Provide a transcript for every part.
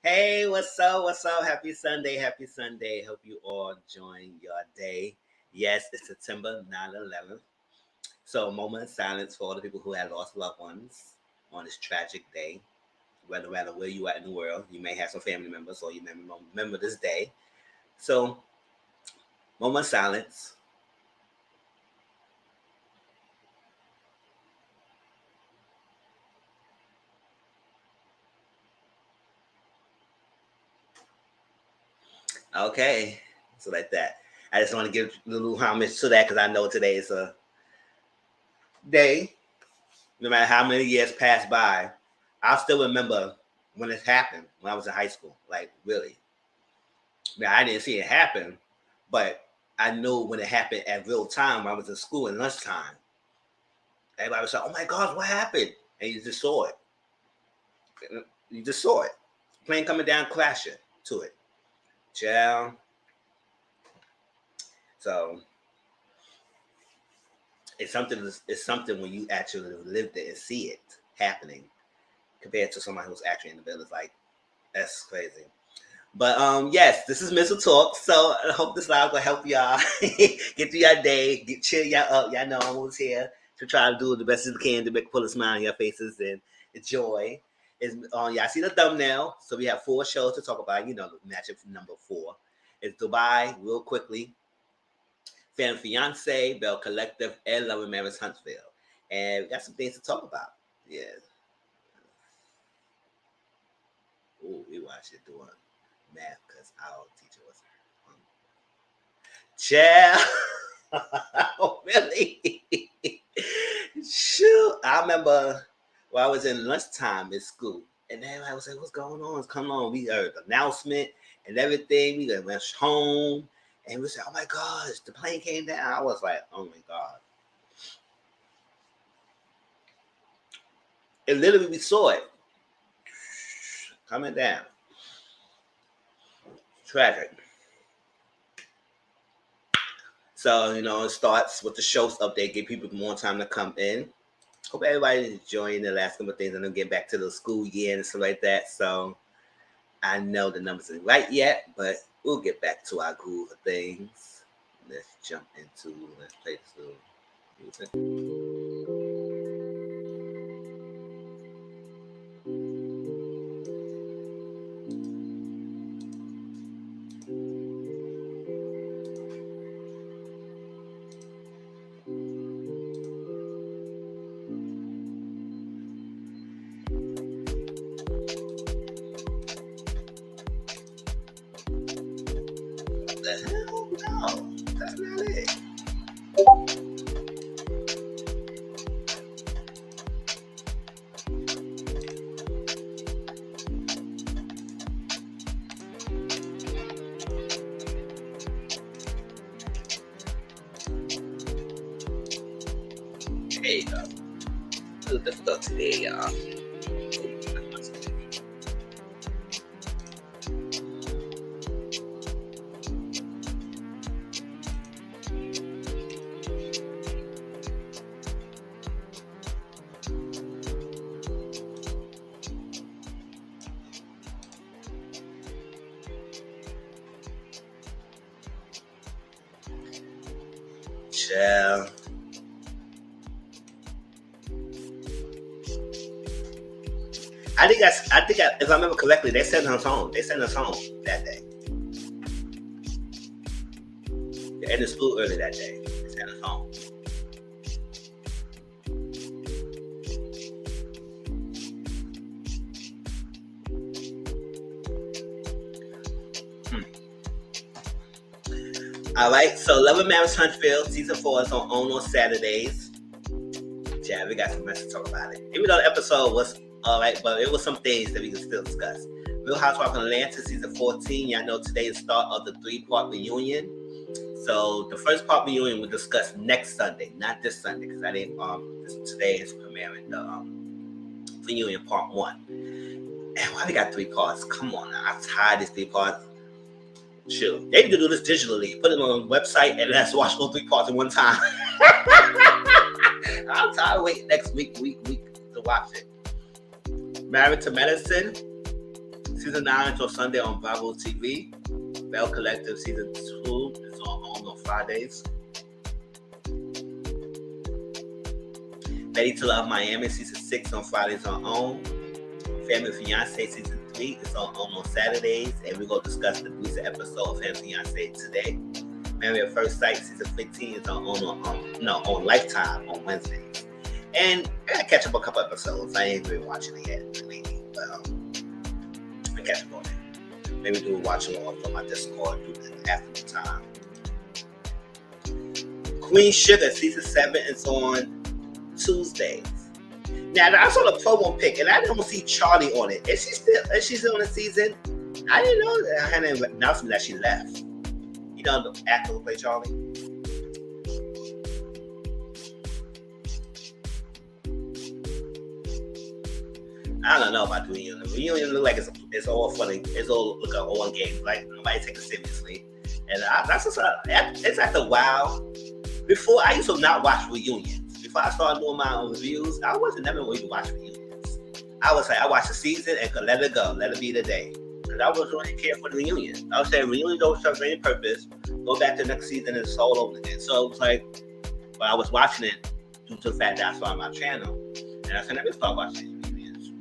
Hey, what's up? What's up? Happy Sunday. Happy Sunday. Hope you all enjoying your day. Yes, it's September 9/11. So, a moment of silence for all the people who had lost loved ones on this tragic day. Whether where you are in the world, you may have some family members or you may remember this day. So, moment of silence. Okay, so like that. I just want to give a little homage to that because I know today is a day. No matter how many years pass by, I'll still remember when it happened when I was in high school. Like, really. Now, I didn't see it happen, but I knew when it happened at real time when I was in school in lunchtime. Everybody was like, oh my God, what happened? And you just saw it. You just saw it. Plane coming down, crashing to it. Child. So it's something when you actually lived it and see it happening compared to somebody who's actually in the village. Like, that's crazy. But yes, this is Missile Talk. So I hope this live will help y'all get through your day, cheer y'all up. Y'all know I'm always here to try to do the best as I can to put a smile on your faces and enjoy. Y'all see the thumbnail. So we have 4 shows to talk about. You know, the matchup number 4 is Dubai, real quickly. Fiance, Belle Collective, and Love and Marriage Huntsville. And we got some things to talk about. Yeah. Ooh, we watched it doing math because our teacher was child. Oh, really? Shoot. I remember when I was in lunchtime in school, and everybody was like, what's going on? Come on. We heard the announcement and everything. We went home, and we said, oh, my gosh, the plane came down. I was like, oh, my God. And literally, we saw it coming down. Tragic. So, you know, it starts with the show's update, give people more time to come in. Hope everybody's enjoying the last couple of things and then get back to the school year and stuff like that. So I know the numbers aren't right yet, but we'll get back to our groove of things. Let's play this little music. No, that's not it. There you go. A little difficult today, y'all. Yeah. If I remember correctly, they sent us home. They sent us home that day. They ended school early that day. They sent us home. All right, so Love and Marriage Huntsville season 4 is on Saturdays. Yeah, we got some mess to talk about it. Even though the episode was all right, but it was some things that we can still discuss. Real Housewives of Atlanta season 14. Y'all know today is the start of the 3-part reunion. So the first part reunion we'll discuss next Sunday, not this Sunday, because I didn't. Today is premiering the reunion part 1. And why we got 3 parts? Come on now, I'm tired of these 3 parts. Shoot, they need to do this digitally. Put it on a website and let's watch all 3 parts at one time. I'm tired of waiting next week to watch it. Married to Medicine, season 9 until Sunday on Bravo TV. Belle Collective season 2 is on Fridays. Ready to Love Miami season 6 on Fridays on OWN. Family Fiance season 3 is on Saturdays, and we're going to discuss the recent episode of Family Fiance today. Married at First Sight season 15 is on Lifetime on Wednesdays. And I gotta catch up a couple episodes. I ain't been watching it yet lately, but I catch up on it. Maybe do a watch along on my Discord after the time. Queen Sugar season 7 is on Tuesdays. Now I saw the promo pic and I don't see Charlie on it. Is she still on the season? I didn't know that. I had an announcement that she left. You know the actor who played Charlie? I don't know about the reunion. The reunion look like it's all funny. It's all look like all games. Like nobody take it seriously. And it's after a while. Before I used to not watch reunions. Before I started doing my own reviews, I wasn't never going to watch reunions. I was like, I watched the season and could let it go, let it be the day. Because I wasn't really care for the reunion. I was saying reunions don't serve any purpose. Go back to the next season and it's all over again. So it was like, but I was watching it due to the fact that I started my channel. And I said, let me start watching reunions.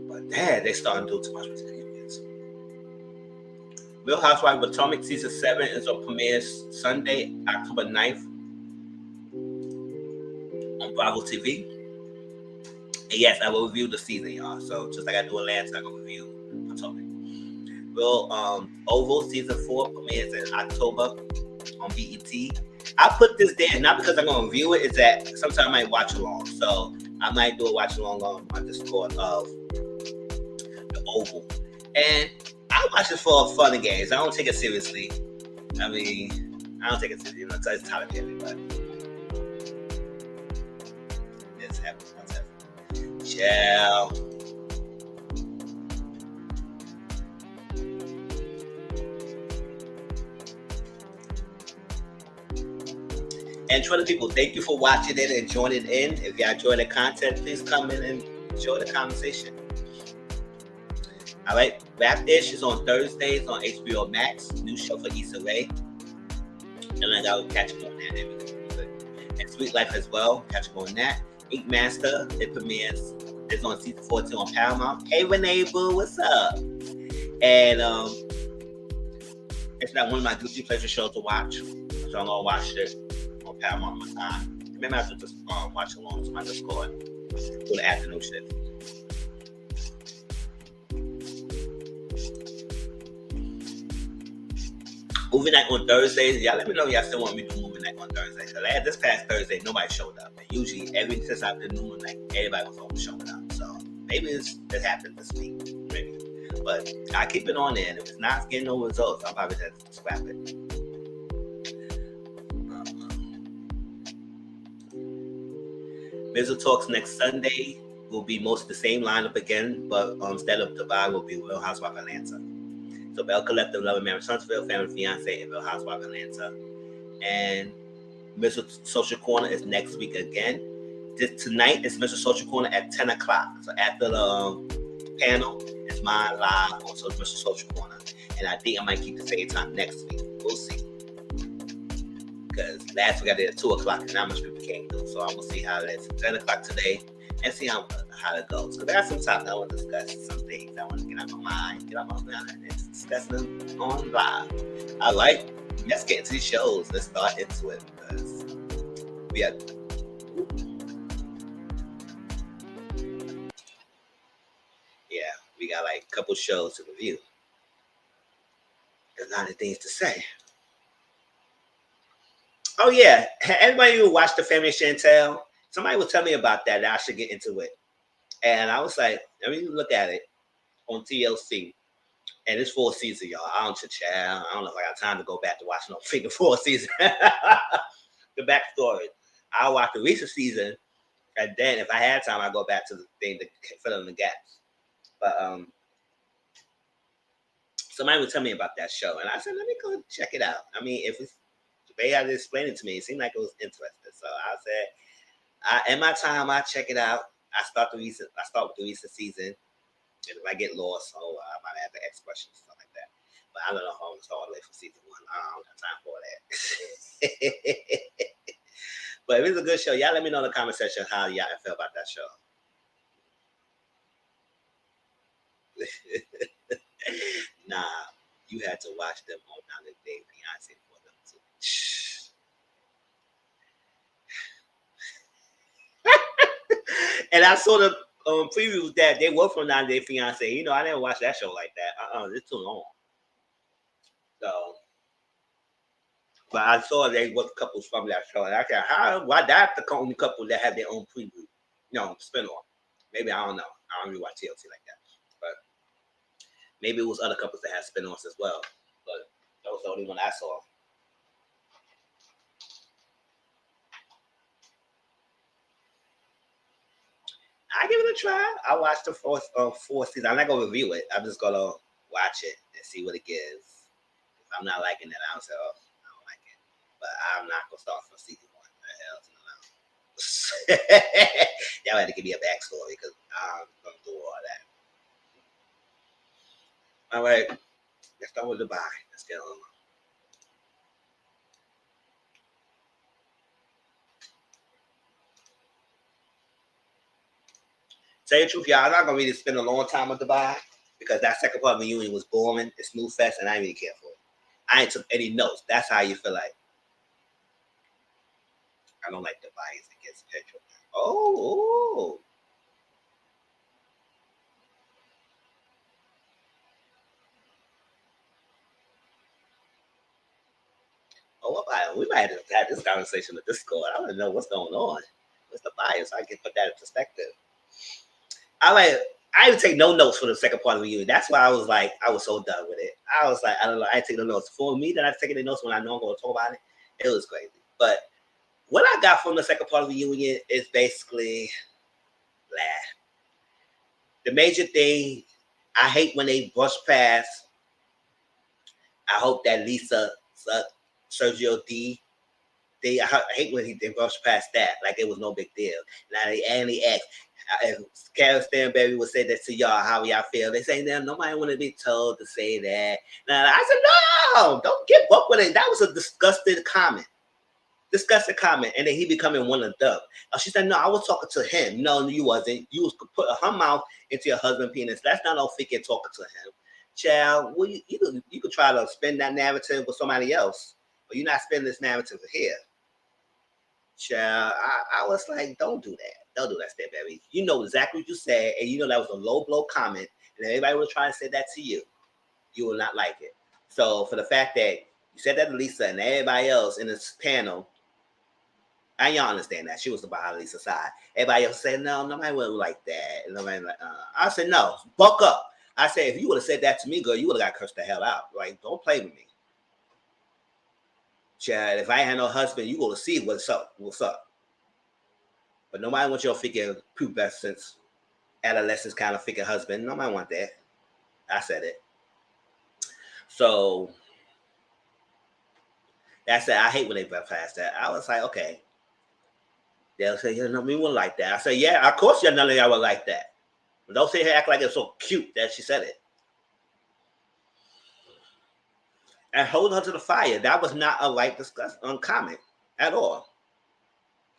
But then they started doing too much with the reunions. Real Housewives of Potomac season 7 is on premieres Sunday, October 9th on Bravo TV. And yes, I will review the season, y'all. So just like I do Atlanta, I'm going to review Potomac. Real Oval season 4 premieres in October on BET. I put this there not because I'm going to review it. It's that sometimes I might watch along. So I might do a watch along on my Discord of the Oval. And I watch it for fun and games. I don't take it seriously. I mean, I don't take it seriously. You know, it's time to everybody. It's happening. What's happening? Yeah. And to other people, thank you for watching it and joining in. If you enjoy the content, please come in and enjoy the conversation. All right, Rap-ish is on Thursdays on HBO Max. New show for Issa Rae. And I will catch up on that. And Sweet Life as well. Catch up on that. Ink Master, it premieres. It's on season 14 on Paramount. Hey, Renee Boo, what's up? And it's not one of my guilty pleasure shows to watch. So I'm going to watch it on Paramount on my time. Maybe I have to just watch along to my Discord for the afternoon shift. Movie night on Thursdays. Y'all let me know y'all still want me to do movie night on Thursdays. This past Thursday, nobody showed up. And usually, since I've been doing movie night, everybody was always showing up. So maybe it happened this week. Maybe. But I keep it on there. And if it's not getting no results, I'll probably just scrap it. Mizzle Talks next Sunday will be most of the same lineup again, but instead of Dubai, will be Real Housewives of Atlanta. So Belle Collective, Love and Marriage Huntsville, Family Fiance, and Real Housewives of Atlanta. And Mr. Social Corner is next week again. Tonight is Mr. Social Corner at 10 o'clock. So after the panel, it's mine live on Mr. Social Corner. And I think I might keep the same time next week. We'll see. because last week I did at 2 o'clock and not much people came through. So I'm gonna see how it is. 10 o'clock today and see how it goes. Because I got some topics I want to discuss, some things I want to get out of my mind, get out of my mind, and discuss them on live. Let's get into these shows. Let's start into it because we are. Yeah, we got like a couple shows to review. There's a lot of things to say. Oh yeah, anybody who watched the Family Chantel? Somebody was telling me about that. I should get into it, and I was like, let me look at it on TLC, and it's 4 seasons, y'all. I don't know if I got time to go back to watch no freaking 4 seasons. The backstory. I'll watch the recent season, and then if I had time, I'd go back to the thing to fill in the gaps. But somebody would tell me about that show, and I said, let me go check it out. I mean, if it's the way I explained it to me, it seemed like it was interesting. So I said, in my time, I check it out. I start with the recent season, and if I get lost, I might have to ask questions, stuff like that. But I don't know if I'm gonna start all the way from season 1. I don't have time for that. But if it's a good show, y'all let me know in the comment section how y'all feel about that show. Nah, you had to watch them on 90 Day Fiance for them too. And I saw the previews that they were from 90 Day Fiance. You know, I didn't watch that show like that. It's too long. So, but I saw they were couples from that show, and I said, why that's the only couple that had their own preview? No, spinoff. Maybe I don't know. I don't really watch TLC like that, but maybe it was other couples that had spinoffs as well. But that was the only one I saw. I give it a try. I watched the fourth season. I'm not gonna review it. I'm just gonna watch it and see what it gives. If I'm not liking it, I'll say, I don't like it. But I'm not gonna start from season 1. The hell, y'all had to give me a backstory because I'm gonna do all that. All right, let's start with Dubai. Let's get on. Tell you the truth, y'all, I'm not gonna really spend a long time with Dubai because that second part of the reunion was boring. It's snooze fest, and I didn't really care for it. I ain't took any notes. That's how you feel like. I don't like Dubai as it gets petrol. Oh. We might have had this conversation with Discord. I want to know what's going on. What's the bias? So I can put that in perspective. I didn't take no notes for the second part of the reunion. That's why I was so done with it. I was like, I don't know. I didn't take no notes. For me, that I take any notes when I know I'm going to talk about it. It was crazy. But what I got from the second part of the reunion is basically blah. The major thing, I hate when they brush past. I hope that Lisa, Sergio D, I hate when they brush past that like it was no big deal. Now they asked, if Karen Stanberry would say that to y'all, how y'all feel? They say, no, nobody want to be told to say that. Now I said, no, don't get booked with it. That was a disgusting comment. And then he becoming one of them. She said, no, I was talking to him. No, you wasn't. You was putting her mouth into your husband's penis. That's not no freaking talking to him. Child, well, you could try to spin that narrative with somebody else, but you're not spinning this narrative here. Child, I was like, don't do that. Don't do that, Stanberry. You know exactly what you said, and you know that was a low blow comment, and everybody was trying to say that to you. You will not like it. So for the fact that you said that to Lisa and everybody else in this panel, and y'all understand that she was behind Lisa's side. Everybody else said, no, nobody would like that. And nobody like, I said, no, buck up. I said, if you would have said that to me, girl, you would have got cursed the hell out. Like, don't play with me. Chad, if I ain't had no husband, you gonna see what's up. But nobody wants your freaking pubescence, adolescence kind of freaking husband. Nobody want that. I said it. So that's it. I hate when they bypass that. I was like, okay. They'll say, we wouldn't like that. I say, yeah, of course none of y'all would like that. But don't say act like it's so cute that she said it. And hold her to the fire. That was not a right comment. at all.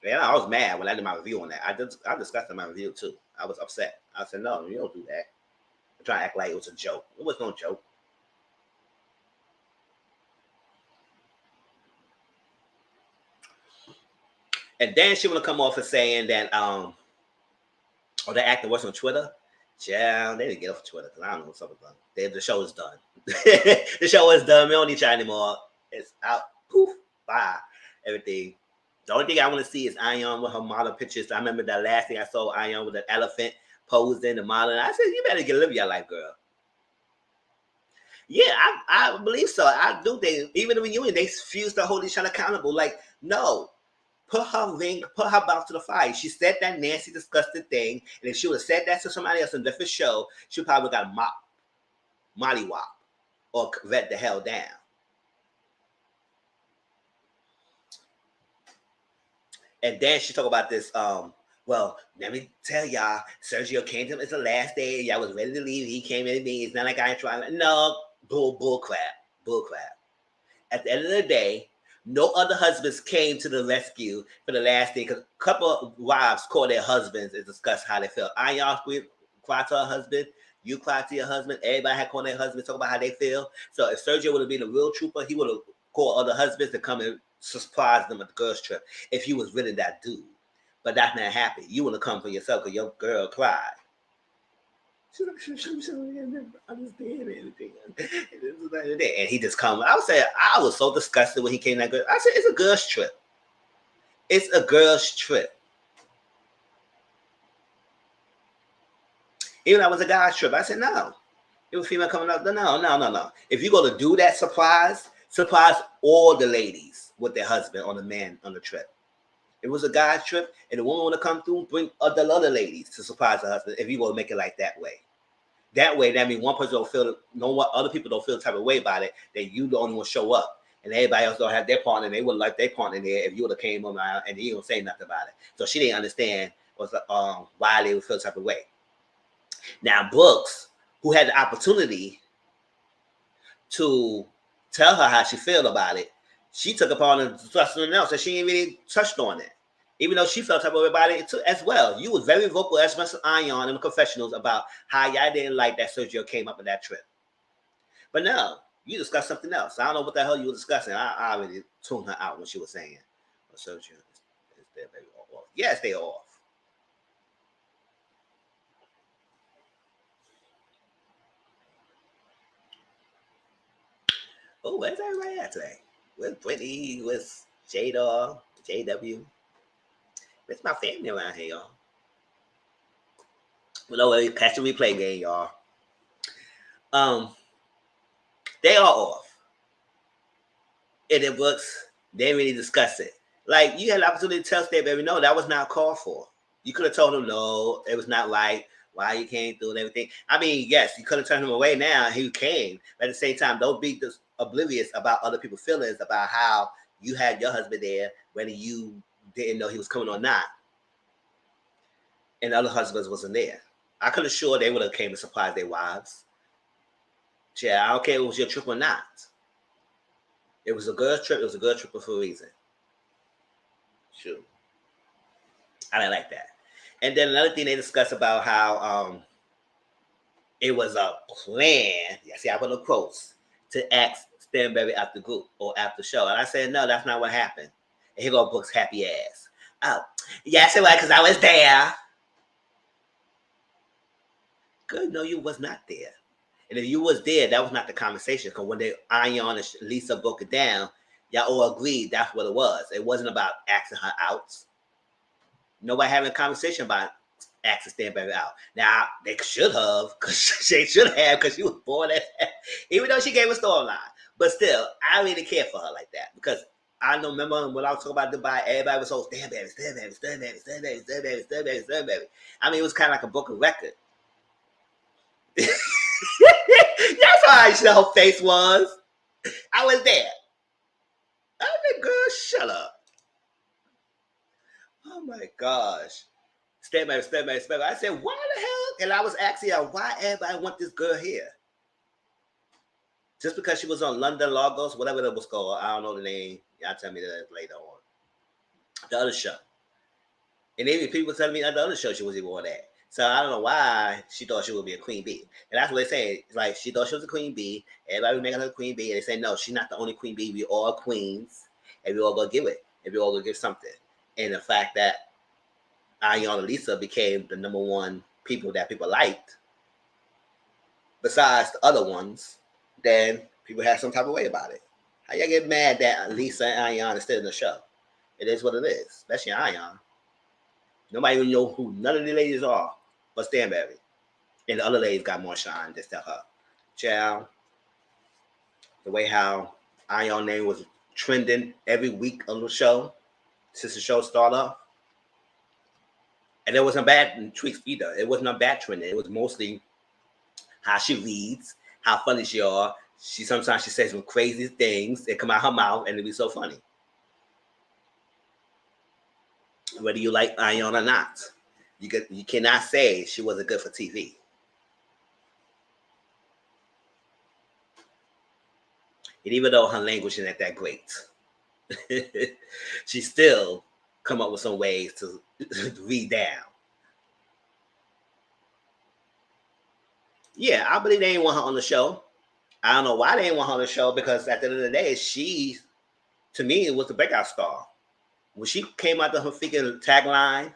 And I was mad when I did my review on that. I discussed in my review too. I was upset. I said, no, you don't do that. I'm trying to act like it was a joke. It was no joke. And then she want to come off as saying that or the actor was on Twitter. Yeah, they didn't get off Twitter because I don't know what's up with them. The show is done. The show is done. We don't need y'all anymore. It's out. Poof. Bye. Everything. The only thing I want to see is Ion with her model pictures. I remember the last thing I saw Ion with an elephant posing the model. And I said, you better live your life, girl. Yeah, I believe so. I do think even when you they refuse to hold each other accountable. Like, no. Put her mouth to the fire. She said that nasty, disgusting thing, and if she would have said that to somebody else in a different show, she probably got mollywop, or vet the hell down. And then she talk about this. Well, let me tell y'all, Sergio came to him. It's the last day. Y'all was ready to leave. He came in me. It's not like I ain't trying. No, bull crap. At the end of the day, no other husbands came to the rescue for the last day because a couple of wives call their husbands and discuss how they feel. I y'all cry to her husband. You cry to your husband. Everybody had called their husband, talk about how they feel. So if Sergio would have been a real trooper, he would have called other husbands to come and surprise them at the girls' trip if he was really that dude. But that's not happening. You would have come for yourself because your girl cried. Understand anything. And he just come. I would say I was so disgusted when he came that girl. I said it's a girl's trip. It's a girl's trip. Even though it was a guy's trip, I said no. It was female coming up. No. If you go to do that, surprise all the ladies with their husband on the man on the trip. It was a guy's trip, and the woman want to come through, bring other ladies to surprise her husband. If you want to make it like that way. That way, that means one person don't feel, other people don't feel the type of way about it, that you the only one show up. And everybody else don't have their partner, and they would like their partner there if you would have came on and you don't say nothing about it. So she didn't understand why they would feel the type of way. Now, Brooks, who had the opportunity to tell her how she felt about it, she took upon and touched something else, and she ain't really touched on it. Even though she felt type of way about it too, as well. You was very vocal as much as Ion in the confessionals about how y'all didn't like that Sergio came up in that trip. But no, you discussed something else. I don't know what the hell you were discussing. I already tuned her out when she was saying, well, Sergio is their baby off. Yes, they are off. Oh, where's everybody at today? With Brittany, with Jada, JW. It's my family around here, y'all. But no way, catch the replay game, y'all. They are off. And the books, they really discuss it. Like, you had the opportunity to tell Stay Baby, no, that was not called for. You could have told him, no, it was not right. Why you came through and everything. I mean, yes, you could have turned him away now. He came. But at the same time, don't be oblivious about other people's feelings about how you had your husband there, whether you didn't know he was coming or not. And other husbands wasn't there. I could have sure they would have came to surprise their wives. Yeah, I don't care if it was your trip or not. It was a girl's trip. It was a girl trip for a reason. Sure. I didn't like that. And then another thing they discussed about how it was a plan. Yeah, see, I put the quotes to ask Stanberry after group or after show. And I said, no, that's not what happened. And here go Brooks' happy ass. Oh, yes, it was because I was there. Good, no, you was not there. And if you was there, that was not the conversation. Because when Ion and Lisa broke it down, y'all all agreed that's what it was. It wasn't about asking her out. Nobody having a conversation about asking Stanberry out. Now, they should have, because they should have, because she was born as even though she gave a storyline. But still, I really care for her like that. Because I know, remember when I was talking about Dubai, everybody was so Stanberry. I mean, it was kind of like a broken record. That's how her face was. I was there. I mean, girl, shut up. Oh my gosh. Step back. I said, why the hell? And I was asking her, why everybody want this girl here? Just because she was on London Lagos, whatever that was called. I don't know the name. Y'all tell me that later on. the other show. And even people telling me at the other show she was even on that. So I don't know why she thought she would be a queen bee. And that's what they say. It's like she thought she was a queen bee. Everybody was making her a queen bee. And they say, no, she's not the only queen bee. We all queens. And we all gonna give it. And we all gonna give something. And the fact that Ayan and Lisa became the number one people that people liked, besides the other ones, then people had some type of way about it. How y'all get mad that Lisa and Ayan are still in the show? It is what it is, especially Ayan. Nobody even know who none of the ladies are but Stanberry. And the other ladies got more shine, just tell her. Child, the way how Ayan's name was trending every week on the show since the show started off. And it wasn't bad tweaks either. It wasn't a bad trending. It was mostly how she reads, how funny she are. Sometimes she says some crazy things that come out her mouth and it be so funny. Whether you like Ayan or not, you cannot say she wasn't good for TV. And even though her language isn't that great, she still come up with some ways to read down. Yeah, I believe they didn't want her on the show. I don't know why they didn't want her on the show, because at the end of the day, she, to me, was the breakout star. When she came out to her freaking tagline,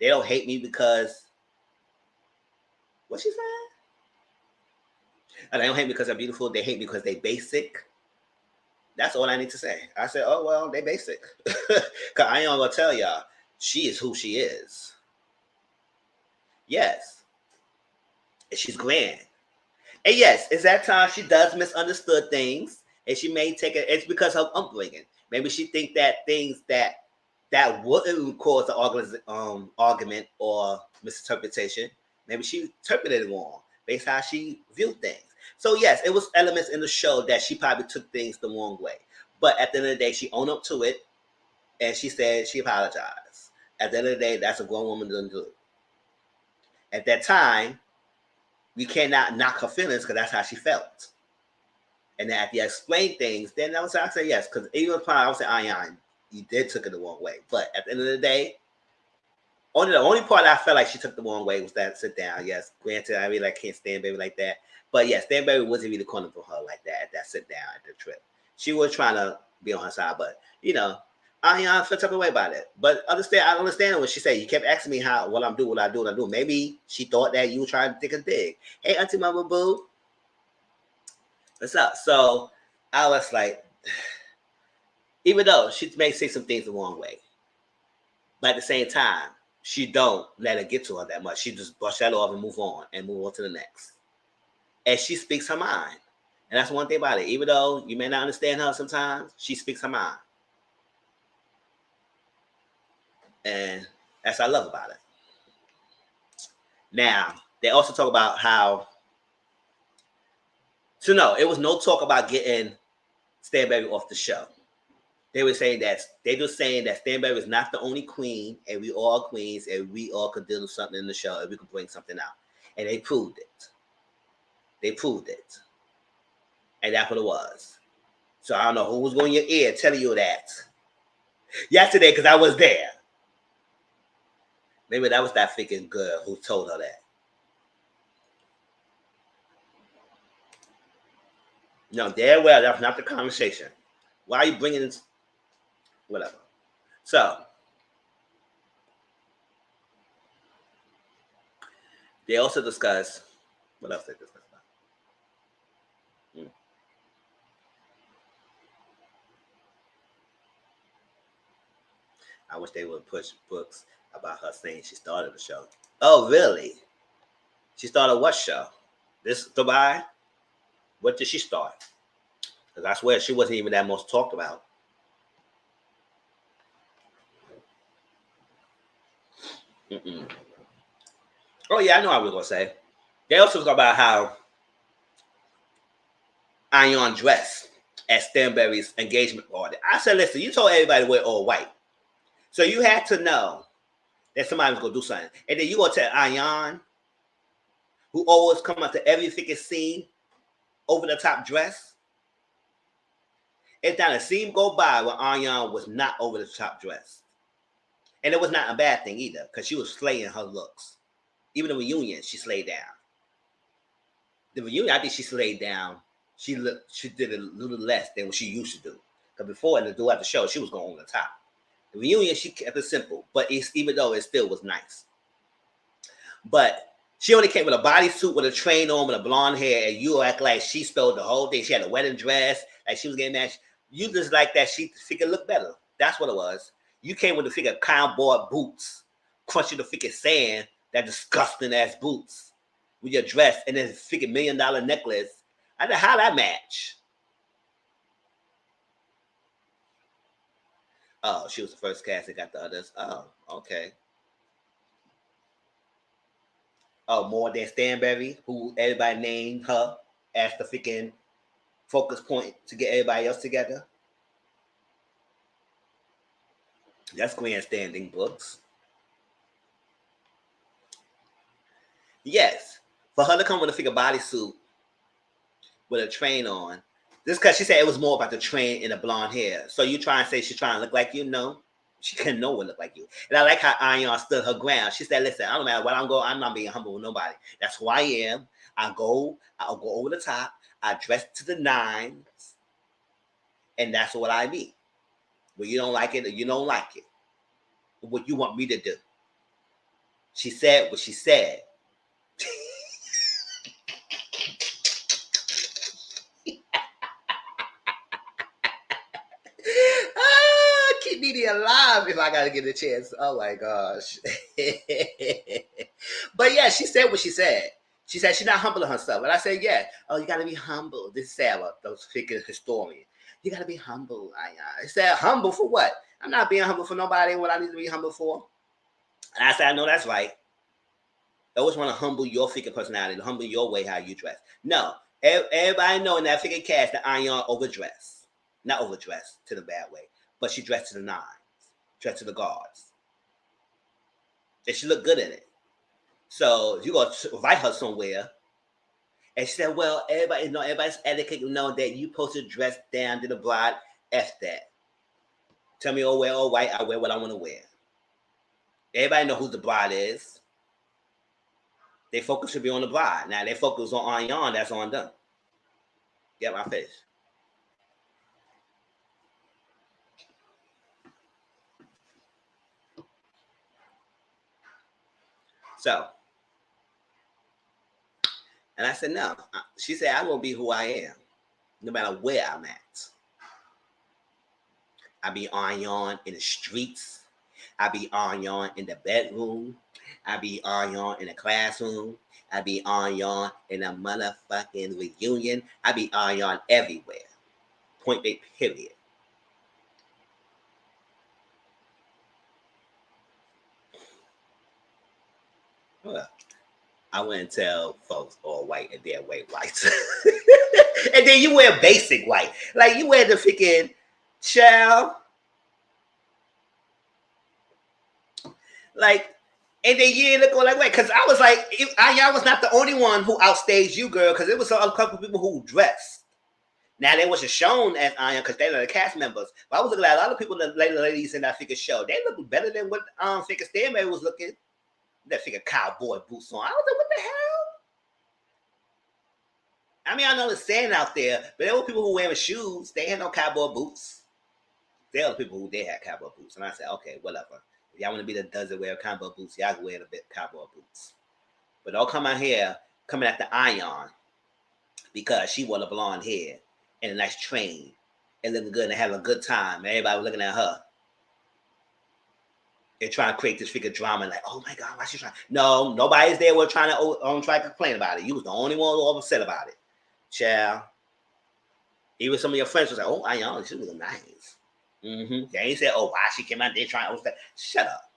they don't hate me because, what she said? And they don't hate me because I'm beautiful. They hate me because they basic. That's all I need to say. I said, oh, well, they basic. Because I ain't gonna tell y'all, she is who she is. Yes. And she's grand. And yes, it's that time she does misunderstood things. And she may take it, it's because of upbringing. Maybe she think that things that wouldn't cause an argument or misinterpretation, maybe she interpreted it wrong based on how she viewed things. So yes, it was elements in the show that she probably took things the wrong way. But at the end of the day, she owned up to it and she said she apologized. At the end of the day, that's a grown woman doesn't do. At that time, we cannot knock her feelings because that's how she felt. And then after you explain things, then I say yes, because even if I would say, Ayan, you did took it the wrong way. But at the end of the day, the only part I felt like she took the wrong way was that sit down. Yes, granted, I really can't stand baby like that. But yes, Stan Baby wasn't really calling for her like that at that sit down at the trip. She was trying to be on her side, but Ayan felt away about it. But I understand what she said. You kept asking me what I'm doing, what I do. Maybe she thought that you were trying to take a dig. Hey, Auntie Mama Boo. What's up? So I was like, even though she may say some things the wrong way, but at the same time, she don't let it get to her that much. She just brush that off and move on to the next. And she speaks her mind. And that's one thing about it. Even though you may not understand her sometimes, she speaks her mind. And that's what I love about it. Now, they also talk about how, so no, it was no talk about getting Stan Baby off the show. They were saying that Stan Baby is not the only queen, and we all queens, and we all could do something in the show, and we could bring something out. And they proved it. And that's what it was. So I don't know who was going in your ear telling you that yesterday, because I was there. Maybe that was that freaking girl who told her that. No, damn well, that's not the conversation. Why are you bringing this? Whatever. So, they also discuss, what else they discuss about? I wish they would push books about her saying she started the show. Oh, really? She started what show? This Dubai? What did she start? Because I swear she wasn't even that most talked about. Oh, yeah, I know what I was going to say. They also talk about how Ayan dressed at Stanberry's engagement party. I said, listen, you told everybody to wear all white. So you had to know that somebody was going to do something. And then you going to tell Ayan, who always come out to every freaking scene, over the top dress. It's not a scene go by when Ayan was not over the top dress. And it was not a bad thing either, because she was slaying her looks. Even the reunion, she slayed down. The reunion, I think she slayed down. She did a little less than what she used to do. Because before, in the do after show, she was going on the top. The reunion, she kept it simple, but even though it still was nice. But she only came with a bodysuit with a train on, with a blonde hair, and you act like she spelled the whole thing. She had a wedding dress, like she was getting matched. You just like that she figured look better. That's what it was. You came with the figure cowboy boots, crunching the figure sand, that disgusting ass boots, with your dress, and then figure $1 million necklace. I said, how that match? Oh, she was the first cast that got the others. Oh, okay. Oh, more than Stanberry, who everybody named her as the freaking focus point to get everybody else together. That's grandstanding books. Yes, for her to come with a figure bodysuit with a train on, this because she said it was more about the train and the blonde hair. So you try and say she's trying to look like you? No, she can no one look like you. And I like how Ion stood her ground. She said, "Listen, I don't matter what I'm going. I'm not being humble with nobody. That's who I am. I'll go over the top. I dress to the nines, and that's what I mean. But you don't like it, or you don't like it. What you want me to do?" She said what she said. Keep Didi alive if I gotta get a chance. Oh my gosh. But yeah, she said what she said. She said she's not humbling herself. And I said, yeah. Oh, you gotta be humble. This is Sarah, those freaking historians. You gotta be humble. I said, humble for what? I'm not being humble for nobody. What I need to be humble for. And I said, I know that's right. I always want to humble your figure personality, to humble your way how you dress. No, everybody know in that figure cast that Ion overdressed. Not overdressed to the bad way, but she dressed to the nines, dressed to the guards. And she looked good in it. So you gonna invite her somewhere. And she said, well, everybody's etiquette know that you supposed to dress down to the bride. F that. Tell me, oh, wear all white, I wear what I want to wear. Everybody know who the bride is. Their focus should be on the bride. Now, their focus on Ion, that's on them. Get my face. So, and I said, no. She said, I will be who I am, no matter where I'm at. I be Ion in the streets. I be Ion in the bedroom. I be Ion in the classroom. I be Ion in a motherfucking reunion. I be Ion everywhere. Point blank, period. Well, I wouldn't tell folks all white and they're white whites. And then you wear basic white. Like you wear the freaking child. Like, and then you look like wait, because I was like, y'all was not the only one who outstaged you, girl, because it was a couple of people who dressed. Now they wasn't shown as Iron because they were the cast members. But I was looking at a lot of people, the ladies in that figure show. They look better than what figure Stanberry was looking. That figure cowboy boots on. I was like, what the hell? I mean, I know it's sand out there, but there were people who wearing shoes. They had no cowboy boots. There are people who did have cowboy boots, and I said, okay, whatever. If y'all want to be the dozen wear cowboy boots, y'all can wear the cowboy boots. But don't come out here coming at the Ion because she wore the blonde hair and a nice train and looking good and having a good time. Everybody was looking at her and trying to create this figure drama. Like, oh my God, why she trying? No, nobody's there. We're trying to complain about it. You was the only one who was upset about it, child. Even some of your friends was like, oh, Ion, she was nice. Mm-hmm. They ain't said, oh, why she came out there trying to shut up.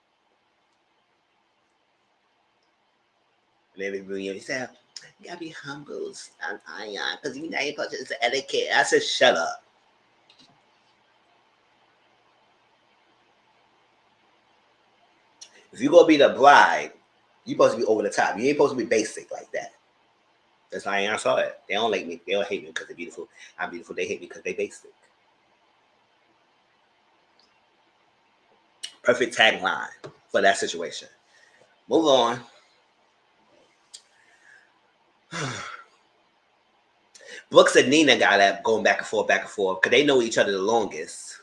And then he said, you gotta be humble, Ion, because you know you're supposed to, it's etiquette. I said, shut up. If you gonna be the bride, you supposed to be over the top. You ain't supposed to be basic like that. That's how I saw it. They don't like me. They don't hate me because they're beautiful. I'm beautiful. They hate me because they basic. Perfect tagline for that situation. Move on. Brooks and Nina got that going back and forth, because they know each other the longest.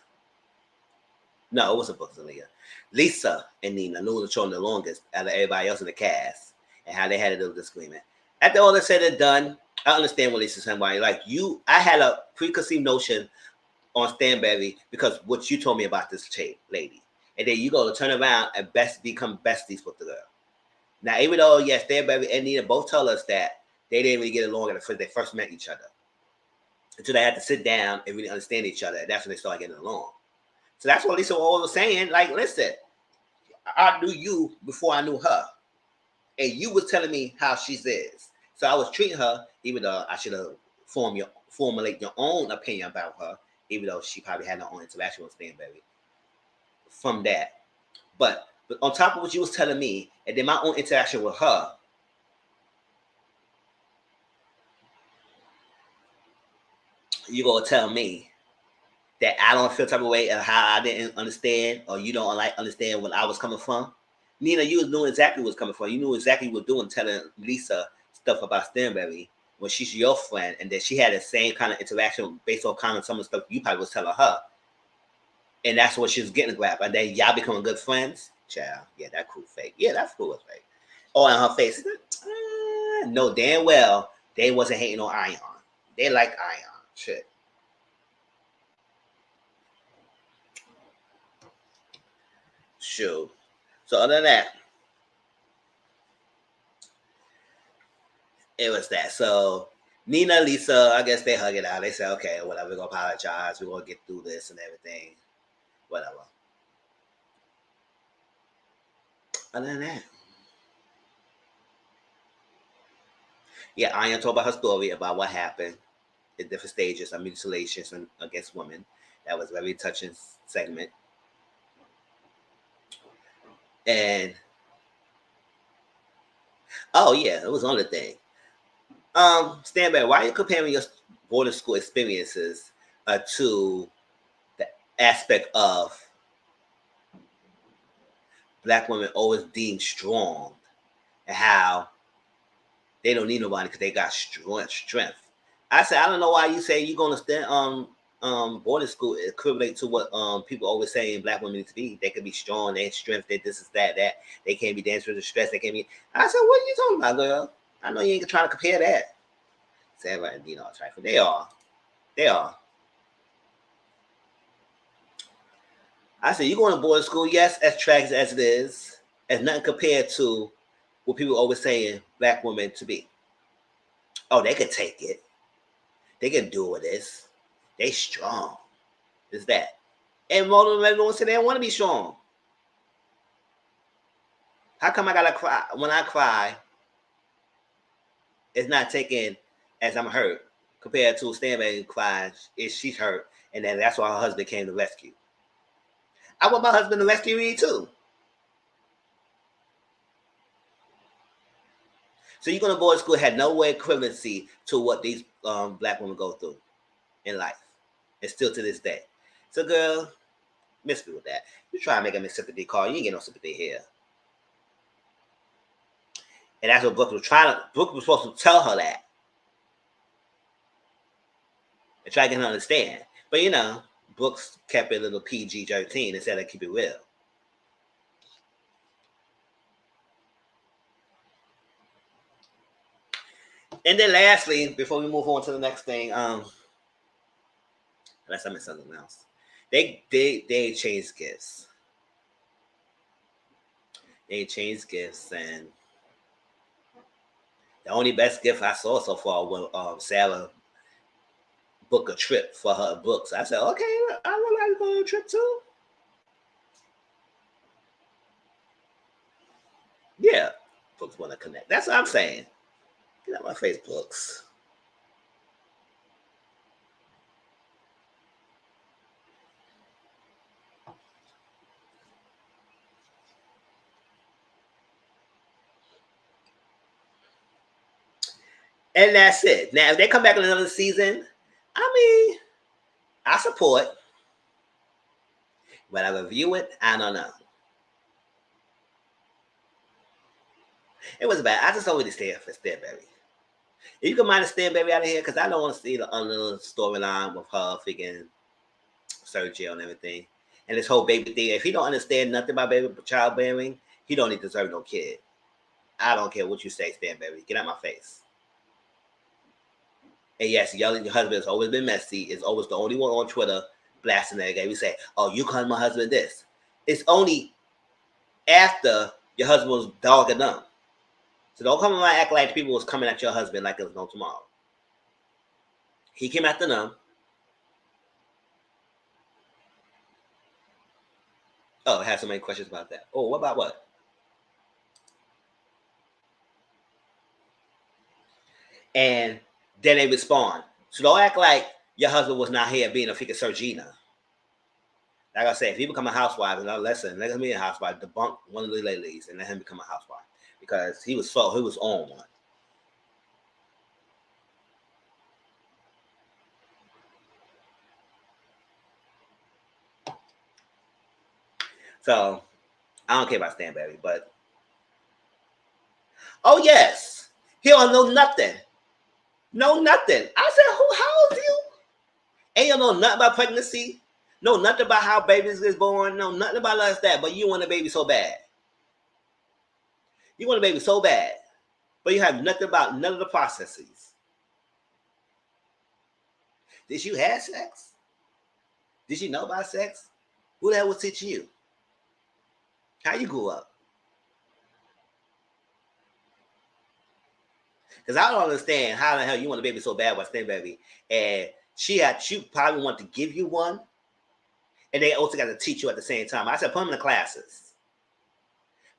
No, it wasn't Brooks and Leah. Lisa and Nina knew each other the longest out of everybody else in the cast, and how they had a little disagreement. After all that's said and done, I understand what Lisa's saying. Like I had a preconceived notion on Stanberry because what you told me about this lady, and then you go to turn around and become besties with the girl. Now, even though yes, Stanberry and Nina both tell us that they didn't really get along when they first met each other, until they had to sit down and really understand each other, and that's when they started getting along. So that's what Lisa was saying. Like, listen, I knew you before I knew her, and you was telling me how she is. So I was treating her, even though I should have formulate your own opinion about her, even though she probably had her own interaction with Stanberry from that. But on top of what you was telling me, and then my own interaction with her, you gonna tell me that I don't feel type of way of how I didn't understand, or you don't understand where I was coming from? Nina, you was knowing exactly what's coming from. You knew exactly what you were doing, telling Lisa stuff about Stanberry when she's your friend, and that she had the same kind of interaction based on kind of some of the stuff you probably was telling her. And that's what she was getting grabbed. And then y'all becoming good friends. Child, yeah, that cool fake. Yeah, that's cool as fake. Oh, in her face. No, damn well, they wasn't hating on Ion. They like Ion. Shit. Sure. So other than that, it was that. So Nina, Lisa, I guess they hug it out. They say, okay, whatever, we're gonna apologize. We're gonna get through this and everything. Whatever. Other than that. Yeah, Ian told about her story about what happened in different stages of mutilations against women. That was a very touching segment. And oh yeah, it was another thing. Stand back. Why are you comparing your boarding school experiences to the aspect of Black women always deemed strong, and how they don't need nobody because they got strength? I said, I don't know why you say you're gonna stand boarding school equivalent to what people always say Black women need to be. They can be strong, they strength, they this is that. They can't be dancing with the stress, they can't be. I said, what are you talking about, girl? I know you ain't trying to compare that. Say, right, you know, they are. They are. I said, you going to boarding school, yes, as tragic as it is, as nothing compared to what people always saying Black women to be. Oh, they can take it. They can do with this. They strong. It's that. And most of them don't say they don't want to be strong. How come I gotta cry? When I cry, it's not taken as I'm hurt compared to Stanley cries if she's hurt, and then that's why her husband came to rescue. I want my husband to rescue me too. So you're gonna boarding school had no way equivalency to what these Black women go through in life, and still to this day. So, girl, miss me with that. You try to make a sympathy call, you ain't get no sympathy here. And that's what Brooke was trying to. Brooke was supposed to tell her that and try to get her to understand. But you know, Brooks kept it a little PG-13 instead of keep it real. And then lastly, before we move on to the next thing, unless I missed something else, they changed gifts. They changed gifts, and the only best gift I saw so far was Sarah book a trip for her books. I said, okay, I would like to go on a trip too. Yeah, books want to connect. That's what I'm saying. Get out my Facebooks. And that's it. Now, if they come back in another season, I mean, I support. When I review it, I don't know. It was bad. I just don't really stand for Stanberry. If you can mind the Stanberry out of here, because I don't want to see the other storyline with her freaking Sergio and everything. And this whole baby thing. If he don't understand nothing about baby childbearing, he don't deserve no kid. I don't care what you say, Stanberry. Get out my face. And yes, your husband has always been messy. Is always the only one on Twitter blasting that guy. We say, "Oh, you call my husband this." It's only after your husband was dogging them. So don't come around and act like people was coming at your husband like it was no tomorrow. He came after them. Oh, I have so many questions about that. Oh, what about what? And then they respond. So don't act like your husband was not here being a freaking Sergina. Like I said, if he become a housewife, and listen, let him be a housewife, debunk one of the ladies and let him become a housewife. Because he was on one. So I don't care about Stanberry, but oh yes, he don't know nothing. Know nothing. I said, how old are you? Ain't you know nothing about pregnancy? Know nothing about how babies is born. Know nothing about us that. But you want a baby so bad. You want a baby so bad, but you have nothing about none of the processes. Did you have sex? Did you know about sex? Who the hell was teaching you? How you grew up? Because I don't understand how the hell you want a baby so bad with Stanberry, and she probably want to give you one, and they also got to teach you at the same time. I said put him in the classes.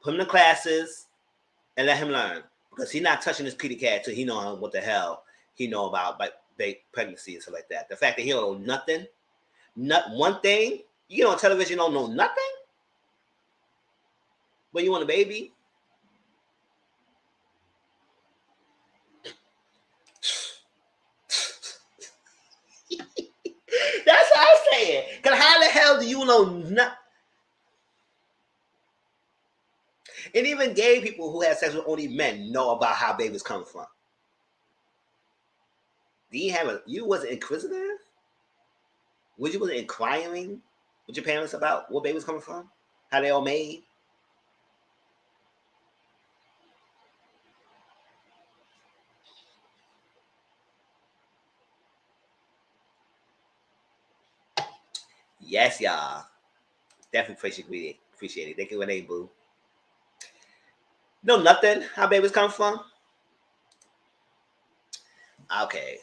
Put him in the classes and let him learn. Because he's not touching this kitty cat till he know what the hell he know about pregnancy and stuff like that. The fact that he don't know nothing, not one thing, you get on television, you don't know nothing, but you want a baby? That's what I'm saying. Because how the hell do you know nothing? And even gay people who have sex with only men know about how babies come from. You wasn't inquisitive? You wasn't inquiring with your parents about what babies coming from? How they all made? Yes, y'all. Definitely appreciate it. Thank you, Renee Boo. No, nothing. How babies come from? Okay.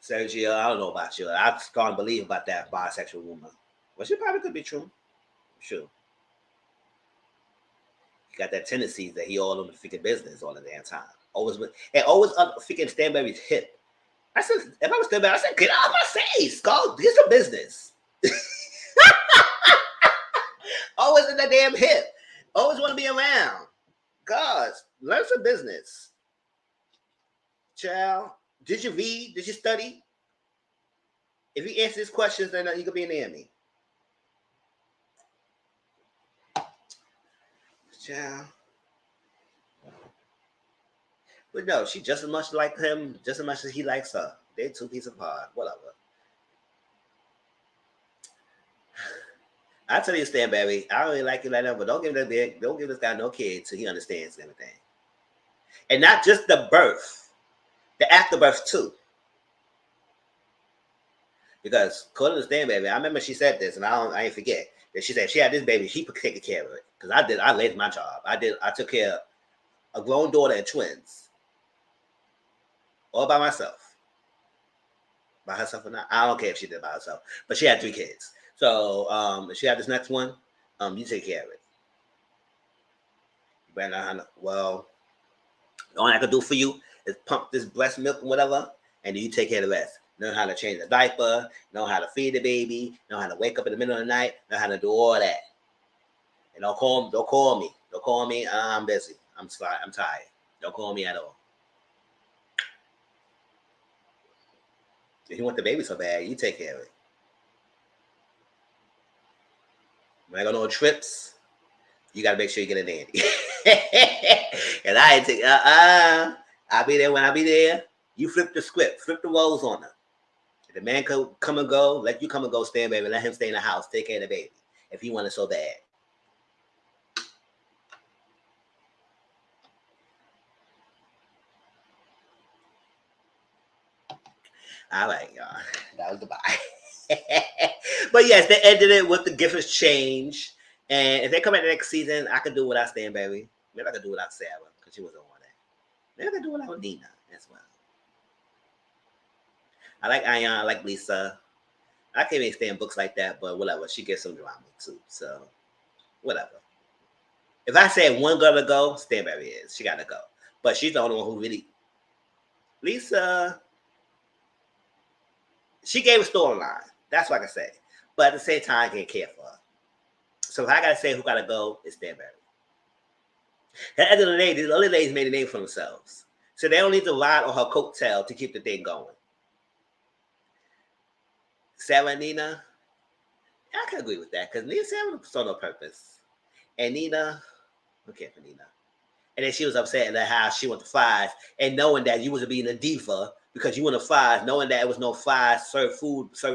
Sergio, I don't know about you. I can't believe about that bisexual woman. Well, she probably could be true. Sure. He got that tendency that he all on the freaking business all the damn time. Always up freaking Stanberry's hip. I said, if I was Stanberry, I said, get out of my face. Go get some business. Always in that damn hip. Always want to be around. God, learn some business. Child, did you read? Did you study? If you answer these questions, then you could be an enemy. Child. But no, she just as much like him, just as much as he likes her. They're two pieces apart. Whatever. I tell you, Stanberry, I don't really like you like that, but don't give this guy no kids till he understands everything. And not just the birth, the afterbirth too. Because according to Stanberry, I remember she said this, and I ain't forget that she said she had this baby, she could take care of it. Because I laid my job. I took care of a grown daughter and twins. All by myself. By herself or not. I don't care if she did by herself. But she had 3 kids. So if she had this next one, you take care of it. You better not, well, the only I could do for you is pump this breast milk and whatever, and then you take care of the rest. Know how to change the diaper, know how to feed the baby, know how to wake up in the middle of the night, know how to do all that. And don't call me. Don't call me. I'm busy. I'm tired. Don't call me at all. If you want the baby so bad, you take care of it. When I go on trips, you got to make sure you get a nanny. And I ain't take, I'll be there when I be there. You flip the script, flip the roles on her. If the man come and go, let you come and go, stand, baby. Let him stay in the house, take care of the baby. If he want it so bad. All right, y'all. That was Dubai. But yes, they ended it with the gift exchange. And if they come back the next season, I could do without Stan, baby. Maybe I could do without Sarah because she wasn't on that. Maybe I could do without Nina as well. I like Ayan. I like Lisa. I can't even stand books like that, but whatever. She gets some drama too, so whatever. If I say one girl to go, Stan Berry is. She got to go. But she's the only one who really. Lisa. She gave a storyline. That's what I can say. But at the same time, I can't care for her. So if I got to say who got to go, it's Stan Berry. At the end of the day, these other ladies made a name for themselves. So they don't need to ride on her coattail to keep the thing going. Sarah and Nina, I can agree with that because Nina Sarah saw no purpose. And Nina, okay for Nina. And then she was upset at the house. She went to fries. And knowing that you was being a diva because you went to fries, knowing that it was no fries, served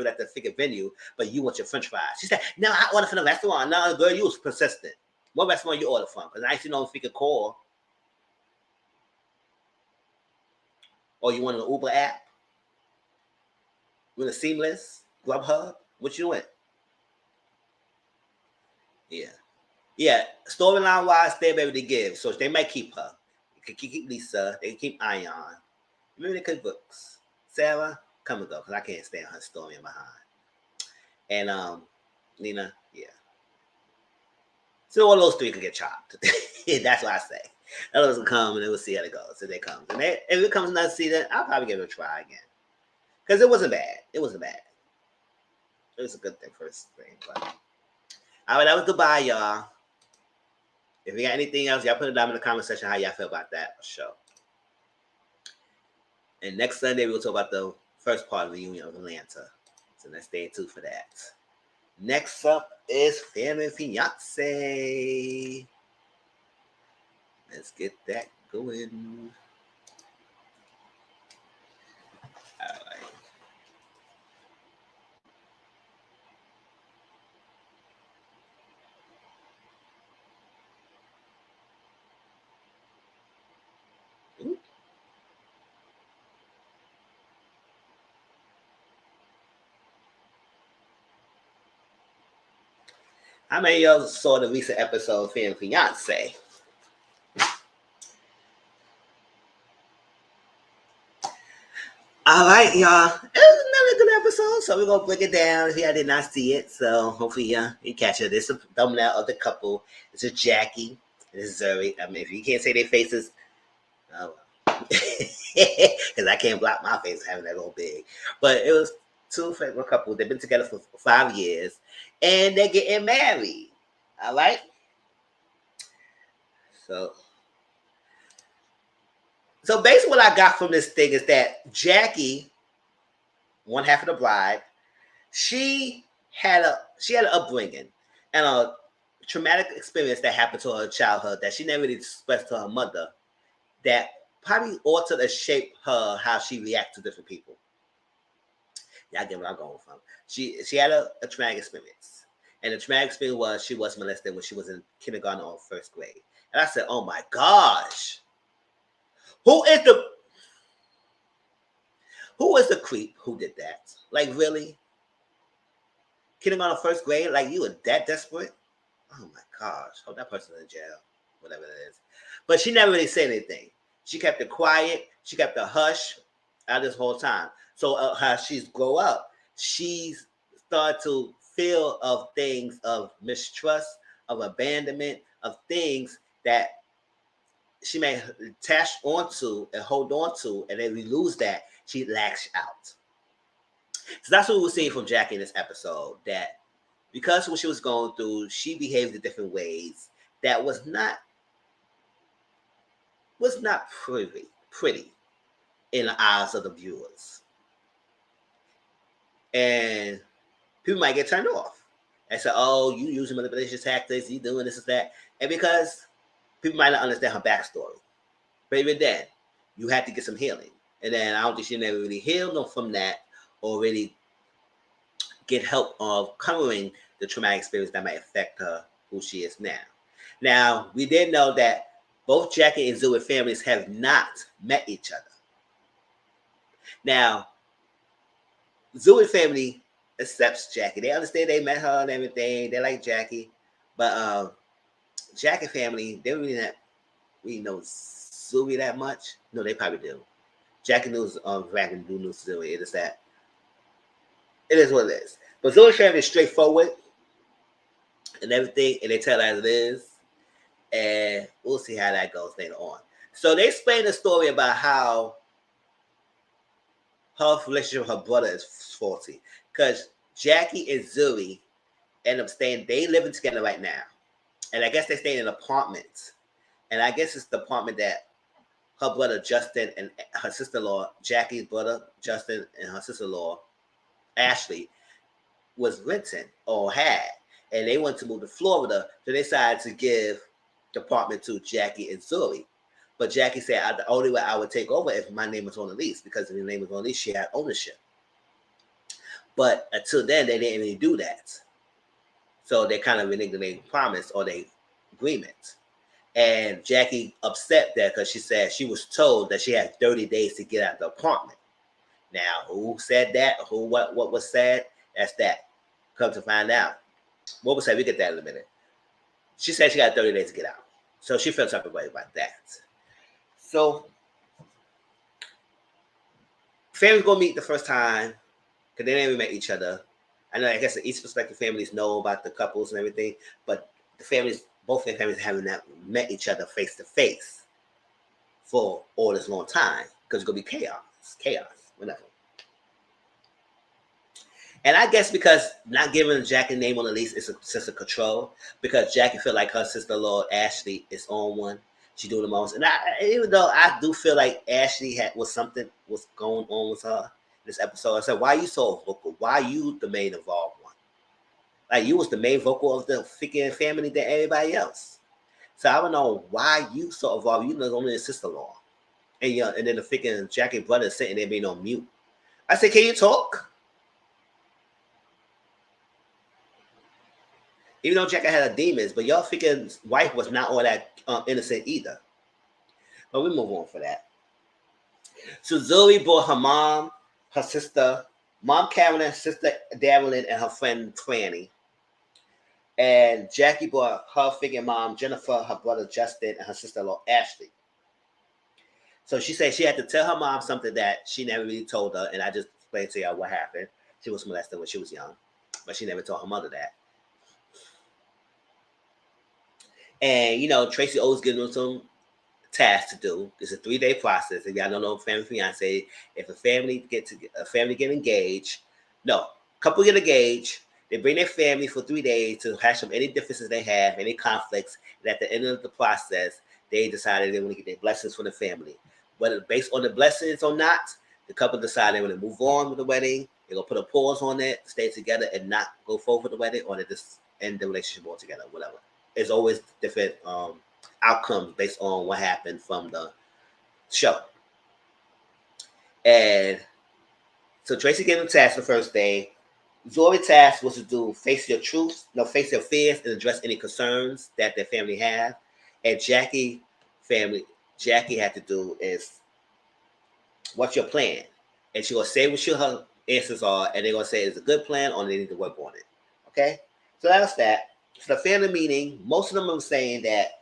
at the freaking venue, but you want your french fries. She said, no, I ordered from the restaurant. No, girl, you was persistent. What restaurant you ordered from? Because I ain't seen no freaking call. Or you want an Uber app? With a Seamless? Grubhub? What you doing? Yeah. Yeah, storyline wise, they're able to give. So they might keep her. They can keep Lisa. They can keep Ayan. Maybe they could books. Sarah, come and go, because I can't stand her story in behind. And Nina, yeah. So all those three could get chopped. That's what I say. Others will come and then we'll see how it goes. So they come. And if it comes another season, I'll probably give it a try again. Because it wasn't bad. It wasn't bad. It was a good thing first thing. But all right, that was goodbye, y'all. If you got anything else, y'all put it down in the comment section how y'all feel about that show. And next Sunday, we'll talk about the first part of the reunion of Atlanta. So let's stay tuned for that. Next up is Family Fiance. Let's get that going. All right. How many of y'all saw the recent episode of Family Fiance? All right, y'all. It was another good episode, so we're gonna break it down if y'all did not see it. So hopefully, you catch it. This is a thumbnail of the couple. This is Jackie. This is Zuri. I mean, if you can't say their faces, oh, because I can't block my face having that little big. But it was two favorite couple. They've been together for 5 years, and they're getting married. All right. So basically, what I got from this thing is that Jackie, one half of the bride, she had an upbringing and a traumatic experience that happened to her childhood that she never really expressed to her mother, that probably altered and shaped her how she reacts to different people. Yeah, I get where I'm going from. She had a traumatic experience, and the traumatic experience was she was molested when she was in kindergarten or first grade. And I said, "Oh my gosh, who is the creep who did that? Like really? Kindergarten or first grade? Like you were that desperate? Oh my gosh, hope that person's in jail, whatever it is." But she never really said anything. She kept it quiet. She kept the hush out this whole time. So how she's grow up, she's started to feel of things of mistrust, of abandonment, of things that she may attach onto and hold on to, and then we lose that, she lashes out. So that's what we're seeing from Jackie in this episode, that because what she was going through, she behaved in different ways that was not pretty in the eyes of the viewers. And people might get turned off. and say, "Oh, you using manipulation tactics, you doing this and that," and because people might not understand her backstory, but even then, you had to get some healing, and then I don't think she never really healed from that, or really get help of covering the traumatic experience that might affect her who she is now. Now, we did know that both Jackie and Zoe families have not met each other. Now, Zoe family accepts Jackie. They understand they met her and everything. They like Jackie. But Jackie family, they really not really know Zoe that much. No, they probably do. Jackie knows Jackie do know Zoe. It is that. It is what it is. But Zoe family is straightforward and everything, and they tell as it is. And we'll see how that goes later on. So they explain the story about how her relationship with her brother is faulty. Because Jackie and Zoe end up staying, they living together right now. And I guess they stay in an apartment. And I guess it's the apartment that her brother Justin and her sister-in-law, Jackie's brother Justin and her sister-in-law, Ashley, was renting or had. And they wanted to move to Florida. So they decided to give the apartment to Jackie and Zoe. But Jackie said, the only way I would take over if my name was on the lease, because if the name was on the lease, she had ownership. But until then, they didn't really do that. So they kind of reneged their promise or their agreement. And Jackie upset that because she said she was told that she had 30 days to get out of the apartment. Now, who said that? What was said? That's that. Come to find out. What was said? We get that in a minute. She said she got 30 days to get out. So she felt something about that. So families go meet the first time because they never met each other. I know, I guess each prospective families know about the couples and everything, but the families, both their families haven't met each other face to face for all this long time because it's gonna be chaos, whatever. And I guess because not giving Jackie a name on the lease is a sense of control, because Jackie felt like her sister-in-law Ashley is on one. She doing the most, and even though I do feel like Ashley was going on with her this episode, I said, "Why are you so vocal? Why are you the main involved one? Like you was the main vocal of the freaking family than everybody else." So I don't know why you so involved. You know, only a sister-in-law, and then the freaking Jackie brother sitting there being on mute. I said, "Can you talk?" Even though Jackie had her demons, but y'all freaking wife was not all that innocent either. But we move on for that. So Zoe brought her mom, her sister, mom Carolyn, sister Darylyn, and her friend Franny. And Jackie brought her freaking mom, Jennifer, her brother Justin, and her sister-in-law Ashley. So she said she had to tell her mom something that she never really told her, and I just explained to y'all what happened. She was molested when she was young, but she never told her mother that. And, you know, Tracy always gives them some tasks to do. It's a 3-day process. If y'all don't know family fiance, if a family get engaged, couple get engaged, they bring their family for 3 days to hash out any differences they have, any conflicts, and at the end of the process, they decided they want to get their blessings from the family. Whether based on the blessings or not, the couple decided they want to move on with the wedding. They're going to put a pause on it, stay together, and not go forward with the wedding, or they just end the relationship altogether, whatever. It's always different outcomes based on what happened from the show. And so Tracy gave them task the first day. Zoe's task was to face your fears and address any concerns that their family have. And Jackie had to do is, what's your plan? And she will say what her answers are, and they're gonna say it's a good plan or they need to work on it. Okay? So that's that. So the family meeting, most of them are saying that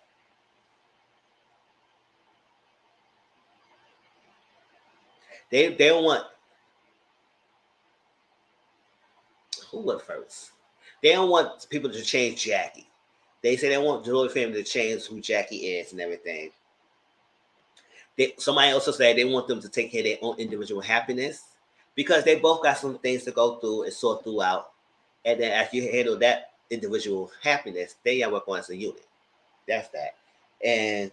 they don't want, who went first? They don't want people to change Jackie. They say they want the Joy family to change who Jackie is and everything. Somebody also said they want them to take care of their own individual happiness, because they both got some things to go through and sort through out. And then after you handle that individual happiness, then y'all work on as a unit. That's that. And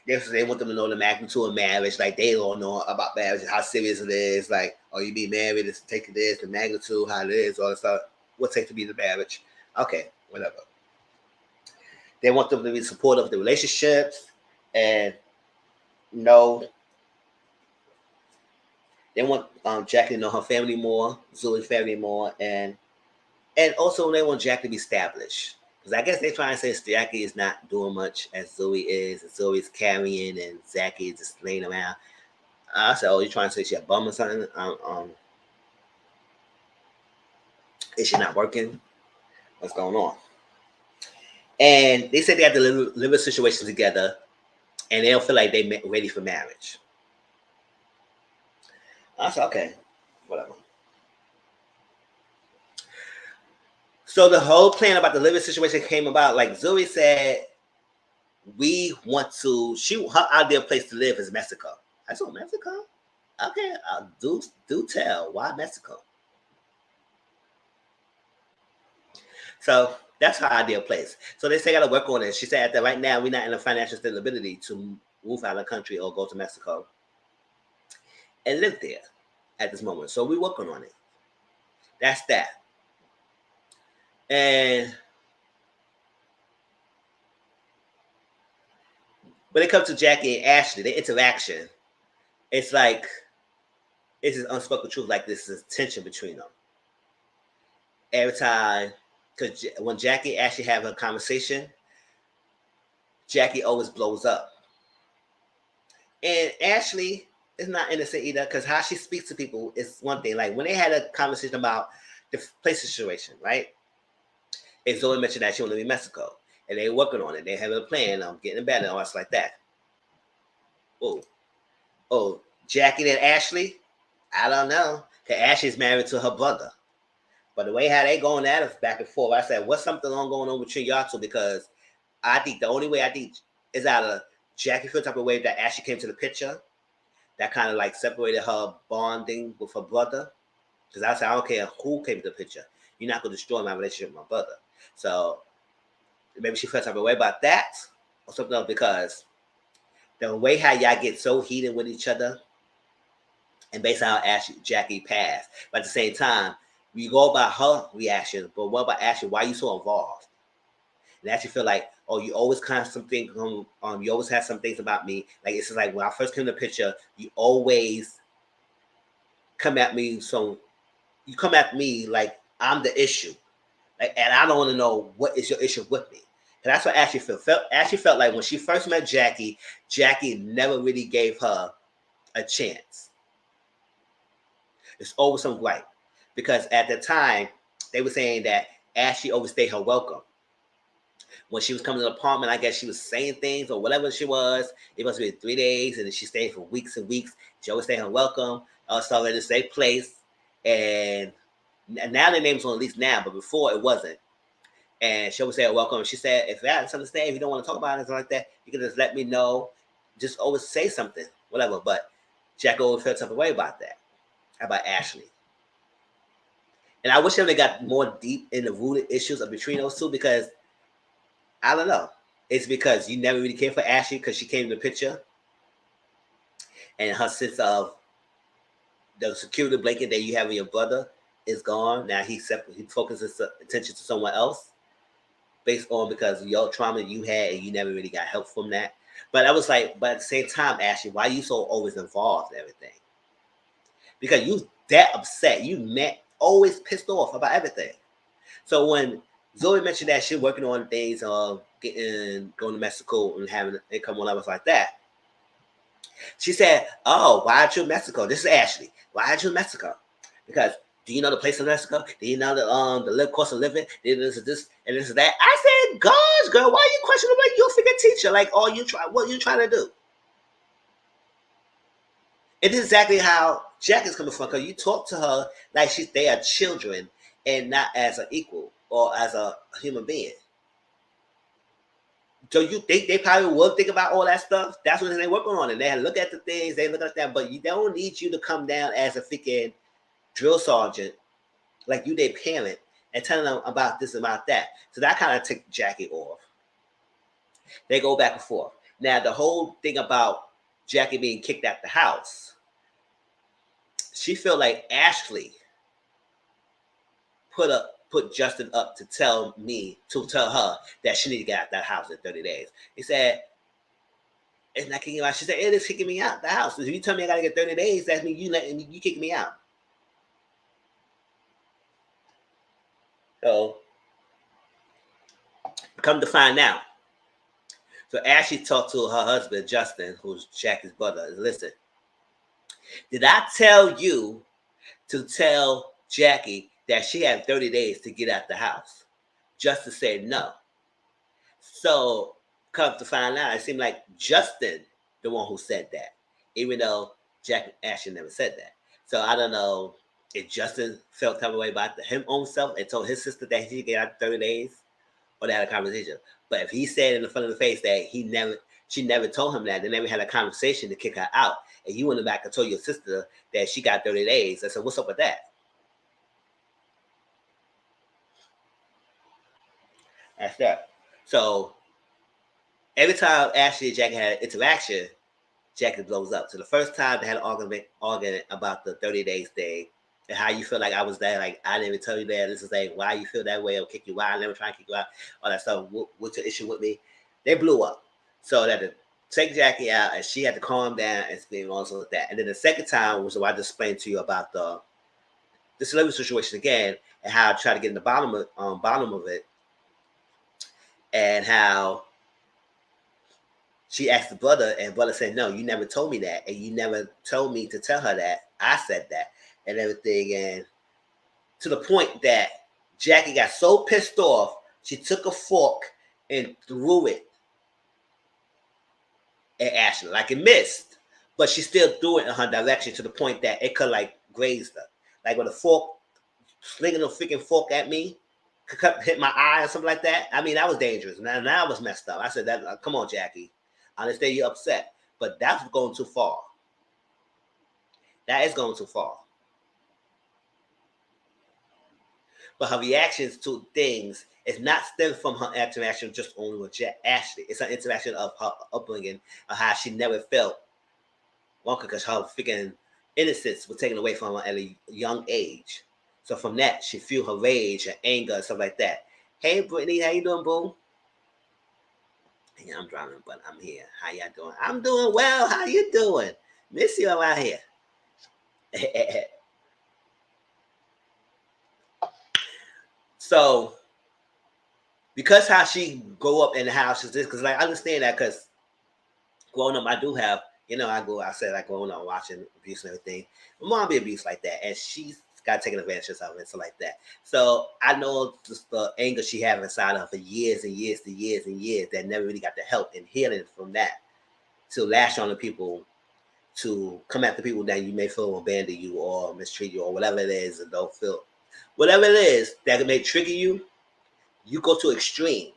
they want them to know the magnitude of marriage. Like they don't know about marriage, how serious it is. Like, oh, you be married, it's taking this, the magnitude, how it is, all the stuff. What it takes to be the marriage. Okay, whatever. They want them to be supportive of the relationships, and no, they want Jackie to know her family more, Zoe's family more, and also they want Jackie to be established. Because I guess they're trying to say Jackie is not doing much as Zoe is, and Zoe's carrying, and Jackie is just laying around. I said, "Oh, you're trying to say she a bum or something? Is she not working? What's going on?" And they said they had to live a situation together, and they don't feel like they're ready for marriage. I said, "Okay, whatever." So the whole plan about the living situation came about. Like Zoe said, we want to. Her ideal place to live is Mexico. I said, Mexico. Okay, do tell why Mexico. So that's her ideal place. So they say got to work on it. She said that right now we're not in a financial stability to move out of the country or go to Mexico and live there at this moment. So we're working on it. That's that. And when it comes to Jackie and Ashley, the interaction, it's like it's this unspoken truth. Like this is tension between them. Every time, because when Jackie and Ashley have a conversation, Jackie always blows up. And Ashley is not innocent either, because how she speaks to people is one thing. Like when they had a conversation about the place situation, right? And Zoe mentioned that she wanted to be in Mexico. And they're working on it. They have a plan on getting better and all stuff like that. Oh, Jackie and Ashley? I don't know. Because Ashley's married to her brother. But the way how they going at us back and forth, I said, what's something going on between y'all two? Because I think the only way I think is out of Jackie feel type of way that Ashley came to the picture, that kind of like separated her bonding with her brother. Because I said, I don't care who came to the picture. You're not going to destroy my relationship with my brother. So maybe she felt type of way about that or something else, because the way how y'all get so heated with each other and based on how Jackie passed. But at the same time, we go about her reaction, but what about Ashley? Why are you so involved? And Ashley feel like, oh, you always kind of something, you always have some things about me. Like it's just like when I first came to the picture, you always come at me. So you come at me like I'm the issue, like, and I don't want to know what is your issue with me. And that's what Ashley felt. Ashley felt like when she first met Jackie, Jackie never really gave her a chance. It's always some gripe. Because at the time, they were saying that Ashley overstayed her welcome. When she was coming to the apartment, I guess she was saying things or whatever she was. It must have been 3 days, and then she stayed for weeks and weeks. She overstayed her welcome. Started in the same place. And now their name's on the lease now, but before it wasn't. And she always said welcome. She said, if that's understand, if you don't want to talk about it, like that, you can just let me know. Just always say something, whatever. But Jack always felt some way about that, about Ashley. And I wish they got more deep in the rooted issues of between those two, because I don't know. It's because you never really cared for Ashley because she came in the picture, and her sense of the security blanket that you have in your brother is gone. Now he focuses attention to someone else based on because of your trauma you had, and you never really got help from that. But I was like, but at the same time, Ashley, why are you so always involved in everything? Because you that upset, always pissed off about everything. So when Zoe mentioned that she's working on things of going to Mexico and having income levels like that, she said, "Oh, why aren't you in Mexico?" This is Ashley. Why aren't you in Mexico? Because do you know the place in Mexico? Do you know the cost of living? This and this and that. I said, "Gosh, girl, why are you questioning like you're a figure teacher? Like, what you trying to do?" It is exactly how Jack is coming from, because you talk to her like they are children and not as an equal or as a human being. So you think they probably will think about all that stuff? That's what they're working on. And they look at the things, they look at that, but they don't need you to come down as a freaking drill sergeant, like you their parent, and telling them about this, about that. So that kind of took Jackie off. They go back and forth. Now, the whole thing about Jackie being kicked out the house, she felt like Ashley put Justin up to tell her that she need to get out that house in 30 days. He said, it's not kicking me out. She said, it is kicking me out the house. If you tell me I gotta get 30 days, that means you kicking me out. So come to find out. So Ashley talked to her husband, Justin, who's Jackie's brother. Listen, did I tell you to tell Jackie that she had 30 days to get out the house? Justin said no. So come to find out, it seemed like Justin, the one who said that, even though Ashley never said that. So I don't know if Justin felt type of way about him own self and told his sister that he could get out 30 days, or they had a conversation. But if he said in the front of the face that she never told him that, they never had a conversation to kick her out, and you went back and told your sister that she got 30 days, I said, what's up with that? That's that. So every time Ashley and Jackie had an interaction, Jackie blows up. So the first time they had an argument about the 30 days thing and how you feel like I was there, like I didn't even tell you that. This is like why you feel that way, I'll kick you out, I never try to kick you out, all that stuff. What's your issue with me? They blew up. So that to take Jackie out and she had to calm down and speak also with that. And then the second time was what I just explained to you about the celebrity situation again and how I tried to get in the bottom of it and how she asked the brother, and brother said, no, you never told me that. And you never told me to tell her that. I said that and everything. And to the point that Jackie got so pissed off, she took a fork and threw it at Ashley. Like it missed, but she still threw it in her direction to the point that it could like graze her. Like with a fork, slinging a freaking fork at me, could hit my eye or something like that. I mean, that was dangerous. Now I was messed up. I said that, come on, Jackie. I understand you're upset, but that's going too far. That is going too far. But her reactions to things is not stemmed from her interaction just only with Ashley. It's an interaction of her upbringing, of how she never felt welcome because her freaking innocence was taken away from her at a young age. So from that, she feel her rage and anger and stuff like that. Hey, Brittany, how you doing, boo? Yeah, I'm driving, but I'm here. How y'all doing? I'm doing well. How you doing? Miss you around here. So, because how she grew up in the house is this, because like I understand that because growing up, I do have, I said like growing up watching abuse and everything. My mom be abused like that, and she's got taken advantage of and stuff like that. So I know just the anger she had inside of her for years and years and years and years that never really got the help and healing from that to lash on the people, to come at the people that you may feel will abandon you or mistreat you or whatever it is, and don't feel whatever it is that may trigger you. You go to extreme.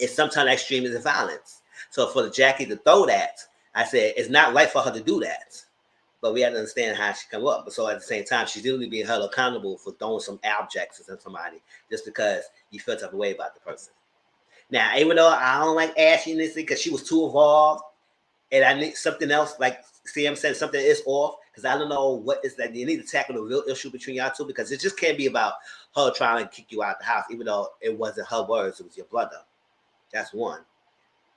It's sometimes extreme is violence. So for the Jackie to throw that, I said it's not right for her to do that. But we have to understand how she come up. But so at the same time, she's literally being held accountable for throwing some objects at somebody just because you felt type of way about the person. Now, even though I don't like Ashley in this thing because she was too involved, and I need something else, like CM said, something is off because I don't know what is that. You need to tackle the real issue between y'all two because it just can't be about her trying to kick you out of the house, even though it wasn't her words, it was your brother. That's one.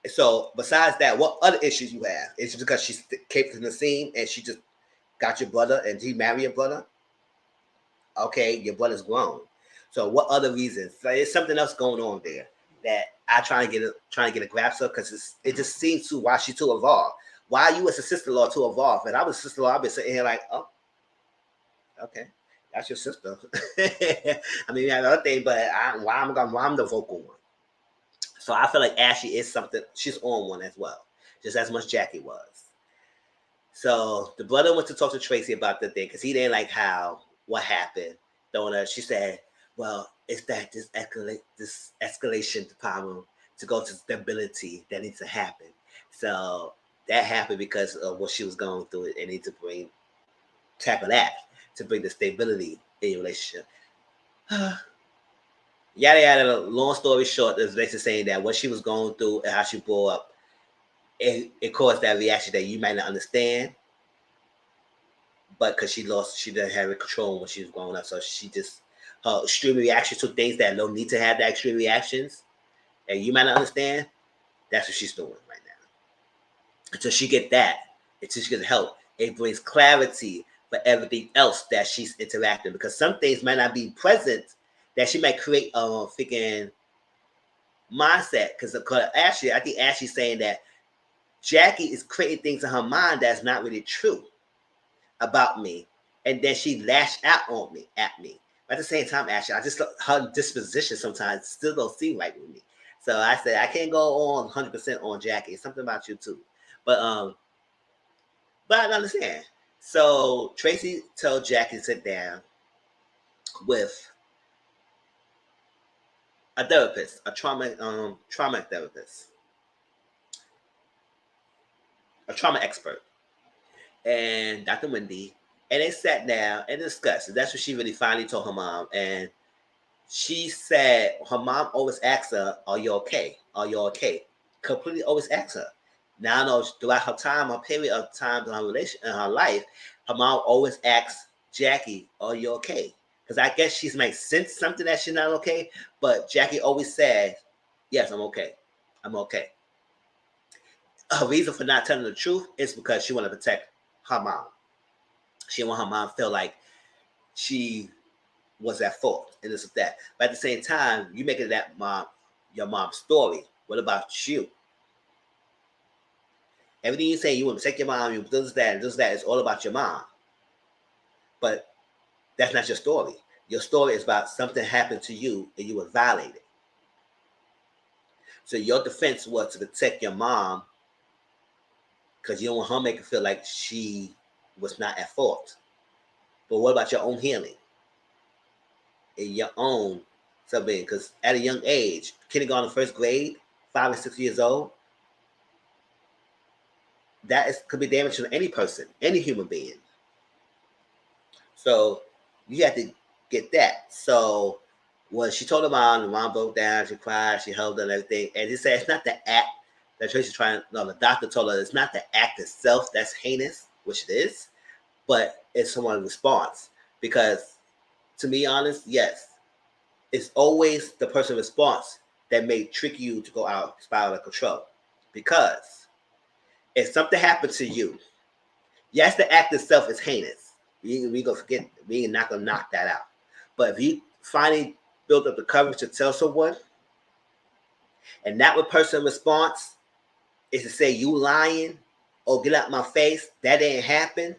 And so besides that, what other issues you have? It's just because she came from the scene and she just got your brother and he married your brother? Okay, your brother's grown. So what other reasons? So there's something else going on there that I trying to get a grasp of because it just seems to why she's too involved. Why are you as a sister-in-law too involved? And I was a sister-in-law, I've been sitting here like, oh, okay, that's your sister. I mean, another thing, but why I'm the vocal one. So I feel like Ashley is something, she's on one as well, just as much Jackie was. So the brother went to talk to Tracy about the thing because he didn't like what happened. She said, well, it's that this escalation problem to go to stability that needs to happen. So that happened because of what she was going through and need to tackle that to bring the stability in your relationship. Yada yada. Long story short, is basically saying that what she was going through and how she grew up, it caused that reaction that you might not understand. But because she didn't have control when she was growing up, so she just her extreme reactions to things that don't need to have that extreme reactions, and you might not understand, that's what she's doing right now. Until she get that, until she gets help, it brings clarity for everything else that she's interacting. Because some things might not be present, that she might create a freaking mindset. Because Ashley, I think Ashley's saying that Jackie is creating things in her mind that's not really true about me, and then she lashed out on me at me. But at the same time, Ashley, I just her disposition sometimes still don't seem right with me. So I said I can't go on 100% on Jackie. It's something about you too, but I understand. So Tracy told Jackie to sit down with a therapist, a trauma therapist, a trauma expert, and Dr. Wendy, and they sat down and discussed. And that's what she really finally told her mom. And she said her mom always asks her, "Are you okay? Are you okay?" Completely always asks her. Now I know throughout her time, her period of times in her life, her mom always asks Jackie, "Are you okay?" Because I guess she's might sense something that she's not okay, but Jackie always says, "Yes, I'm okay. I'm okay." Her reason for not telling the truth is because she wanted to protect her mom. She didn't want her mom to feel like she was at fault and this and that. But at the same time, you making that your mom's story. What about you? Everything you say, you want to protect your mom, you do this, that. It's all about your mom. But that's not your story. Your story is about something happened to you and you were violated. So your defense was to protect your mom because you don't want her to make her feel like she was not at fault. But what about your own healing? In your own something? Because at a young age, kindergarten, first grade, 5 or 6 years old, could be damage to any person, any human being. So you have to get that. So when she told her mom, the mom broke down, she cried, she held her and everything. And he said it's not the act that Tracy's the doctor told her it's not the act itself that's heinous, which it is, but it's someone's response. Because to be honest, yes, it's always the person's response that may trick you to go out, spiral of control. Because if something happened to you, yes, the act itself is heinous. We gonna forget. We not gonna knock that out. But if you finally build up the courage to tell someone, and that what person response is to say you lying or get out my face, that didn't happen.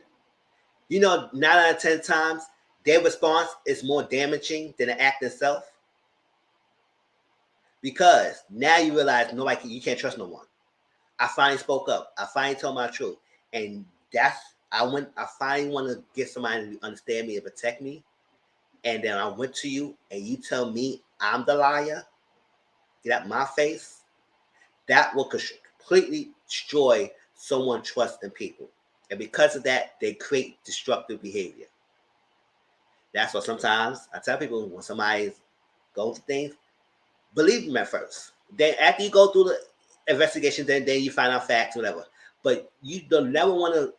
9 out of 10 times their response is more damaging than the act itself. Because now you realize you can't trust no one. I finally spoke up. I finally told my truth, and I finally want to get somebody to understand me and protect me. And then I went to you, and you tell me I'm the liar. Get out my face. That will completely destroy someone's trust in people, and because of that, they create destructive behavior. That's why sometimes I tell people when somebody's going through things, believe them at first. Then after you go through the investigation, then you find out facts, whatever. But you don't never want to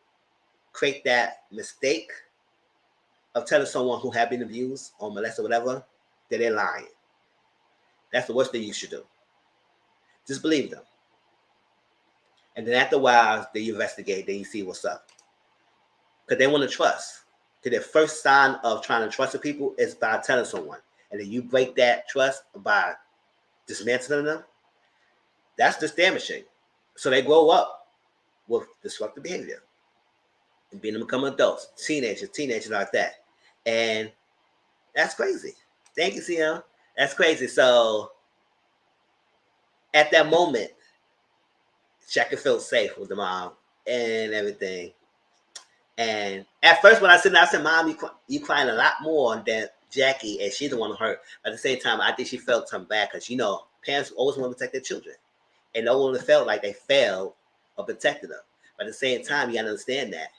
create that mistake of telling someone who have been abused or molested or whatever that they're lying. That's the worst thing you should do. Just believe them. And then after a while, then you investigate, then you see what's up. Because they want to trust. Because their first sign of trying to trust the people is by telling someone. And then you break that trust by dismantling them. That's just damaging. So they grow up with disruptive behavior and being become adults, teenagers like that. And that's crazy. Thank you, CM. That's crazy. So at that moment, Shaka felt safe with the mom and everything. And at first, when I said, "Mom, you crying a lot more than Jackie," and she's the one who hurt. But at the same time, I think she felt something bad because parents always want to protect their children, and no one felt like they failed or protected them. But at the same time, you gotta understand that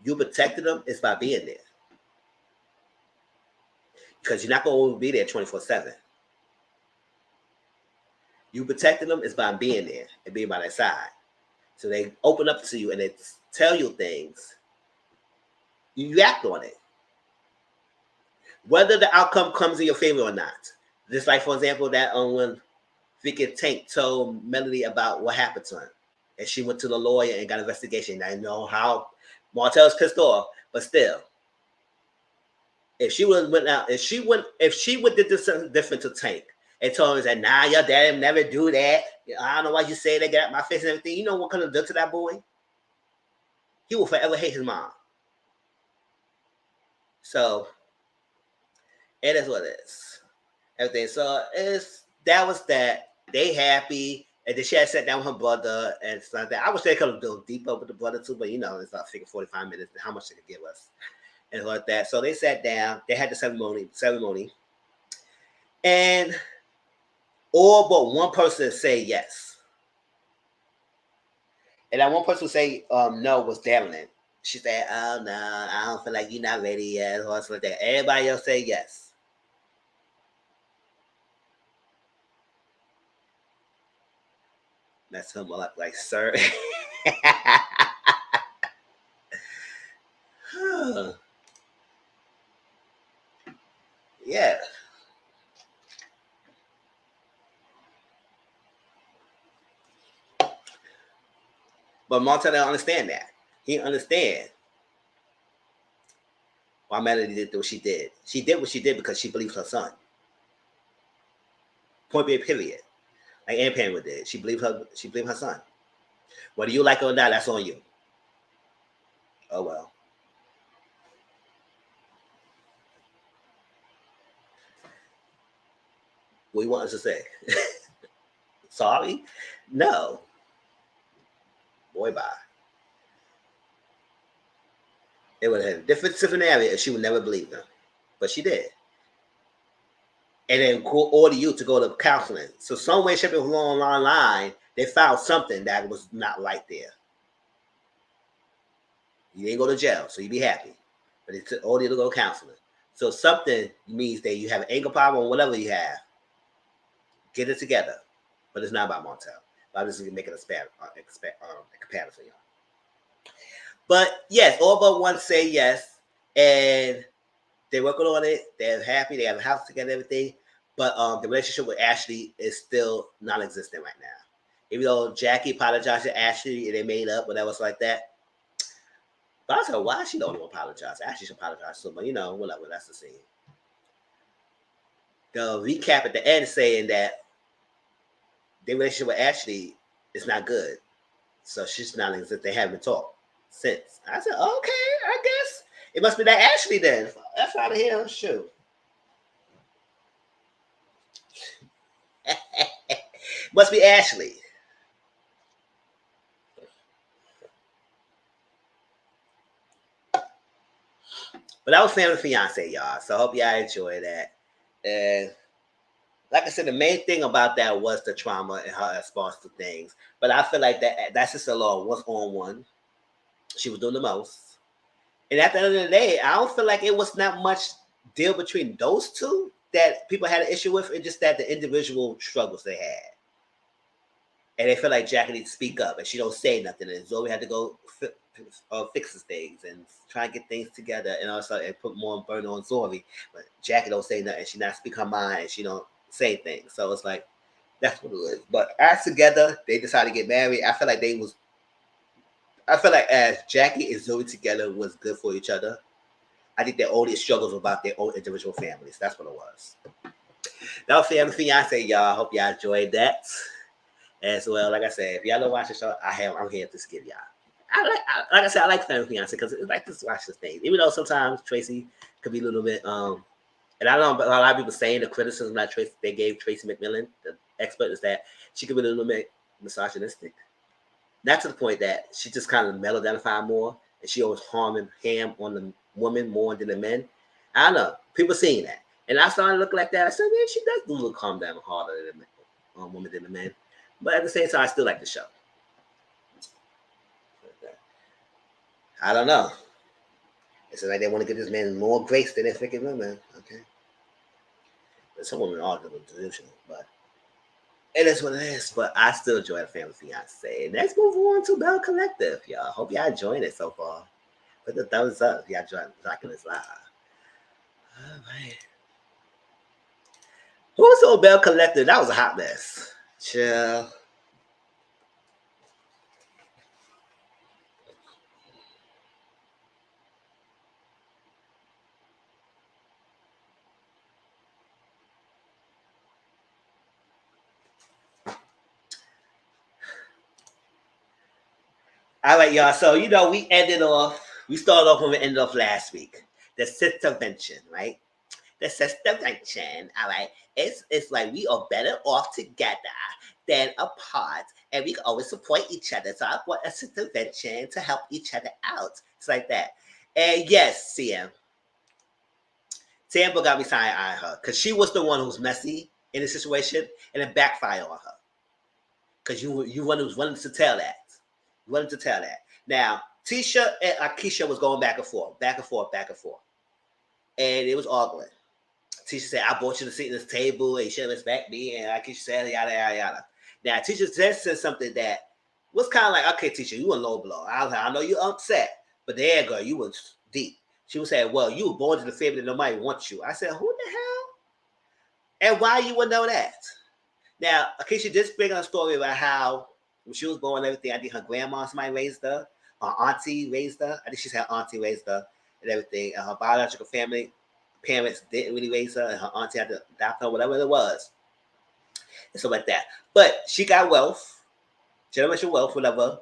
you protected them is by being there, because you're not gonna be there 24/7. You protected them is by being there and being by their side. So they open up to you and they tell you things. You act on it. whether the outcome comes in your favor or not. Just like, for example, that when Vicky Tank told Melody about what happened to him, and she went to the lawyer and got an investigation. I know how Martell's pissed off, but still, if she would went out, if she would did this something different to Tank and told him that, nah, your dad never do that. I don't know why you say that, get out my face and everything. You know what could have done to that boy? He will forever hate his mom. So it is what it is. Everything. So that was that. They happy. And then she had sat down with her brother and stuff like that. I wish they could have built deeper with the brother too, but it's not figure 45 minutes, how much they could give us. And like that. So they sat down, they had the ceremony. And all but one person say yes. And that one person say no was Darren. She said, oh no, I don't feel like you're not ready yet, or something like that. Everybody else say yes. That's him like, sir. Yeah. But Martell didn't understand that. He didn't understand why Melody did what she did. She did what she did because she believes her son. Point blank, period. Like Ann Penwood did. She believed her son. Whether you like it or not, that's on you. Oh well. What do you want us to say? Sorry? No. Boy, bye. It would have had a different scenario if she would never believe them. But she did. And then order you to go to counseling. So some way, shape, or along the line, they found something that was not right there. You didn't go to jail, so you be happy. But it's order you to go to counseling. So something means that you have an anger problem or whatever you have. Get it together. But it's not about Martell. I'm just making a comparison, y'all. But yes, all but one say yes. And they're working on it. They're happy. They have a house together, everything. But the relationship with Ashley is still non-existent right now. Even though Jackie apologized to Ashley and they made up, whatever was like that. But I said, why she don't apologize? Ashley should apologize to him, but whatever. That's the scene. The recap at the end saying that their relationship with Ashley is not good. So she's not existent. They haven't talked since. I said, okay, I guess it must be that Ashley then. That's out of here. Shoot. Must be Ashley. But that was Family Fiance, y'all. So I hope y'all enjoy that. And like I said, the main thing about that was the trauma and her response to things. But I feel like that's just a law was on one. She was doing the most. And at the end of the day, I don't feel like it was not much deal between those two that people had an issue with. It's just that the individual struggles they had. And they feel like Jackie needs to speak up, and she don't say nothing. And Zoe had to go fixes things and try and get things together, and also and put more burden on Zoe. But Jackie don't say nothing. She not speak her mind, and she don't say things. So it's like that's what it is. But as together, they decided to get married. I feel like as Jackie and Zoe together was good for each other. I think their only struggles were about their own individual families. That's what it was. That was Family Fiance, y'all. Hope y'all enjoyed that as well. Like I said, if y'all don't watch the show, I'm here to skip y'all. Like I said, I like Family Fiance because it's like to watch this thing. Even though sometimes Tracy could be a little bit, and I don't know, but a lot of people saying the criticism that they gave Tracy McMillan, the expert, is that she could be a little bit misogynistic. Not to the point that she just kind of melodified more, and she always harming ham on the women more than the men. I don't know. People seeing that, and I started to look like that. I said, man, she does do a little calm down harder than the woman than the men. But at the same time, I still like the show. I don't know. It's like they want to give this man more grace than their freaking women. Okay. But some women are delusional, but it is what it is. But I still enjoy the Family Fiance. And let's move on to Belle Collective, y'all. Hope y'all enjoying it so far. Put the thumbs up if y'all enjoying this live. Oh, man. Who was on Belle Collective? That was a hot mess. Chill. All right, y'all. So, we started off when we ended off last week. The sistervention, right? The sistervention, all right? It's like we are better off together than apart, and we can always support each other. So I want a sistervention to help each other out. It's like that. And yes, CM. Tampa got me side eyeing her because she was the one who was messy in the situation, and it backfired on her. Because you wanted to tell that. You wanted to tell that. Now, Tisha and Akeisha was going back and forth, back and forth, back and forth. And it was ugly. Tisha said, I bought you to sit at this table and you shouldn't respect me. And Akeisha said, yada, yada, yada. Now, Tisha just said something that was kind of like, okay, Tisha, you a low blow. I know you're upset, but there, girl, you was deep. She was saying, well, you were born to the family that nobody wants you. I said, who the hell? And why you would know that? Now, Akeisha did bring a story about how when she was born and everything, I think her grandma, somebody raised her. Her auntie raised her. I think she said her auntie raised her and everything. And her biological parents didn't really raise her. And her auntie had to adopt her, whatever it was. And stuff like that. But she got wealth, generational wealth, whatever.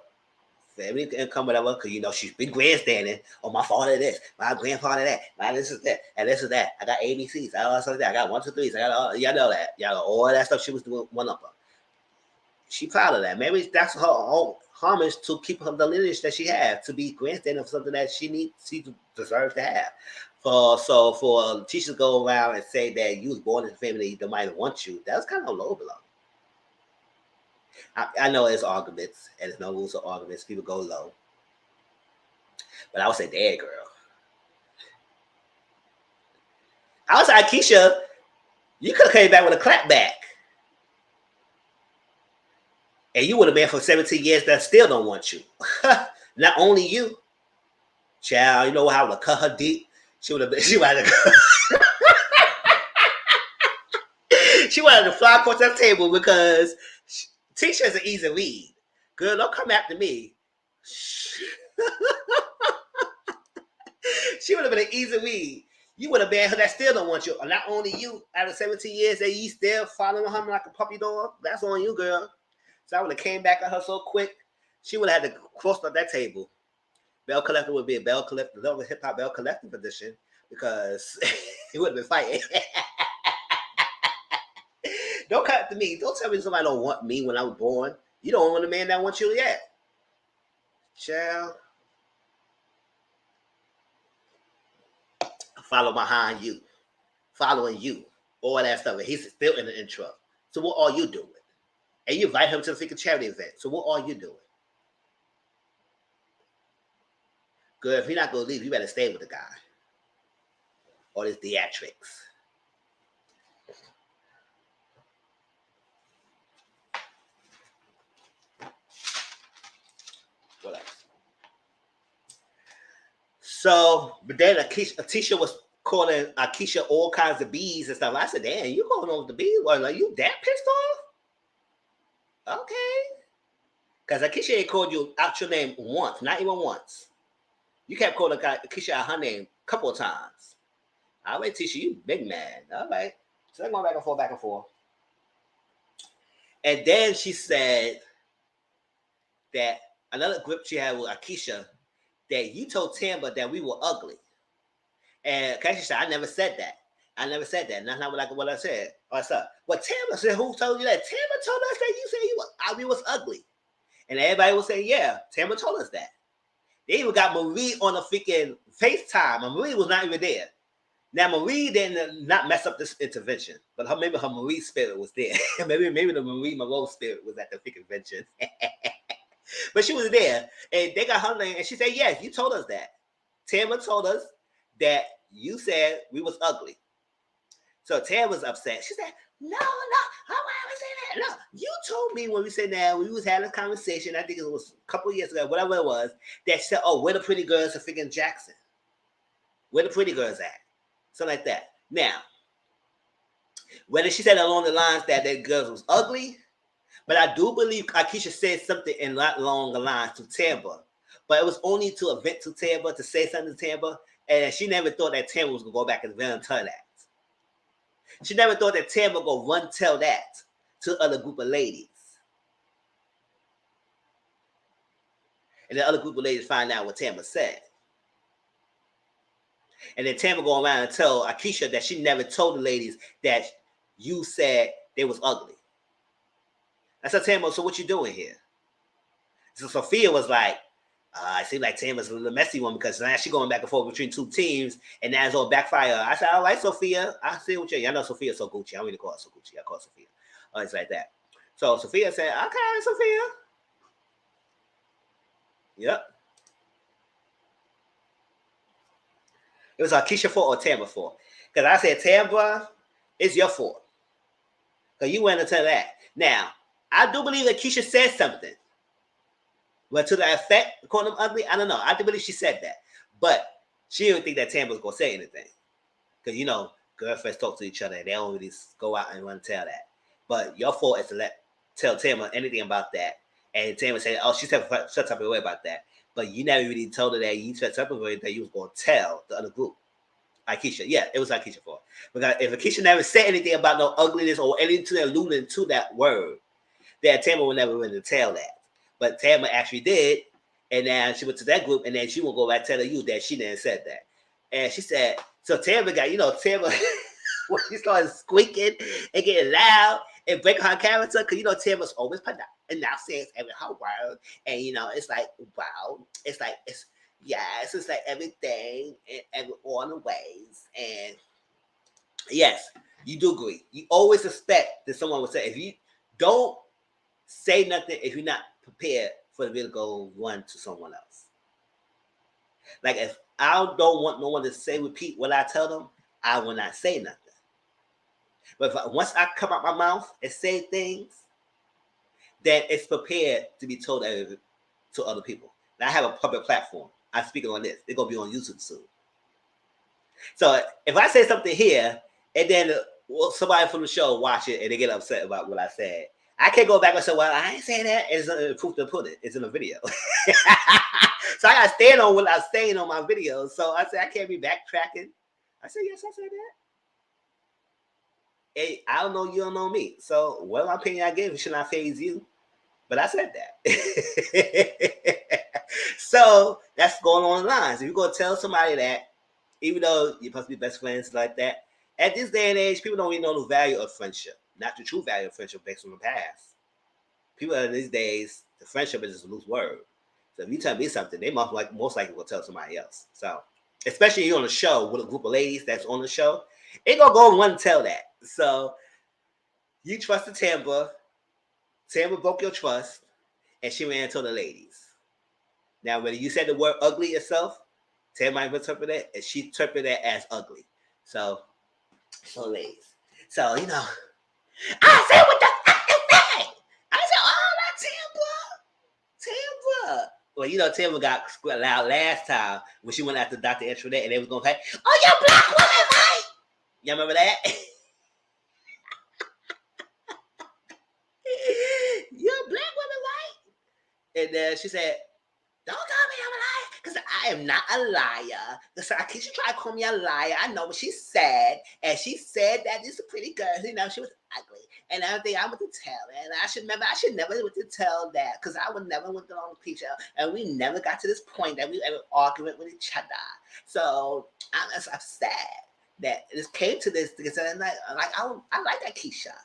Family income, whatever, because she's been grandstanding. Oh, my father this, my grandfather that, my this is that, and this is that. I got ABCs, I got all stuff like that. I got 1, 2, 3s. I got y'all know that. Y'all know all that stuff she was doing one up her. She proud of that. Maybe that's her own homage to keep her the lineage that she had to be grandstanding for something that she deserves to have. For Tisha to go around and say that you was born in a family that might want you, that's kind of low blow. I know it's arguments, and there's no rules of arguments. People go low. But I would say, dad, girl. I was like, Keisha, you could have came back with a clap back. And you would have been for 17 years that still don't want you. Not only you. Child, you know how I would have cut her deep? She would have been, she wanted to fly across that table because Tisha's an easy read. Girl, don't come after me. She would have been an easy read. You would have been her that still don't want you. Not only you, after 17 years, that you still following her like a puppy dog. That's on you, girl. So I would have came back at her so quick, she would have had to cross up that table. Belle Collective would be a Belle Collective, the hip hop Belle Collective edition because it would have been fighting. Don't come to me. Don't tell me somebody don't want me when I was born. You don't want a man that wants you yet. Child. Follow behind you. Following you. All that stuff. And he's still in the intro. So what are you doing? And you invite him to the freaking charity event. So what are you doing? Good. If you're not going to leave, you better stay with the guy. Or this theatrics. What else? So, but then Atisha was calling Akeisha all kinds of bees and stuff. I said, damn, you going over the bees? Like, you that pissed off? Okay. Because Akeisha ain't called you out your name once, not even once. You kept calling Akeisha out her name a couple of times. All right, Tisha, you big man. All right. So they're going back and forth, back and forth. And then she said that another grip she had with Akeisha, that you told Tamba that we were ugly. And Akeisha said, I never said that. I never said that. And that's not what I said. What's up? Well, Tamba said, who told you that? Tamba told us that you said we was ugly. And everybody was saying, yeah, Tamba told us that. They even got Marie on a freaking FaceTime, and Marie was not even there. Now, Marie didn't not mess up this intervention, but maybe her Marie spirit was there. maybe the Marie Monroe spirit was at the freaking convention. But she was there, and they got her name, and she said, yes, you told us that. Tamba told us that you said we was ugly. So Tam was upset. She said, no, how am I saying that? No, you told me when we said that, we was having a conversation, I think it was a couple of years ago, whatever it was, that said, oh, where the pretty girls are freaking Jackson? Where the pretty girls at? Something like that. Now, whether she said along the lines that girl was ugly, but I do believe Akeisha said something in that along the lines to Tampa. But it was only to a vent to Tampa, to say something to Tampa, and she never thought that Tampa was going to go back and tell that. She never thought that Tampa would go run tell that to other group of ladies. And the other group of ladies find out what Tampa said. And then Tampa go around and tell Akeisha that she never told the ladies that you said they was ugly. I said, Tampa, so what you doing here? So Sophia was like, I seem like Tampa's a little messy one because now she's going back and forth between two teams, and now it's all backfire. I said, I like Sophia. I see what you. I know Sophia's so Gucci. I don't really call her so Gucci. I call her Sophia. It's like that. So Sophia said, okay, Sophia. Yep. It was Akeisha fault or Tampa fault. Because I said, Tampa, it's your fault. Because you went into that. Now, I do believe that Akeisha said something. But to the effect, calling them ugly, I don't know. I do believe she said that. But she didn't think that Tampa was going to say anything. Because, you know, girlfriends talk to each other. And they don't really go out and run tell that. But your fault is to tell Tampa anything about that. And Tampa said, oh, she said shut up and worry about that. But you never really told her that you shut up and worry that you was going to tell the other group. Akeisha. Yeah, it was Akeisha's fault. Because if Akeisha never said anything about no ugliness or anything to alluding to that word, then Tampa would never really tell that. But Tampa actually did, and now she went to that group, and then she won't go back telling you that she didn't said that. And she said, so Tampa got, Tampa, when she started squeaking and getting loud and breaking her character, because, Tampa's always put and now says every her word, and, it's like, wow, it's like, it's like everything and all the ways, and yes, you do agree. You always expect that someone would say, if you don't say nothing, if you're not prepared for the video to go run to someone else. Like if I don't want no one to repeat what I tell them, I will not say nothing. But once I come out my mouth and say things, then it's prepared to be told to other people. And I have a public platform. I'm speaking on this. It's going to be on YouTube soon. So if I say something here, and then somebody from the show watch it and they get upset about what I said, I can't go back and say, well, I ain't saying that. It's proof to put it. It's in a video. So I got to stand on what I'm saying on my videos. So I said, I can't be backtracking. I said, yes, I said that. Hey, I don't know, you don't know me. So what my opinion I give should not phase you. But I said that. So that's going on the lines. If you're going to tell somebody that, even though you're supposed to be best friends like that, at this day and age, people don't even know the value of friendship. Not the true value of friendship based on the past. People in these days, the friendship is just a loose word. So if you tell me something, they most likely will tell somebody else. So, especially you're on a show with a group of ladies that's on the show, it gonna go and run and tell that. So you trusted Tampa. Tampa broke your trust, and she ran and told the ladies. Now, when you said the word ugly itself, Tampa might interpret it, and she interpreted it as ugly. So ladies. So, I said what the fuck is that? I said, oh, that's Tampa. Well, Tampa got loud last time when she went after Dr. Intranette and they was going to say, oh, you're black woman, right? Y'all remember that? You're a black woman, right? And then she said, don't tell me I'm a liar, because I am not a liar. So Akeisha tried to call me a liar. I know what she said. And she said that this is a pretty girl. She was ugly. And everything I went to tell her. And I should never went to tell that, because I would never went along with Akeisha. And we never got to this point that we ever argument with each other. So I'm just upset that this came to this, because I like Akeisha.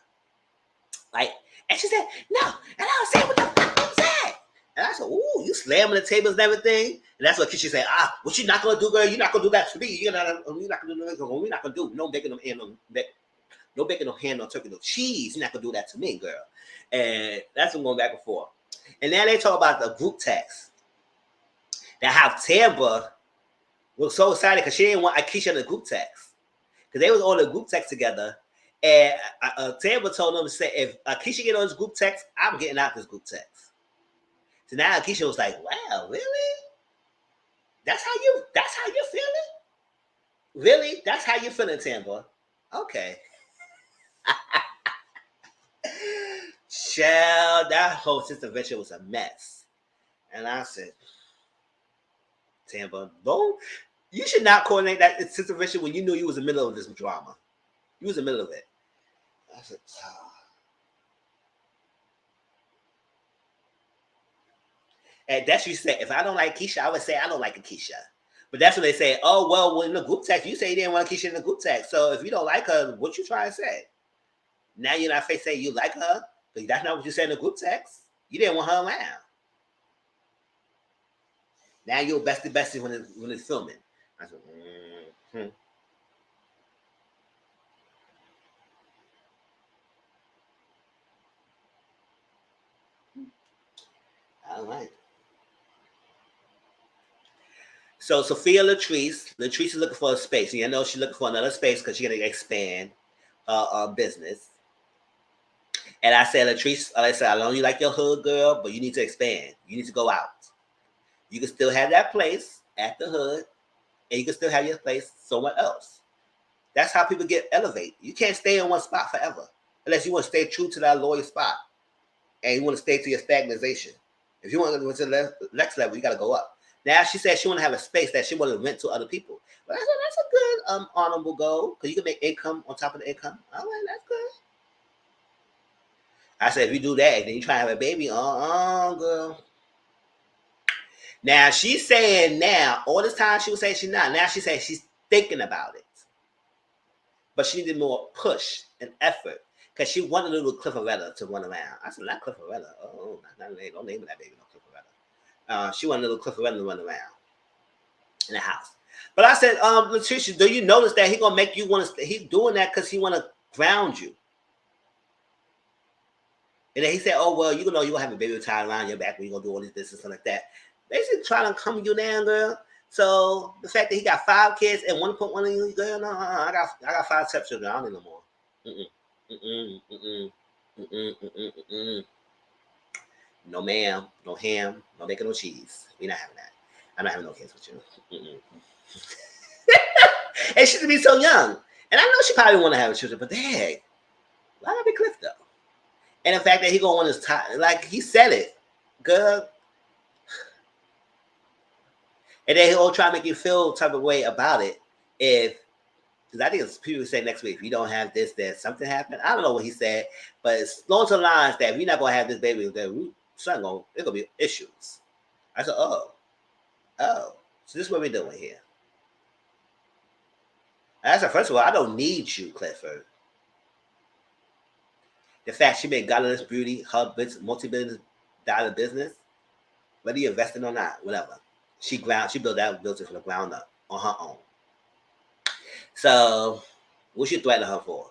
And she said, no. And I was saying, what the fuck was that? And I said, ooh, you slamming the tables and everything. And that's what Keisha said, what you not going to do, girl? You're not going to do that to me. You're not going to do that. We're not going to do no bacon, no ham, no bacon, no ham, no turkey, no cheese. You're not going to do that to me, girl. And that's what I'm going back and forth. And then they talk about the group text. That how Tampa was so excited because she didn't want Akeisha in the group text. Because they was on the group text together. And Tampa told them to say, if Akeisha get on this group text, I'm getting out this group text. So now Akeisha was like, wow, really? That's how you feeling? Really? That's how you feeling, Tampa? Okay. Child, that whole sister venture was a mess. And I said, Tampa, no, you should not coordinate that sister venture when you knew you was in the middle of this drama. You was in the middle of it. I said, oh. And that's what you said. If I don't like Keisha, I would say I don't like Keisha. But that's what they say. Oh, well, in the group text, you say you didn't want Keisha in the group text. So if you don't like her, what you trying to say? Now you're not saying you like her, but that's not what you said in the group text. You didn't want her around. Now you're bestie when it's filming. I said, mm-hmm. All right. So Sophia Latrice is looking for a space. You know she's looking for another space because she's gonna expand business. And I said, Latrice, I said, I know you like your hood girl, but you need to expand. You need to go out. You can still have that place at the hood, and you can still have your place somewhere else. That's how people get elevated. You can't stay in one spot forever unless you want to stay true to that loyal spot and you want to stay to your stagnation. If you want to go to the next level, you got to go up. Now she said she want to have a space that she want to rent to other people. But I said that's a good honorable goal because you can make income on top of the income. All right, that's good. I said if you do that, then you try to have a baby. Girl. Now she's saying now all this time she was saying she's not. Now she's saying she's thinking about it, but she needed more push and effort because she wanted a little Clifforetta to run around. I said not Clifforetta. Oh, don't name that baby no Clifforetta. She wanted a little Clifforetta to run around in the house. But I said, Latricia, do you notice that he gonna make you want to? He's doing that because he want to ground you. And then he said, "Oh well, you know you gonna have a baby tied around your back when you gonna do all this and stuff like that." Basically, trying to calm you down, girl. So the fact that he got 5 kids and 1.1 of you, girl, no, I got 5 stepchildren. I don't need no more. No ma'am, no ham, no bacon, no cheese. We not having that. I'm not having no kids with you. And she should be so young. And I know she probably want to have children, but dang, why not be Cliff though? And the fact that he gonna want his time, like he said it, girl. And then he'll try to make you feel type of way about it. Because I think it's people say next week, if you don't have this, there's something happened. I don't know what he said, but it's along the lines that we're not gonna have this baby, then it's gonna be issues. I said, oh, so this is what we're doing here. I said, first of all, I don't need you, Clifford. The fact she made Godless Beauty her multi-billion dollar business, whether you invested or not, whatever. She built it from the ground up on her own. So, what you threatening her for?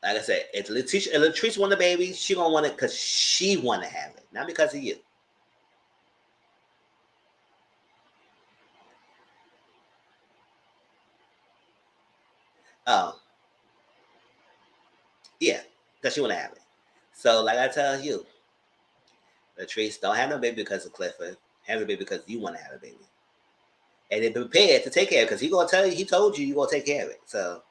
Like I said, if Latrice want a baby, she gonna want it because she want to have it, not because of you. Yeah, because she want to have it. So, like I tell you, Latrice, don't have no baby because of Clifford. Have a baby because you want to have a baby. And then prepared to take care of it because he told you gonna take care of it. So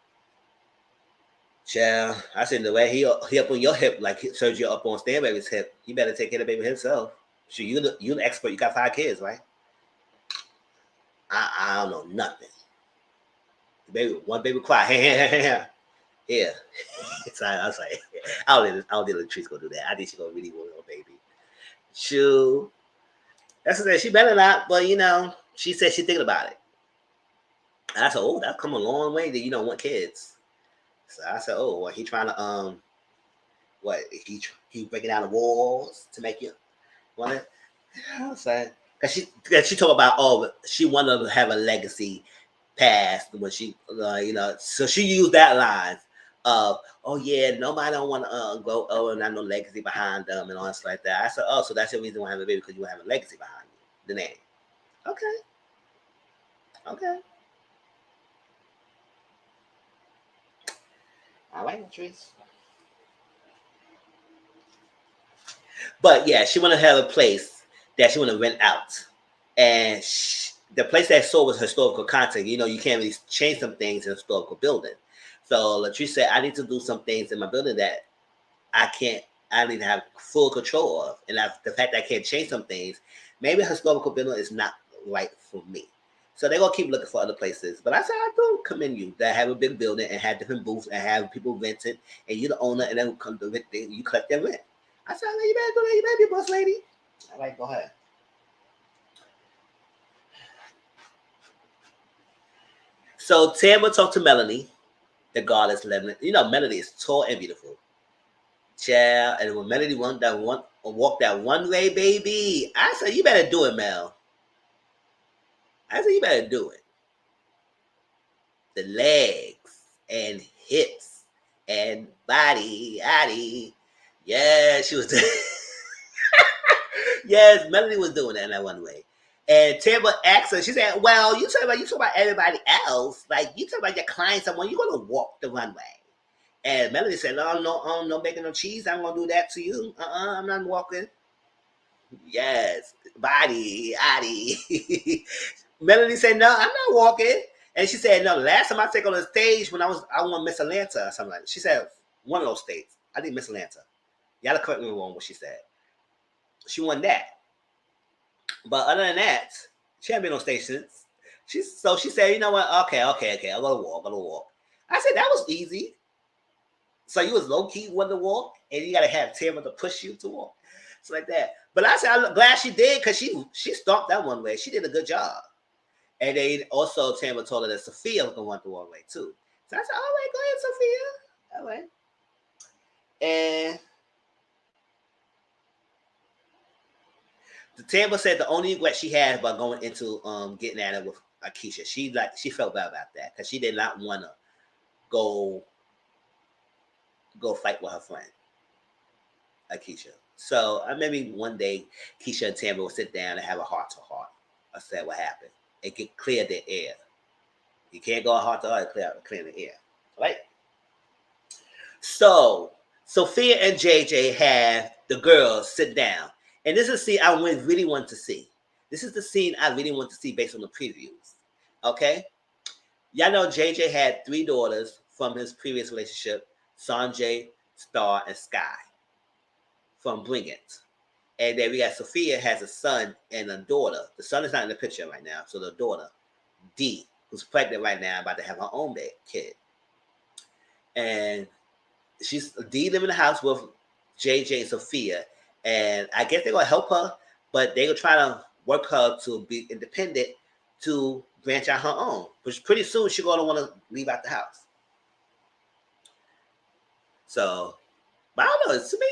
child, I said the way he up on your hip, like he showed you up on Stan Baby's hip, he better take care of the baby himself. So you the expert, you got 5 kids, right? I don't know nothing. One baby cry. Yeah. So I was like, I don't think Latrice gonna do that. I think she gonna really want a baby. Shoo. That's what I said. She better not, but she said she's thinking about it. And I said, oh, that's come a long way that you don't want kids. So I said, oh, well, he trying to what he breaking down the walls to make you want it. I was like, cause she talked about she wanted to have a legacy past when she so she used that line of oh yeah nobody don't want to go and not no legacy behind them and all stuff like that. I said oh so that's the reason why I have a baby because you have a legacy behind you the name. Okay. I like Latrice. But yeah, she want to have a place that she want to rent out, and the place that I saw was historical content. You know, you can't really change some things in a historical building. So Latrice said, I need to do some things in my building that I need to have full control of. And that's the fact that I can't change some things. Maybe a historical building is not right for me. So they're going to keep looking for other places. But I said, I do commend you that have a big building and have different booths and have people rent it. And you're the owner and then come to rent, you collect their rent. I said, you better do that. You better be a boss lady. All right, go ahead. So Tamara talked to Melanie, the goddess Lebanon. You know, Melanie is tall and beautiful. Child, and when Melanie walked that one way, baby, I said, you better do it, Mel. I said, you better do it. The legs and hips and body. Yeah, she was doing yes, Melanie was doing that in that one way. And Tamara asked her, she said, well, you talk about everybody else. Like, you talk about your client, someone, you're going to walk the runway. And Melanie said, no making no cheese. I'm going to do that to you. I'm not walking. Yes, body. Melanie said, no, I'm not walking. And she said, no, last time I take on the stage when I won Miss Atlanta or something like that. She said, one of those states. I think Miss Atlanta. Y'all correct me wrong what she said. She won that. But other than that, she hadn't been on stage since. She said, you know what? Okay. I'm gonna walk. I said, that was easy. So you was low-key wanting to walk, and you gotta have Tamara to push you to walk. It's like that. But I said, I'm glad she did, because she stomped that one way. She did a good job. And they also, Tamara told her that Sophia was gonna want the one way too. So I said, all right, go ahead, Sophia. All right. And Tamara said the only regret she had about going into getting at it with Akeisha, she felt bad about that because she did not want to go fight with her friend Akeisha. So maybe one day Keisha and Tamara will sit down and have a heart to heart. I said what happened. It can clear the air. You can't go heart to heart and clear the air, right? So Sophia and JJ have the girls sit down. And this is a scene I really want to see. This is the scene I really want to see based on the previews. Okay? Y'all know JJ had 3 daughters from his previous relationship, Sanjay, Star, and Sky from Bring It. And then we got Sophia has a son and a daughter. The son is not in the picture right now. So the daughter, Dee, who's pregnant right now, about to have her own kid. And Dee live in the house with JJ and Sophia. And I guess they're going to help her, but they're going to try to work her to be independent to branch out her own. Which pretty soon she's going to want to leave out the house. So, but I don't know. To me,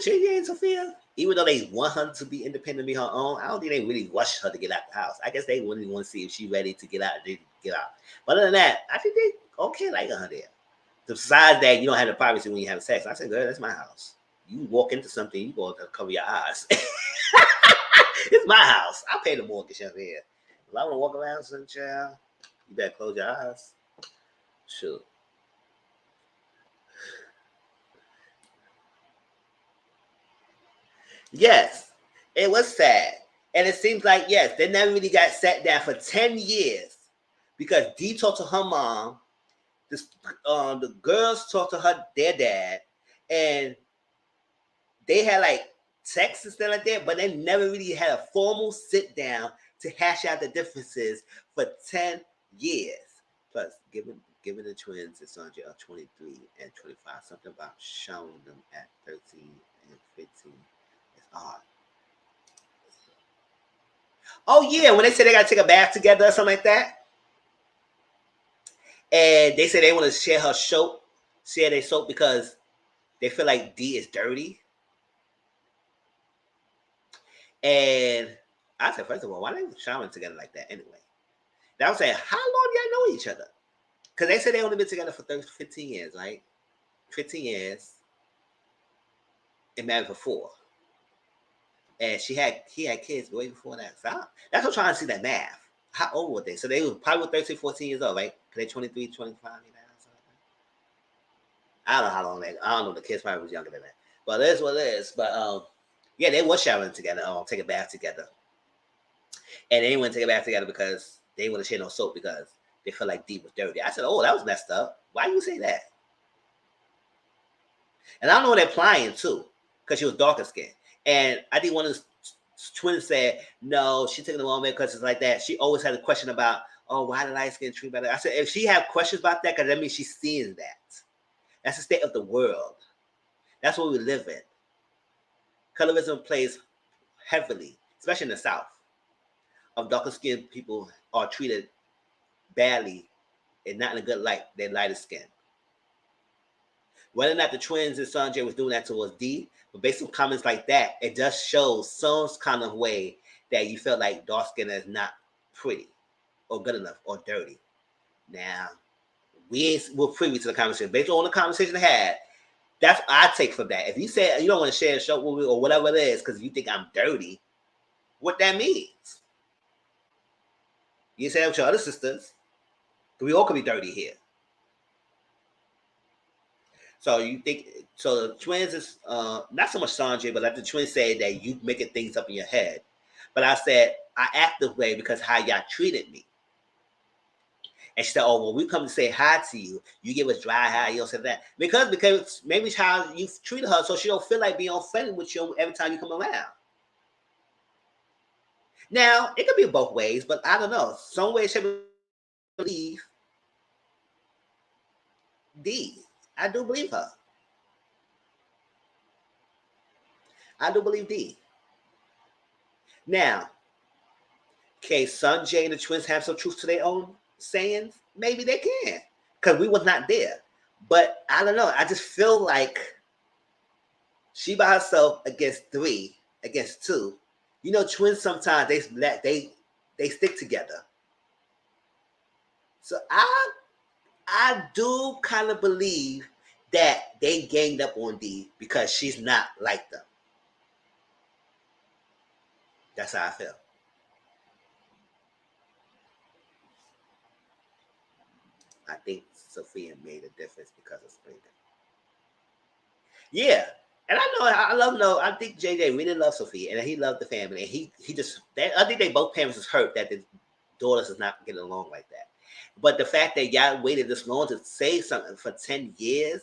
JJ and Sophia, even though they want her to be independent, be her own, I don't think they really rush her to get out the house. I guess they really want to see if she's ready to get out. But other than that, I think they okay like her there. Besides that, you don't have the privacy when you have sex. I said, girl, that's my house. You walk into something, you go to cover your eyes. It's my house. I pay the mortgage up here. If I want to walk around some child, you better close your eyes. Sure. Yes, it was sad. And it seems like, yes, they never really got sat down for 10 years because Dee talked to her mom. The girls talked to their dad, and they had like texts and stuff like that, but they never really had a formal sit down to hash out the differences for 10 years. Plus, given the twins, it's on 23 and 25, something about showing them at 13 and 15 is odd. Oh yeah, when they say they gotta take a bath together or something like that. And they say they want to share their soap because they feel like Dee is dirty. And I said, first of all, why are they showering together like that anyway? Then I was saying, how long do y'all know each other? Because they said they only been together for 15 years, right? 15 years. And married for 4. And he had kids way before that. So that's what I'm trying to see that math. How old were they? So they were probably 13, 14 years old, right? Because they 23, 25, you know, I don't know how long I don't know. The kids probably was younger than that. But it is what it is. But yeah, they were showering together, take a bath together. And they wouldn't take it back together because they wouldn't share no soap because they felt like Dee was dirty. I said, oh, that was messed up. Why you say that? And I don't know they're implying too, because she was darker skinned. And I think one of the twins said, no, she took it the wrong way because it's like that. She always had a question about, oh, why did light skin treat better? I said, if she had questions about that, because that means she's seeing that. That's the state of the world. That's what we live in. Colorism plays heavily, especially in the South. Of darker skinned people are treated badly and not in a good light than lighter skin. Whether or not the twins and Sanjay was doing that towards Dee, but based on comments like that, it just shows some kind of way that you feel like dark skin is not pretty or good enough or dirty. Now, we're privy to the conversation. Based on the conversation they had, that's what I take from that. If you say you don't want to share a show with me or whatever it is because you think I'm dirty, what that means. You say that with your other sisters. We all could be dirty here. So you think so? The twins is not so much Sanjay, but like the twins say that you making things up in your head. But I said I act this way because how y'all treated me. And she said, "Oh, when we come to say hi to you, you give us dry hi. You don't say that because maybe it's how you treated her, so she don't feel like being offended with you every time you come around." Now it could be both ways, but I don't know. Some way she believe Dee. I do believe her. I do believe Dee. Now, can Sanjay and the twins have some truth to their own sayings? Maybe they can, because we was not there. But I don't know. I just feel like she by herself against 3, against 2. You know, twins sometimes they stick together. So I do kind of believe that they ganged up on Dee because she's not like them. That's how I feel. I think Sophia made a difference because of Springer. Yeah. And I love I think JJ really loves Sophia and he loved the family. And he just I think they both parents is hurt that the daughters is not getting along like that. But the fact that y'all waited this long to say something for 10 years,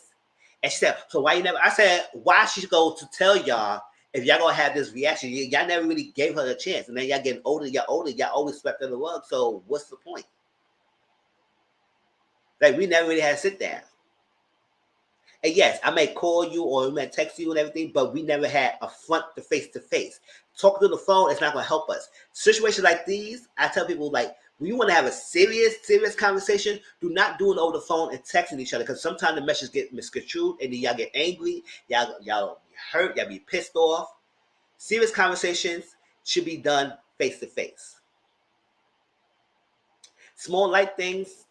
and she said, so why you never? I said, why she go to tell y'all if y'all gonna have this reaction? Y'all never really gave her a chance, and then y'all getting older, y'all always swept under the rug. So what's the point? Like we never really had to sit down. And yes, I may call you or I may text you and everything, but we never had a front to face. Talking through the phone is not gonna help us. Situations like these, I tell people like, when you want to have a serious conversation, do not do it over the phone and texting each other because sometimes the messages get misconstrued and then y'all get angry, y'all hurt, y'all be pissed off. Serious conversations should be done face to face. Small light things,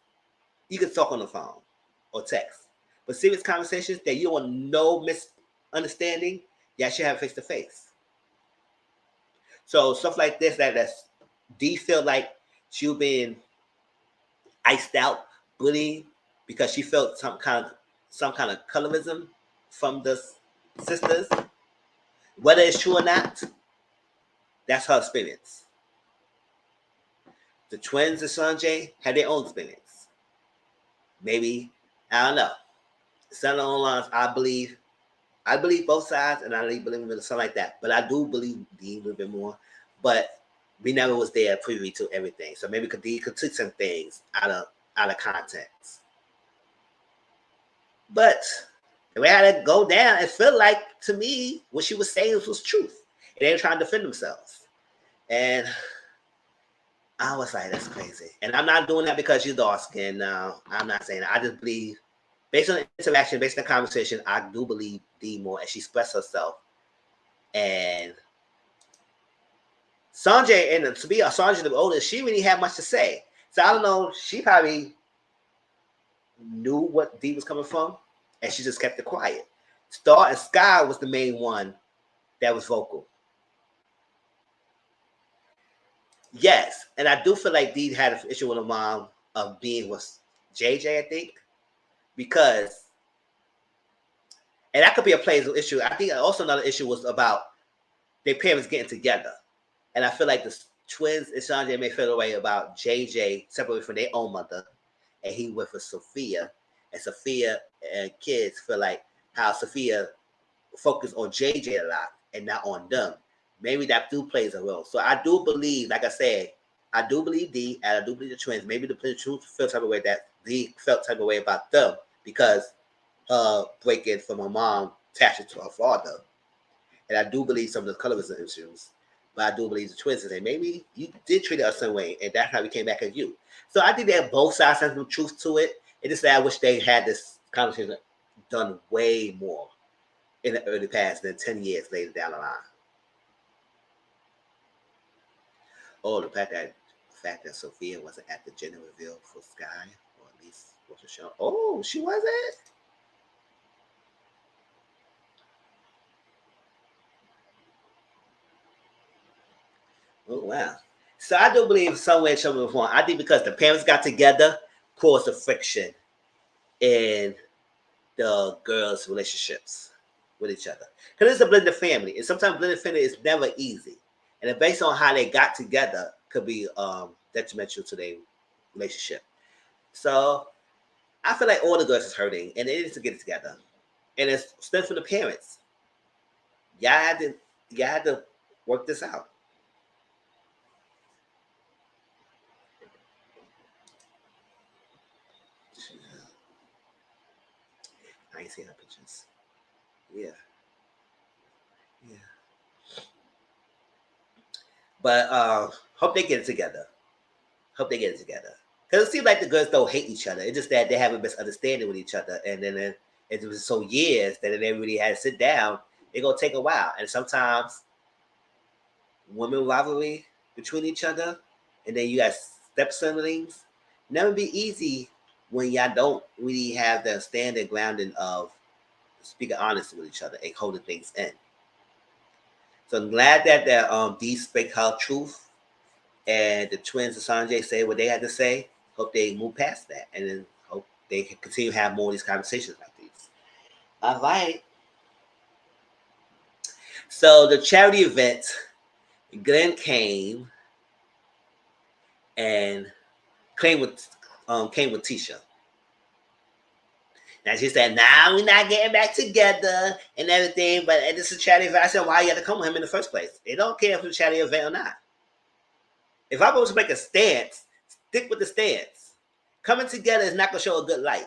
you can talk on the phone or text. But serious conversations that you don't want no misunderstanding, y'all should have face to face. So stuff like this, that's Dee feel like she was being iced out, bullied because she felt some kind of colorism from the sisters. Whether it's true or not, that's her experience. The twins and Sanjay had their own experience. Maybe, I don't know. Some along the lines, I believe both sides, and I believe in something like that. But I do believe Dee a little bit more. But we never was there privy to everything. So maybe Dee could take some things out of context. But the way I let it go down, it felt like to me what she was saying was truth. And they were trying to defend themselves. And I was like, that's crazy. And I'm not doing that because you're dark skinned. No, I'm not saying that. I just believe, based on the interaction, based on the conversation, I do believe Dee more and she expressed herself. And Sanjay, and to be Sanjay the oldest, she really had much to say. So I don't know, she probably knew what Dee was coming from, and she just kept it quiet. Star and Sky was the main one that was vocal. Yes, and I do feel like Dee had an issue with her mom of being with JJ, I think, because, and that could be a playable issue. I think also another issue was about their parents getting together. And I feel like Twins and Sanjay may feel the way about JJ separated from their own mother, and he went for Sophia, and Sophia and kids feel like how Sophia focused on JJ a lot and not on them. Maybe that do plays a role. So I do believe, like I said, I do believe D and I do believe the twins. Maybe the truth felt type of way that D felt type of way about them because breaking from her mom attached to her father. And I do believe some of the colors are issues. But I do believe the twins say maybe you did treat us some way, and that's how we came back at you. So I think that both sides have some truth to it. It is that I wish they had this conversation done way more in the early past than 10 years later down the line. Oh, the fact that Sophia wasn't at the gender reveal for Sky, or at least was a show. Oh, she wasn't? Oh, wow. So I do believe somewhere, shape, or form. I think because the parents got together, caused the friction in the girls' relationships with each other. Because it's a blended family, and sometimes blended family is never easy. And it based on how they got together could be detrimental to their relationship. So I feel like all the girls is hurting, and they need to get it together. And it's still for the parents. Y'all had to work this out. I ain't seen her pictures. Yeah, yeah. But hope they get it together. Hope they get it together. Because it seems like the girls don't hate each other. It's just that they have a misunderstanding with each other. And then it was so years that they really had to sit down. It's going to take a while. And sometimes women rivalry between each other, and then you got step siblings, never be easy when y'all don't really have the standard grounding of speaking honestly with each other and holding things in. So I'm glad that Dee speak her truth and the twins and Sanjay say what they had to say. Hope they move past that and then hope they can continue to have more of these conversations like these. All right. So the charity event, Glenn came and came with Tisha. Now she said, "Nah, we're not getting back together and everything, but this is a charity event." I said, "Why you had to come with him in the first place? They don't care if it's a charity event or not. If I'm supposed to make a stance, stick with the stance. Coming together is not gonna show a good light.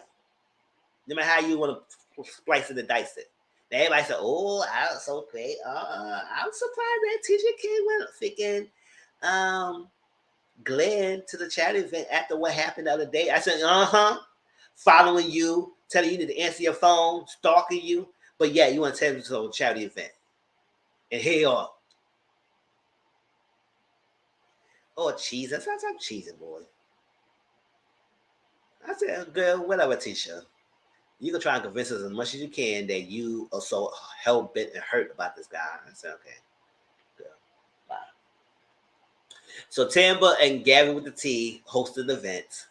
No matter how you want to splice it and dice it." Now everybody said, "Oh, I was so great. I'm surprised that Tisha came with freaking Glenn to the charity event after what happened the other day." I said, following you, telling you to answer your phone, stalking you, but yeah, you want to tell them to a charity event. And here you are. Oh, cheese. That's not some cheesing, boy. I said, girl, whatever, Tisha. You can try and convince us as much as you can that you are so hell bent and hurt about this guy. I said, okay, girl, bye. So Tamba and Gary with the T hosted the event.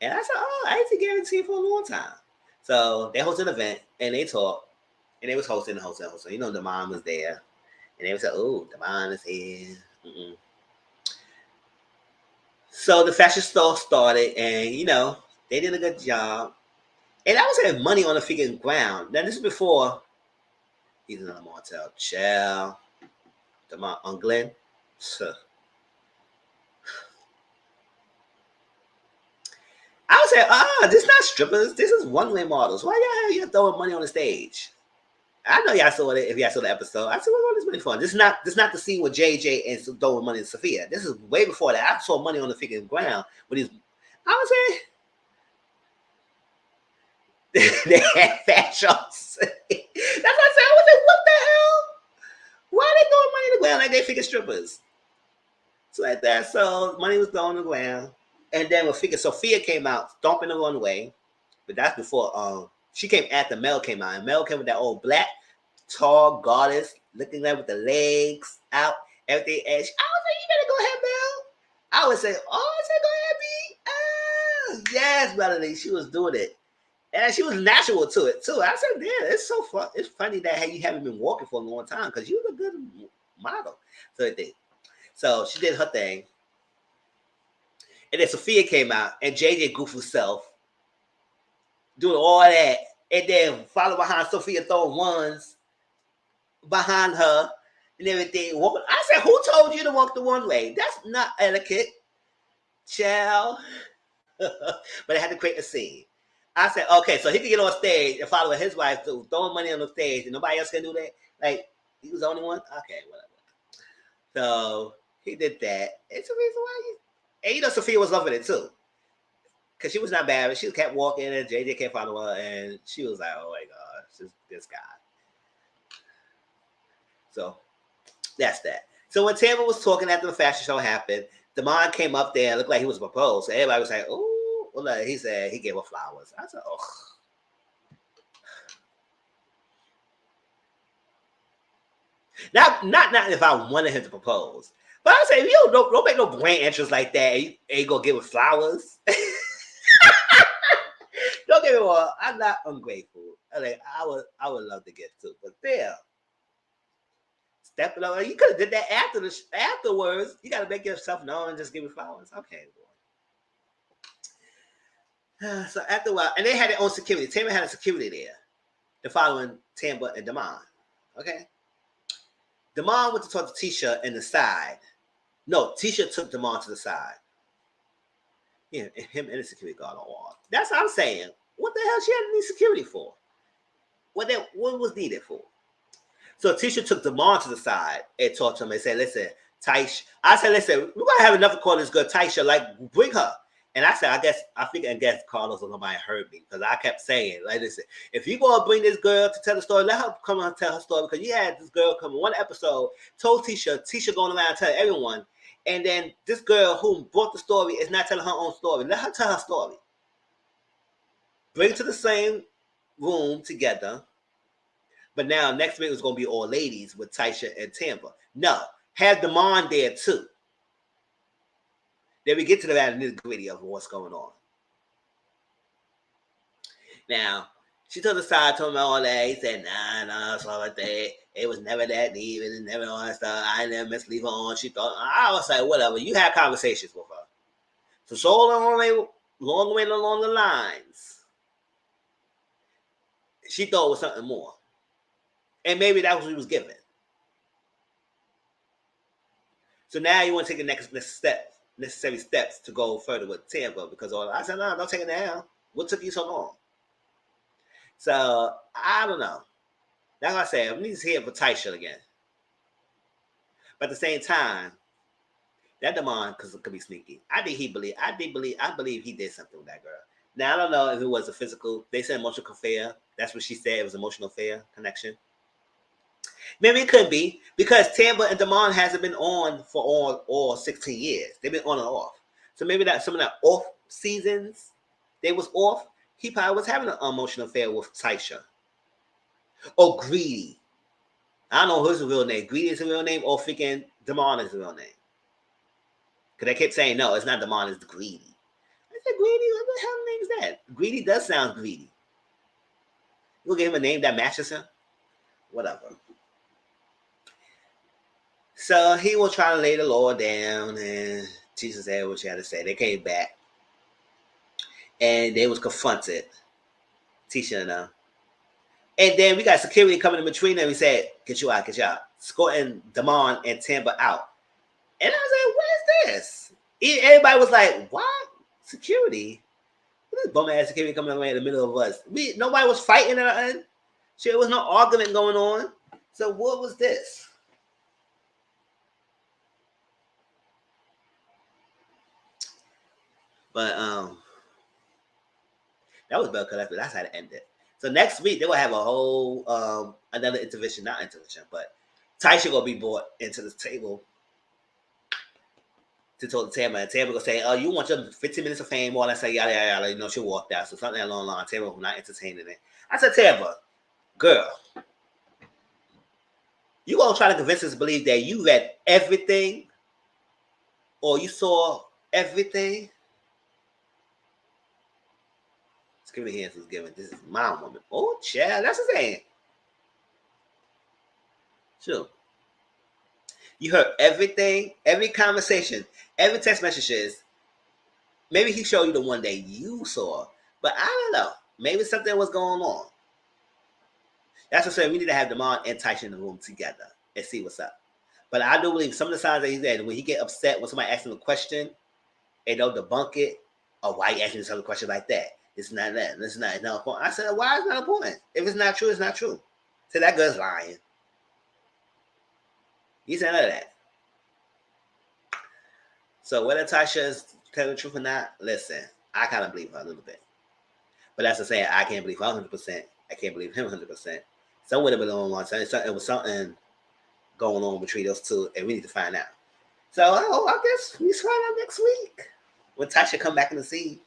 And I said, oh, I ain't seen Gary with the T for a long time. So they hosted an event and they talked. And they was hosting. You know, the mom was there. And they was like, oh, the mom is here. Mm-mm. So the fashion store started and, you know, they did a good job. And I was having money on the freaking ground. Now, this is before he's in the motel. Chill. The mom on Glenn. So, I was saying, this is not strippers. This is one-way models. Why y'all throwing money on the stage? I know y'all saw it if y'all saw the episode. I said, what all this money for? This is not the scene with JJ and throwing money to Sophia. This is way before that. I saw money on the freaking ground with these. I was saying they had fat shots. That's what I said. I was like, what the hell? Why are they throwing money on the ground like they freaking strippers? So like that. So money was thrown on the ground. And then when freaking Sophia came out, stomping the runway, but that's before she came after Mel came out. And Mel came with that old black tall goddess looking like with the legs out, everything. And I was like, you better go ahead, Mel. I would say, oh, I said, go ahead, B. Yes, Melanie. She was doing it. And she was natural to it, too. I said, yeah, it's so fun. It's funny that you haven't been walking for a long time because you was a good model. So they did. So she did her thing. And then Sophia came out and JJ goofy self doing all that. And then follow behind Sophia throwing ones behind her and everything. I said, who told you to walk the one way? That's not etiquette, child. But I had to create a scene. I said, okay, so he could get on stage and follow his wife too, throwing money on the stage, and nobody else can do that. Like, he was the only one? Okay, whatever. So he did that. It's the reason why and you know Sophia was loving it too. Because she was not bad, but she kept walking and JJ kept following her, and she was like, oh my God, this guy. So that's that. So when Tamara was talking after the fashion show happened, Damon came up there and looked like he was proposed. So everybody was like, oh, well, like, he said he gave her flowers. I said, oh. Not if I wanted him to propose. But I say, you don't make no brain entrance like that and you gonna give her flowers. Don't get me wrong, I'm not ungrateful. I would love to get to, but there. Step it up. You could have did that afterwards. You gotta make yourself known and just give me flowers. Okay, boy. So after a while, and they had their own security. Tamara had a security there. The following Tamara and Damon. Okay. Damon went to talk to Tisha in the side. No, Tisha took Damon to the side. Yeah, him and the security guard on wall. That's what I'm saying. What the hell she had any security for? What was needed for? So Tisha took Damon to the side and talked to him and said, listen, Tisha. I said, listen, we're going to have another call this girl, Tisha. Like, bring her. And I said, I guess Carlos or somebody heard me because I kept saying, like, listen, if you're going to bring this girl to tell the story, let her come and tell her story because you had this girl come in one episode, told Tisha going around telling everyone. And then this girl who brought the story is not telling her own story. Let her tell her story. Bring to the same room together. But now next week is going to be all ladies with Tisha and Tampa. No, have Damon there too. Then we get to the nitty-gritty of what's going on. Now, she took the side, told me all that. He said, nah, it's all like that. It was never that deep and never all that stuff. I never misleave her on. She thought, I was like, whatever. You had conversations with her. So long way along the lines, she thought it was something more. And maybe that was what he was given. So now you want to take the next necessary steps to go further with Tampa because I said, no, don't take it now. What took you so long? So I don't know. That's what I said. We need to hear for Tisha again. But at the same time, that Damon could be sneaky. I believe he did something with that girl. Now I don't know if it was a physical. They said emotional affair. That's what she said. It was emotional affair connection. Maybe it could be because Tampa and Damon hasn't been on for all 16 years. They've been on and off. So maybe that some of that off seasons they was off. He probably was having an emotional affair with Tisha. Or Greedy. I don't know who's the real name. Greedy is the real name or freaking Damon is the real name. Because they kept saying, no, it's not Damon, it's Greedy. I said, Greedy? What the hell name is that? Greedy does sound greedy. We'll give him a name that matches him. Whatever. So he was trying to lay the law down and Tisha said what she had to say. They came back. And they was confronted. Tisha and them. And then we got security coming in between them. We said, get you out. Escorting Damon and Tampa out. And I was like, what is this? Everybody was like, what? Security? What is bum-ass security coming away in the middle of us? Nobody was fighting at our end. There was no argument going on. So what was this? But that was Belle Collective. That's how it ended. So next week they will have a whole another intervention, but Tisha gonna be brought into the table to talk to Tamara, and Tamara gonna say, "Oh, you want your 15 minutes of fame?" All that say, yada yada yada. You know, she walked out. So something along the line. Tamara was not entertaining it. I said, Tamara, girl, you gonna try to convince us to believe that you read everything, or you saw everything? Security hands was given. This is my woman. Oh, child, that's his hand. Sure. You heard everything, every conversation, every text messages. Maybe he showed you the one that you saw, but I don't know. Maybe something was going on. That's what I'm saying. We need to have Demond and Taisha in the room together and see what's up. But I do believe some of the signs that he's at, when he get upset when somebody asks him a question and they'll debunk it, or why you asking some question like that? It's not that. It's not important. I said, why is it not important? If it's not true, it's not true. So that girl's lying. He said none of that. So whether Tasha is telling the truth or not, listen, I kind of believe her a little bit. But that's the saying, I can't believe her 100%. I can't believe him 100%. Somewhere it was something going on between those two, and we need to find out. So I guess we find out next week when Tasha come back in the scene.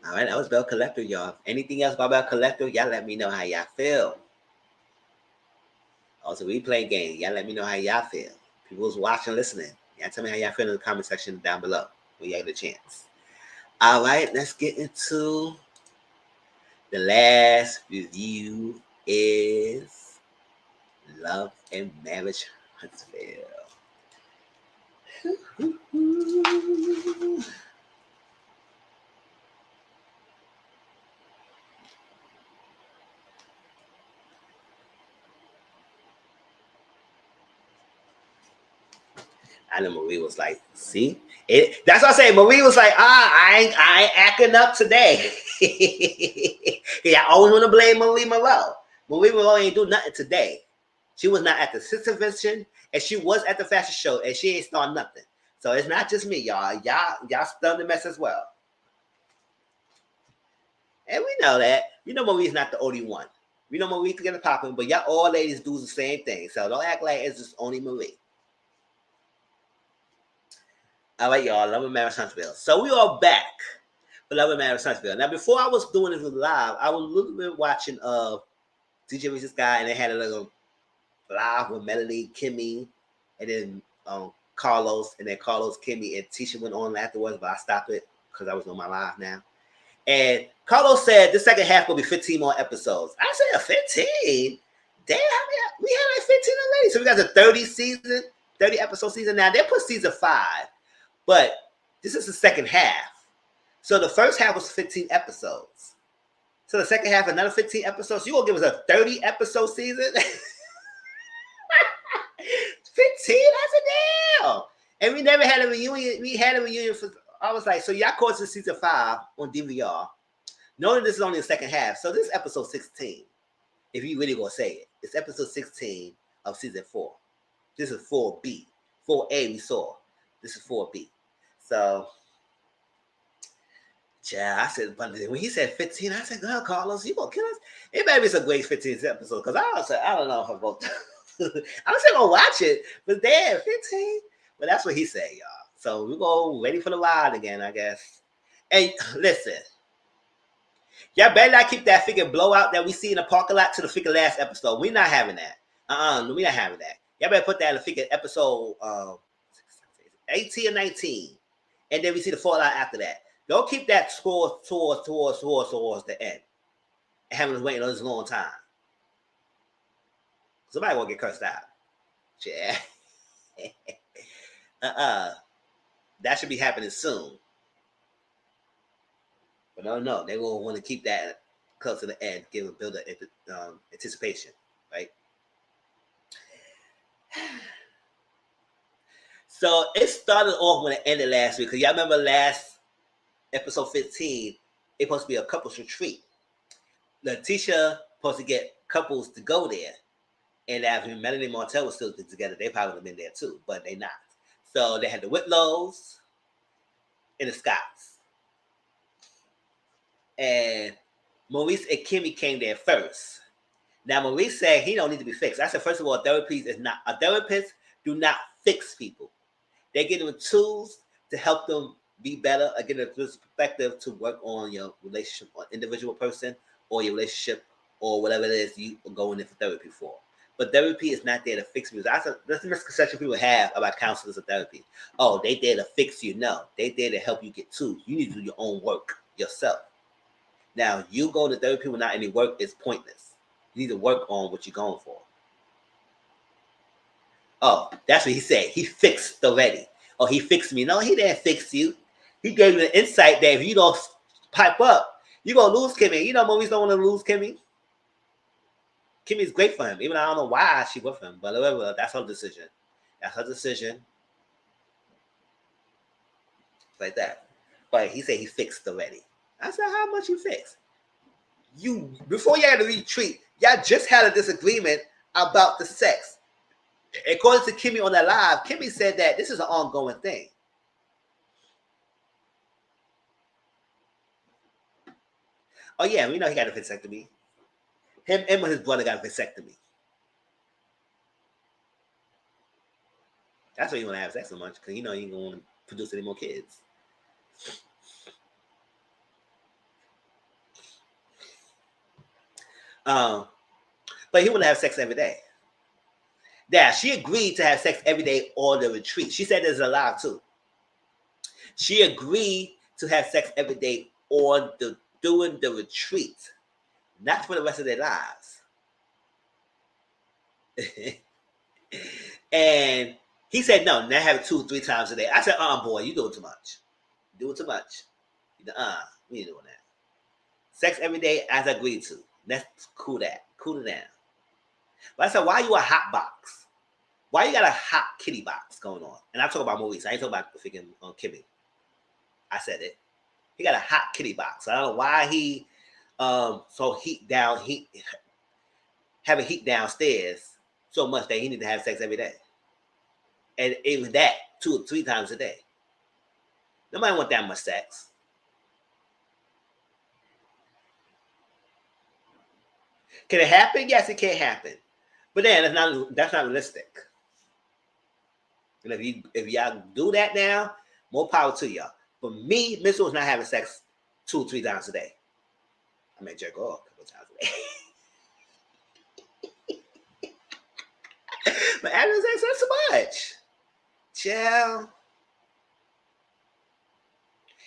All right, that was Belle Collective, y'all. Anything else about Belle Collective, y'all let me know how y'all feel. Also, we play games. Y'all let me know how y'all feel. People who's watching, listening. Y'all tell me how y'all feel in the comment section down below when you get a chance. All right, let's get into the last review is Love and Marriage Huntsville. I know Marie was like, see? That's what I say. Marie was like, I ain't acting up today. Yeah, I always want to blame Marie Monroe. Marie Monroe ain't do nothing today. She was not at the sister convention, and she was at the fashion show, and she ain't started nothing. So it's not just me, y'all. Y'all stunned the mess as well. And we know that. You know Marie's not the only one. We know Marie can get it popping, but y'all all ladies do the same thing. So don't act like it's just only Marie. All right, y'all. Love and Marriage Huntsville. So we are back for Love and Marriage Huntsville. Now, before I was doing this live, I was a little bit watching DJ Reese's guy, and they had a little live with Melanie, Kimmy, and then Carlos, and then Carlos, Kimmy, and Tisha went on afterwards, but I stopped it because I was on my live now. And Carlos said the second half will be 15 more episodes. I said 15? Damn, we had like 15 already. So we got the 30 episode season now. They put season 5. But this is the second half. So the first half was 15 episodes. So the second half, another 15 episodes. You gonna give us a 30 episode season? 15, that's a deal. And we never had a reunion. We had a reunion for, I was like, so y'all caught this season 5 on DVR. Knowing this is only the second half. So this is episode 16. If you really gonna say it. It's episode 16 of season 4. This is 4B. 4A we saw. This is 4B. So, yeah, I said, but when he said 15, I said, girl, Carlos, you gonna kill us? It may be some great 15th episode, because I don't know if I'm going to. I'm still gonna watch it, but damn, 15? But that's what he said, y'all. So we're going ready for the ride again, I guess. And listen, y'all better not keep that figure blowout that we see in the parking lot to the figure last episode. We're not having that. We're not having that. Y'all better put that in the figure episode 18 or 19. And then we see the fallout after that. Don't keep that towards the end. And having us waiting on this long time. Somebody will get cursed out. Yeah. That should be happening soon. But no, they will want to keep that close to the end, build anticipation, right? So it started off when it ended last week. Because y'all remember last episode 15, it's supposed to be a couples retreat. Letitia supposed to get couples to go there. And after Melanie and Martell were still together, they probably would have been there too, but they not. So they had the Whitlows and the Scotts. And Maurice and Kimmy came there first. Now Maurice said he don't need to be fixed. I said, first of all, a therapist do not fix people. They give them tools to help them be better, or get a perspective to work on your relationship, or individual person, or your relationship, or whatever it is you are going in for therapy for. But therapy is not there to fix you. That's the misconception people have about counselors and therapy. Oh, they there to fix you. No, they there to help you get tools. You need to do your own work yourself. Now, you go to therapy without any work is pointless. You need to work on what you're going for. Oh, that's what he said. He fixed already. Oh, he fixed me. No, he didn't fix you. He gave you the insight that if you don't pipe up, you're going to lose Kimmy. You know, movies don't want to lose Kimmy. Kimmy's great for him. Even I don't know why she with him. But whatever, that's her decision. That's her decision. Like that. But he said he fixed already. I said, how much you fixed? You, before you had to retreat, y'all just had a disagreement about the sex. According to Kimmy on that live, Kimmy said that this is an ongoing thing. Oh yeah, we know he got a vasectomy. Him and his brother got a vasectomy. That's why he don't have sex so much, because you know he ain't gonna produce any more kids. But he wouldn't have sex every day. Yeah, she agreed to have sex every day on the retreat. She said there's a lot too. She agreed to have sex every day on during the retreat, not for the rest of their lives. And he said no, now have it 2-3 times a day. I said, boy, you doing too much. You doing too much. We ain't doing that. Sex every day as agreed to. Let's cool that. Cool it down. But I said, why you a hot box? Why you got a hot kitty box going on? And I'm talking about movies. I ain't talking about freaking Kimmy. I said it. He got a hot kitty box. I don't know why he so having heat downstairs so much that he need to have sex every day. And even that 2 or 3 times a day. Nobody want that much sex. Can it happen? Yes, it can happen. But then that's not realistic. And if y'all do that now, more power to y'all. But me, Mitchell was not having sex 2 or 3 times a day. I may jerk off a couple times a day. But having sex, that's too much. Chill.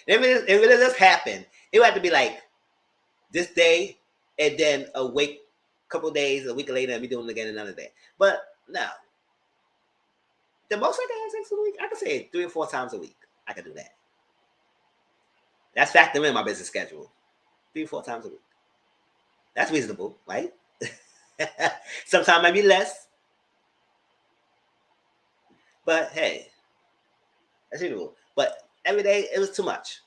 If it does happen, it would have to be like this day and then a week, couple days, a week later, and be doing it again another day. But no. The most I can have sex a week, I can say 3 or 4 times a week. I can do that. That's factoring in my business schedule. 3 or 4 times a week. That's reasonable, right? Sometimes maybe less. But hey, that's reasonable. But every day, it was too much.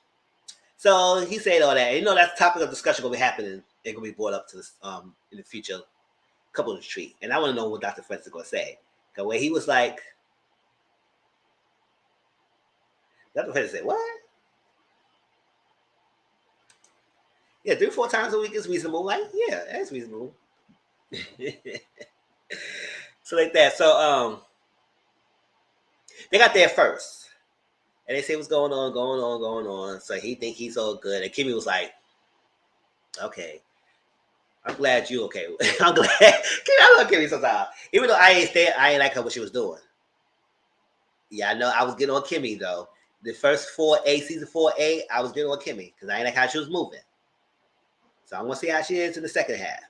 So he said all that. You know, that topic of discussion going to be happening. It's going to be brought up to this in the future couple retreat. And I want to know what Dr. Francis is going to say. Because where he was like, Dr. Francis said, what? Yeah, 3 or 4 times a week is reasonable. Like, yeah, that's reasonable. So like that. So they got there first. And they say what's going on. So he think he's all good. And Kimmy was like, okay. I'm glad you okay. I'm glad. I love Kimmy sometimes. Even though I ain't like her what she was doing. Yeah, I know I was getting on Kimmy though. The first season 4A, I was getting on Kimmy because I ain't like how she was moving. So I want to see how she is in the second half.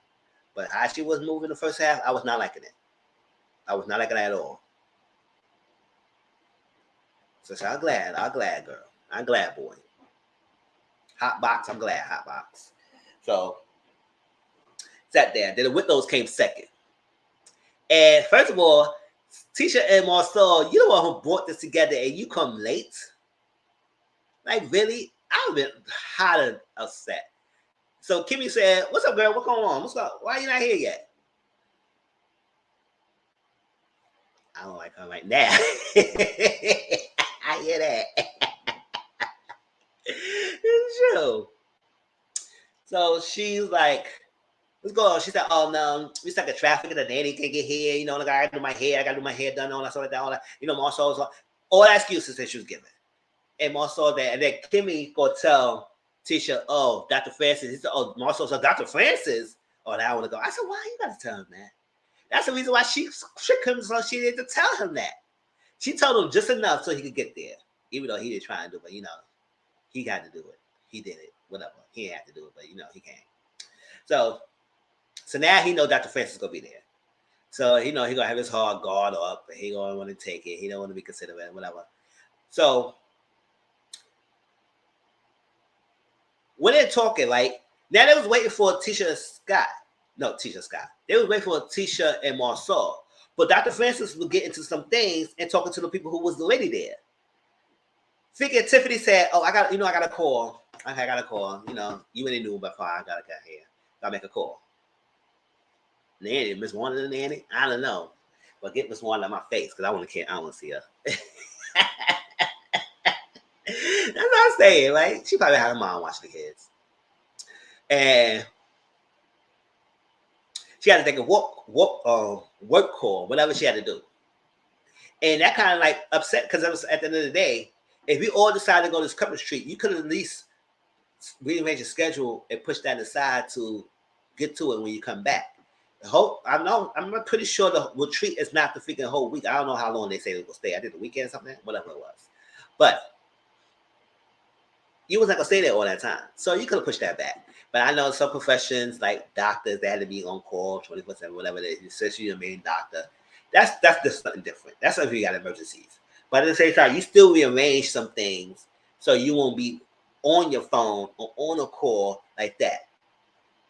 But how she was moving the first half, I was not liking it. I was not liking it at all. So I'm glad, girl. I'm glad, boy. Hot box, I'm glad, hot box. So sat there. Then the Whitlows came second. And first of all, Tisha and Marcel, you the one who brought this together and you come late? Like, really? I've been hot and upset. So Kimmy said, what's up, girl? What's going on? What's up? Why are you not here yet? I don't like her right now. I hear that. It's true. So she's like, let's go. She said, oh, no, we stuck in traffic and the nanny can't get here. You know, like, I got to do my hair. I got to do my hair done, all that, stuff like that, all that. You know, Marcel's all the excuses that she was giving. And Marcel that. And then Kimmy go tell Tisha, oh, Dr. Francis. He said, oh, Marcel said, Dr. Francis? Oh, that I want to go. I said, why you got to tell him that? That's the reason why she tricked him, so she didn't tell him that. She told him just enough so he could get there, even though he didn't try and do it. But, you know, he got to do it. He did it. Whatever. He didn't have to do it, but, you know, he can't. So So now he know Dr. Francis is gonna be there. So he know he gonna have his hard guard up, and he gonna want to take it. He don't want to be considerate, whatever. So when they're talking, like now they was waiting for Tisha and Scott. No, Tisha Scott. They was waiting for Tisha and Marcel. But Dr. Francis would get into some things and talking to the people who was the lady there. Figure Tiffany said, "Oh, I got a call. I got a call. You ain't knew before I got here. Gotta make a call." Nanny, Miss Wanda and Nanny, I don't know, but get Miss Wanda on my face because I want to see her. That's what I'm saying. Like she probably had her mom watch the kids, and she had to take a work call, whatever she had to do, and that kind of like upset because it was at the end of the day. If we all decided to go to this couple street, you could at least rearrange your schedule and push that aside to get to it when you come back. I'm pretty sure the retreat is not the freaking whole week. I don't know how long they say it will stay. I did the weekend or something, whatever it was. But you was not gonna stay there all that time. So you could have pushed that back. But I know some professions like doctors, they had to be on call 24/7, whatever it is, especially your main doctor. That's just something different. That's if you got emergencies. But at the same time, you still rearrange some things so you won't be on your phone or on a call like that.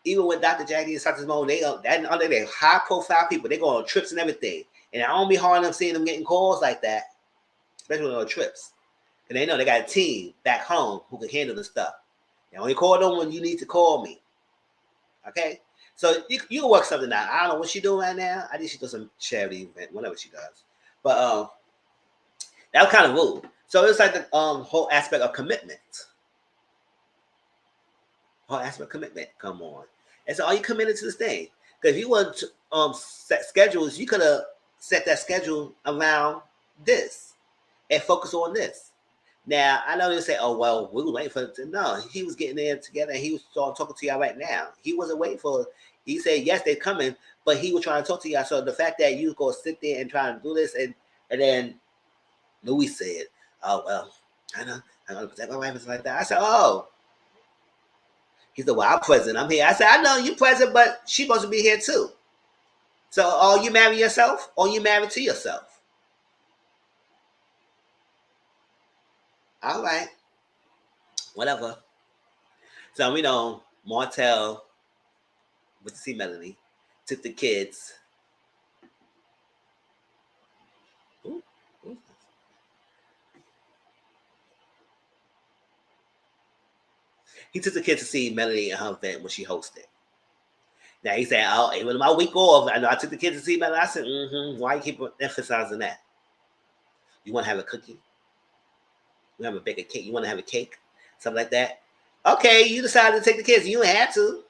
Even with Dr. Jackie and Dr. Simone, they're high profile people. They go on trips and everything. And I don't be hard on them seeing them getting calls like that, especially on trips. And they know they got a team back home who can handle the stuff. They only call them when you need to call me. Okay? So you can work something out. I don't know what she's doing right now. I think she does some charity event, whatever she does. But that was kind of rude. So it's like the whole aspect of commitment. Whole aspect of commitment. Come on. And so are you committed to this thing? Because if you want to set schedules, you could have set that schedule around this and focus on this. Now, I know you say, "Oh, well, we were waiting for it." No, he was getting there together and he was talking to y'all right now. He wasn't waiting for, he said, yes, they're coming, but he was trying to talk to y'all. So the fact that you go sit there and try to do this, and then Louis said, "Oh, well, I'm going to protect my wife," and stuff like that. I said, "Oh." He said, "Well, I'm present. I'm here." I said, "I know you're present, but she's supposed to be here too. So are you married yourself or you married to yourself?" All right. Whatever. So we know Martell went to see Melanie, took the kids. Ooh. He took the kids to see Melanie at her event when she hosted. Now he said, "Oh, it was my week off. I know I took the kids to see Melanie." I said, "Why you keep emphasizing that? You want to have a cookie? You want to bake a cake? You want to have a cake? Something like that? Okay, you decided to take the kids. You ain't had to.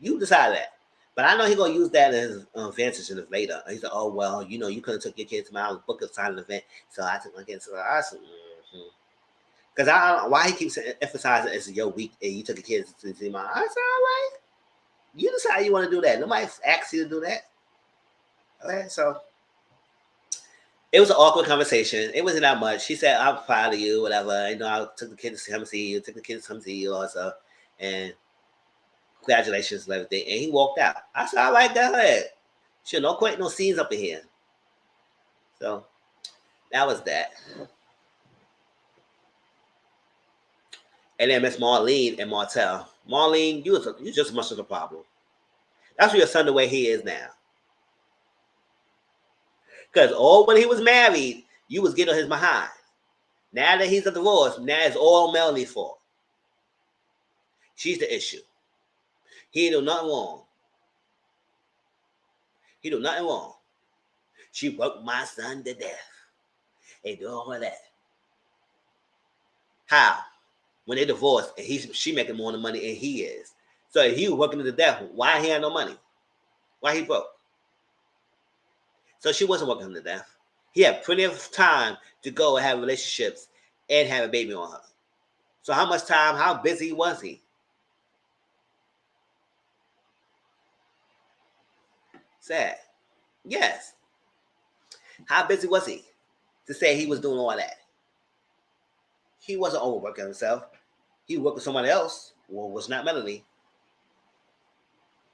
You decided that." But I know he's going to use that as advantage in this later. He said, "Oh, well, you couldn't took your kids to my book of signing event, so I took my kids to the hospital." Because I don't know why he keeps emphasizing it's your week and you took your kids to see my. I said, "All right. You decide you want to do that. Nobody asked you to do that." Okay, so it was an awkward conversation. It wasn't that much. She said, "I'm proud of you, whatever. I took the kids to come see you, took the kids to come see you also. And congratulations and everything." And he walked out. I said, "All right, go ahead. Sure, no quite no scenes up in here." So that was that. And then Miss Marlene and Martell. Marlene, you just as much of a problem. That's your son the way he is now. Because all when he was married, you was getting on his behind. Now that he's a divorce, now it's all Melanie's fault. She's the issue. He ain't do nothing wrong. He do nothing wrong. She worked my son to death. And do all of that. How? When they divorced and she making more than money and he is. So if he was working to death, why he had no money? Why he broke? So she wasn't working him to death. He had plenty of time to go and have relationships and have a baby on her. So how much time, how busy was he? Sad. Yes. How busy was he to say he was doing all that? He wasn't overworking himself. He worked with somebody else. Well, was not Melanie.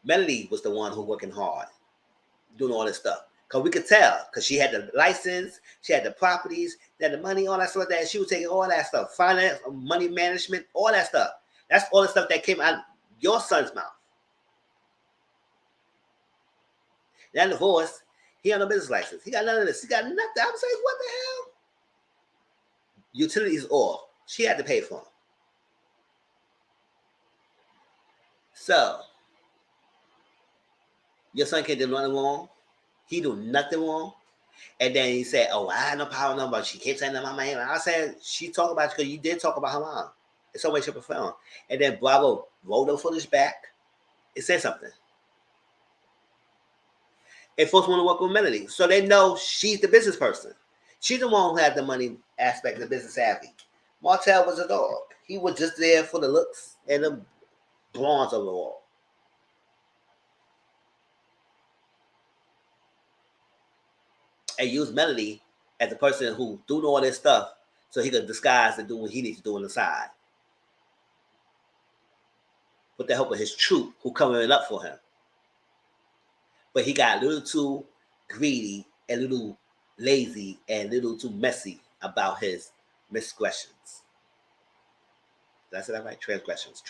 Melody was the one who working hard, doing all this stuff. Because we could tell, because she had the license, she had the properties, she had the money, all that stuff like that. She was taking all that stuff, finance, money management, all that stuff. That's all the stuff that came out of your son's mouth. That divorce, he had no business license. He got none of this. He got nothing. I was like, what the hell? Utilities off. She had to pay for them. So, your son can't do nothing wrong. He do nothing wrong. And then he said, oh, I had no power, no, but she kept saying that my man. I said, she talked about you because you did talk about her mom. In some way, shape, or form. And then Bravo rolled the footage back. It said something. And folks want to work with Melody. So they know she's the business person. She's the one who had the money aspect, the business savvy. Martell was a dog. He was just there for the looks and the bronze on the wall. And used Melody as the person who doing all this stuff so he could disguise and do what he needs to do on the side. With the help of his troop who coming up for him. But he got a little too greedy and a little lazy and a little too messy about his transgressions. Did I say that right? Transgressions.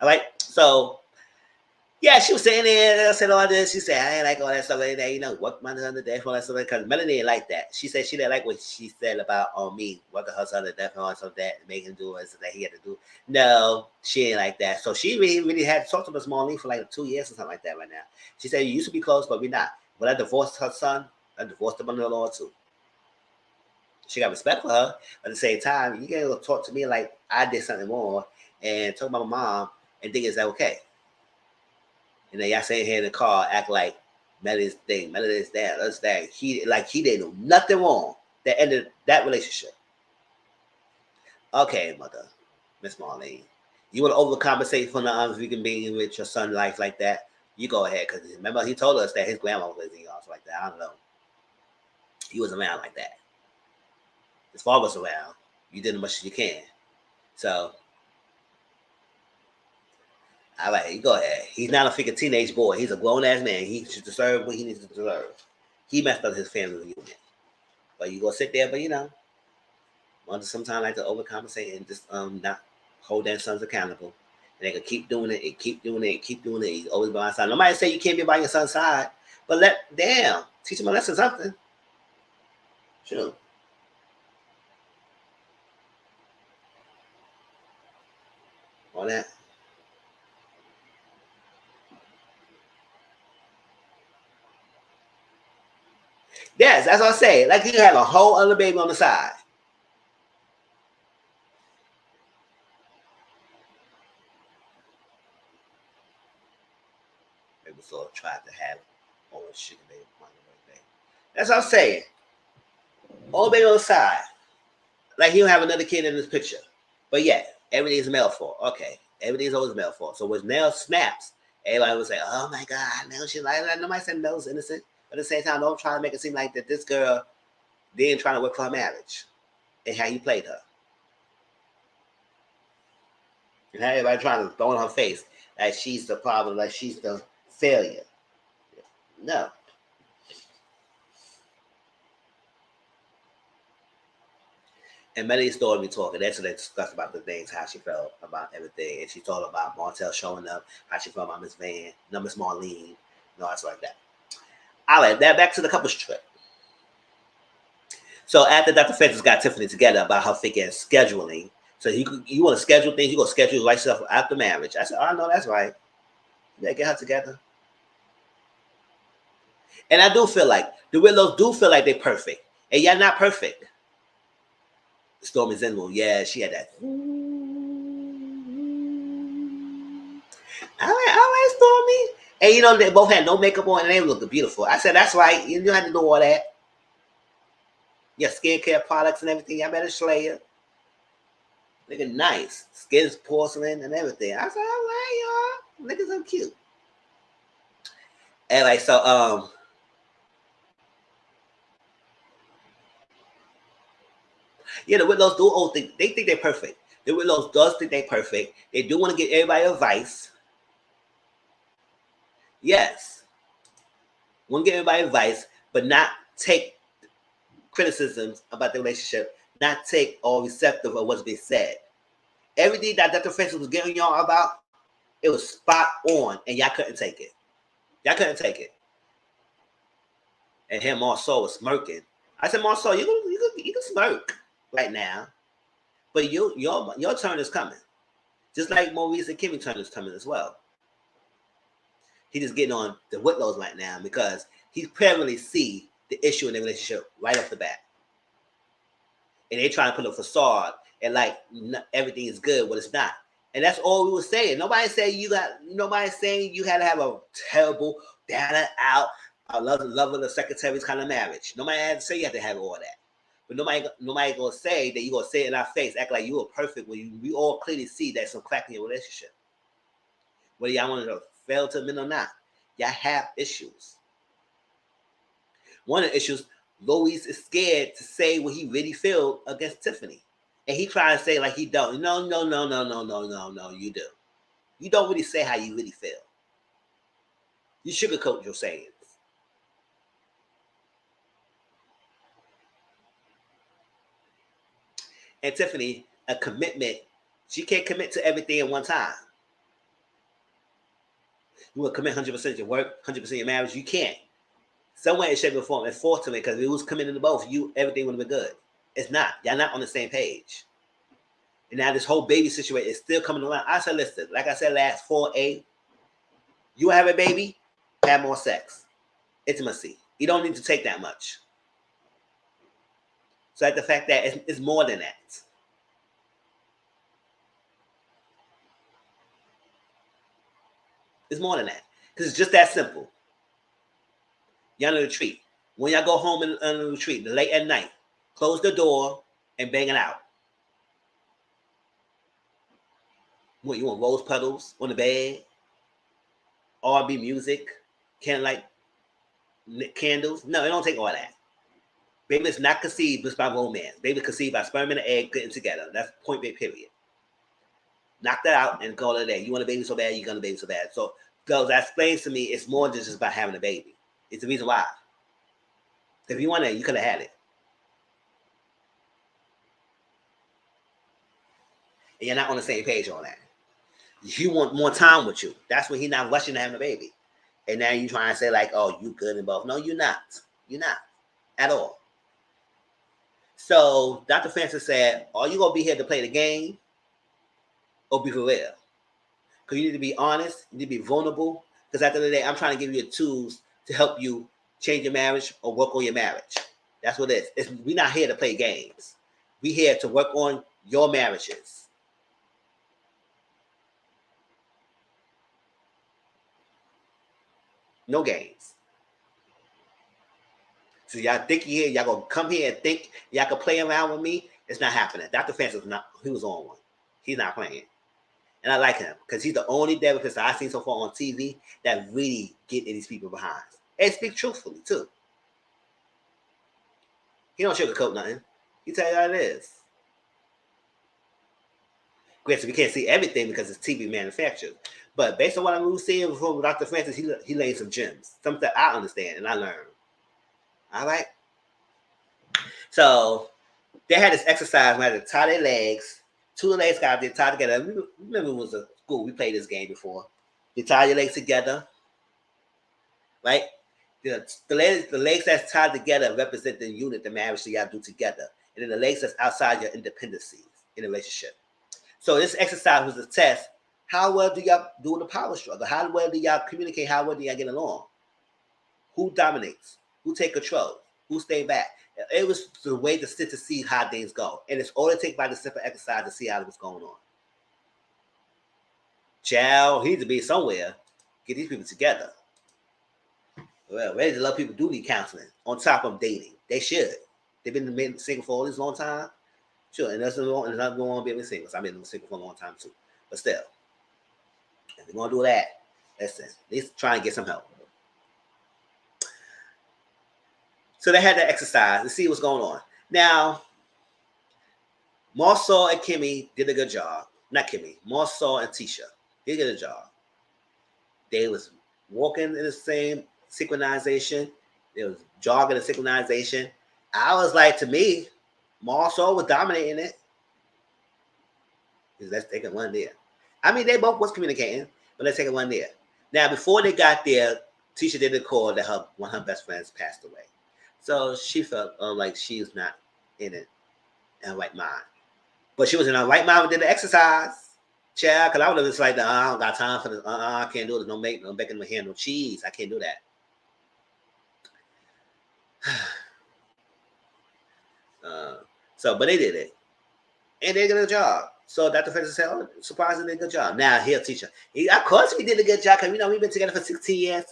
All right. So, yeah, she was saying there, said all this. She said, I ain't like all that stuff like that. You know, work my son to death, all that stuff. Because Melanie didn't like that. She said she didn't like what she said about me, working her son to death and all that stuff that, making him do what that he had to do. No, she didn't like that. So she really had to talk to Miss Marlene for like 2 years or something like that right now. She said, you used to be close, but we're not. When I divorced her son, I divorced him under the law too. She got respect for her, but at the same time, you can't talk to me like I did something wrong and talk about my mom and think it's okay. And then y'all sitting here in the car, act like Melody's thing, Melody's that, that's that. He didn't know nothing wrong that ended that relationship. Okay, mother, Miss Marlene, you want to overcompensate for the unvegan being with your son's life like that? You go ahead, because remember he told us that his grandma was also like that. I don't know. He was around like that. His father was around. You did as much as you can. So, all right, you go ahead. He's not a freaking teenage boy. He's a grown-ass man. He should deserve what he needs to deserve. He messed up his family reunion. But you go sit there, but you know, mothers sometimes like to overcompensate and just not hold their sons accountable. And they can keep doing it and keep doing it and keep doing it. He's always by my side. Nobody say you can't be by your son's side, but teach him a lesson, something. Sure. All that. Yes, that's what I say. Like you have a whole other baby on the side. Maybe so tried to have all this shit baby on the birthday. That's what I'm saying. All baby on the side. Like he don't have another kid in this picture. But yeah, everything's male fault. Okay. Everything's always male fault. So when Mel snaps, everybody would say, oh my God, Mel, she like that. Nobody said Mel's innocent. But at the same time, don't try to make it seem like that this girl didn't try to work for her marriage and how you played her. And how everybody trying to throw in her face like she's the problem, like she's the failure. No. And Melody started me talking. That's what they discussed about the things, how she felt about everything. And she talked about Martell showing up, how she felt about Miss Van, Miss Marlene, and all that stuff like that. All right, that back to the couples trip. So after Dr. Francis got Tiffany together about her freaking scheduling, so you want to schedule things, you go schedule like stuff after marriage. I said, oh, no, that's right. Yeah, get her together. And I do feel like the Willows do feel like they're perfect. And y'all not perfect. Stormy Zenwell, yeah, she had that. All right, Stormy. And you know, they both had no makeup on and they looked beautiful. I said, that's right. You don't have to do all that. Your skincare products and everything. I better slay it. Nigga, nice. Skin's porcelain and everything. I said, all right, y'all. Niggas are cute. And like, so, yeah, the Whitlows do all think they think they're perfect. The Whitlows does think they're perfect. They do want to give everybody advice. Yes. Won't give anybody advice, but not take criticisms about the relationship, not take all receptive of what's being said. Everything that Dr. Francis was getting y'all about, it was spot on, and y'all couldn't take it. Y'all couldn't take it. And him also was smirking. I said, Marceau, you can smirk right now, but your turn is coming. Just like Maurice and Kimmy's turn is coming as well. He just getting on the Whitlow's right now because he clearly see the issue in the relationship right off the bat. And they trying to put a facade and like everything is good, but it's not. And that's all we were saying. Nobody's saying you had to have a terrible, data out, love of the secretaries kind of marriage. Nobody had to say you had to have all that. But nobody gonna say that you gonna say it in our face, act like you were perfect when we all clearly see that some crack in your relationship. Whether y'all want to fail to admit or not, y'all have issues. One of the issues, Louis is scared to say what he really feels against Tiffany. And he trying to say like he don't. No, you do. You don't really say how you really feel. You sugarcoat your sayings. And Tiffany, a commitment, she can't commit to everything at one time. You will commit 100% to your work, 100% to your marriage. You can't. Some way, shape, or form, unfortunately, because if it was committed to both, everything would have been good. It's not. Y'all not on the same page. And now this whole baby situation is still coming around. I said, listen, like I said last 4A, you have a baby, have more sex. Intimacy. You don't need to take that much. So the fact that it's more than that. It's more than that. Because it's just that simple. Y'all on a retreat. When y'all go home on a retreat, late at night, close the door and bang it out. What, you want rose petals on the bed? R&B music? Candlelight candles? No, it don't take all that. Baby is not conceived just by romance. Baby is conceived by sperm and an egg getting together. That's point big period. Knock that out and call it a day. You want a baby so bad, you're going to baby so bad. So that explains to me it's more than just about having a baby. It's the reason why. If you wanted it, you could have had it. And you're not on the same page on that. He want more time with you. That's when he's not rushing to having a baby. And now you trying to say like, oh, you good in both. No, you're not. You're not. At all. So Dr. Francis said, are you going to be here to play the game or be for real? Because you need to be honest. You need to be vulnerable. Because at the end of the day, I'm trying to give you the tools to help you change your marriage or work on your marriage. That's what it is. We're not here to play games. We're here to work on your marriages. No games. So y'all think y'all gonna come here and think y'all can play around with me? It's not happening. Dr. Francis he was on one. He's not playing. And I like him because he's the only therapist I've seen so far on TV that really get in these people behind. And speak truthfully too. He don't sugarcoat nothing. He tell you how it is. Granted, we can't see everything because it's TV manufactured. But based on what I'm seeing from Dr. Francis, he laid some gems. Something that I understand and I learned. All right. So they had this exercise where they had to tie their legs. Two legs got to tie together. Remember, it was a school. We played this game before. You tie your legs together, right? The legs that's tied together represent the unit, the marriage that y'all do together. And then the legs that's outside your independencies in a relationship. So this exercise was a test. How well do y'all do the power struggle? How well do y'all communicate? How well do y'all get along? Who dominates? Who take control? Who stay back? It was the way to sit to see how things go. And it's all it takes by the simple exercise to see how what's going on. Child, he needs to be somewhere. Get these people together. Well, ready to love people do need counseling on top of dating. They should. They've been single for all this long time. Sure, and there's nothing wrong with being single. I've been single for a long time too. But still, if you're going to do that, listen, at least try and get some help. So they had to exercise to see what's going on. Now, Marceau and Kimmy did a good job. Not Kimmy, Marceau and Tisha did a good job. They was walking in the same synchronization. It was jogging in synchronization. I was like, to me, Marshall was dominating it. Let's take it one there. I mean, they both was communicating, but let's take it one there. Now, before they got there, Tisha did a call that one of her best friends passed away. So she felt like she was not in her right mind. But she was in her right mind within the exercise. Child, because I would have just like, I don't got time for this. I can't do this. No bacon, no ham, no cheese. I can't do that. But they did it. And they did a job. So Dr. Fletcher said, oh, surprisingly good job. Now, he'll teach her. Of course, we did a good job because, we've been together for 16 years.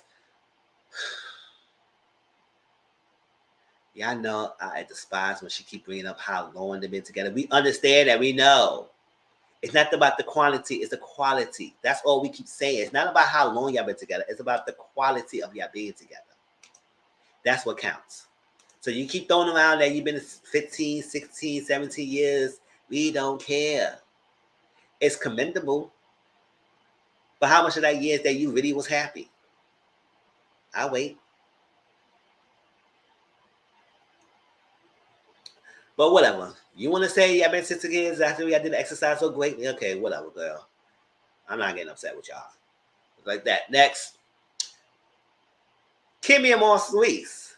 Yeah, I know I despise when she keep bringing up how long they've been together. We understand that. We know. It's not about the quantity. It's the quality. That's all we keep saying. It's not about how long y'all been together. It's about the quality of y'all being together. That's what counts. So you keep throwing around that you've been 15, 16, 17 years. We don't care. It's commendable. But how much of that years that you really was happy? I'll wait. But whatever. You want to say I've been 6 years after I did the exercise so great? Okay, whatever, girl. I'm not getting upset with y'all. Like that. Next. Kimmy and Maurice.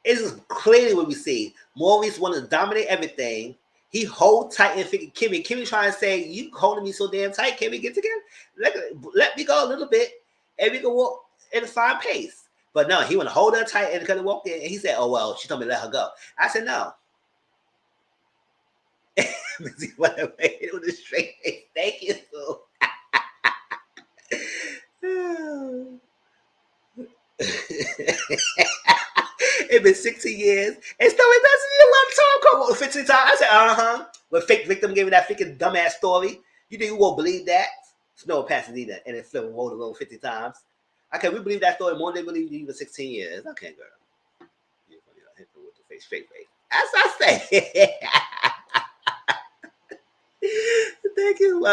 This is clearly what we see. Maurice want to dominate everything. He hold tight and figure Kimmy. Kimmy trying to say, you holding me so damn tight. Can we get together? Let me go a little bit and we can walk in a fine pace. But no, he want to hold her tight and kind of walk in. And he said, oh, well, she told me to let her go. I said, no. It was a straight face. Thank you. It's been 60 years. And still it doesn't one time 15 times. I said, When fake victim gave me that freaking dumbass story, you think you won't believe that? Snow Pasadena and it flipped and rolled around 50 times. Okay, we believe that story more than they believe you for 16 years. Okay, girl. You're funny, hit them with the face, straight face. As I say. Thank you.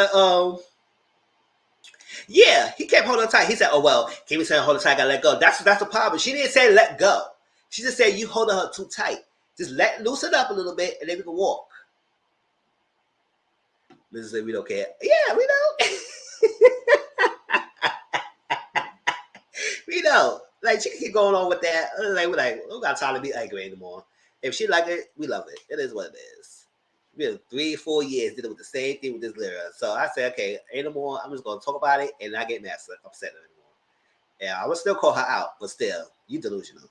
Yeah, he kept holding tight. He said, oh, well, Kimmy said hold her tight, I gotta let go. That's the problem. She didn't say let go. She just said you holding her too tight. Just loosen up a little bit and then we can walk. Mrs. said, we don't care. Yeah, we don't. We know. Like, she can keep going on with that. Like, we don't got time to be angry anymore. If she like it, we love it. It is what it is. We have 3-4 years dealing with the same thing with this lyric. So I said, okay, ain't no more. I'm just going to talk about it and not get upset anymore. Yeah, I would still call her out, but still, you delusional.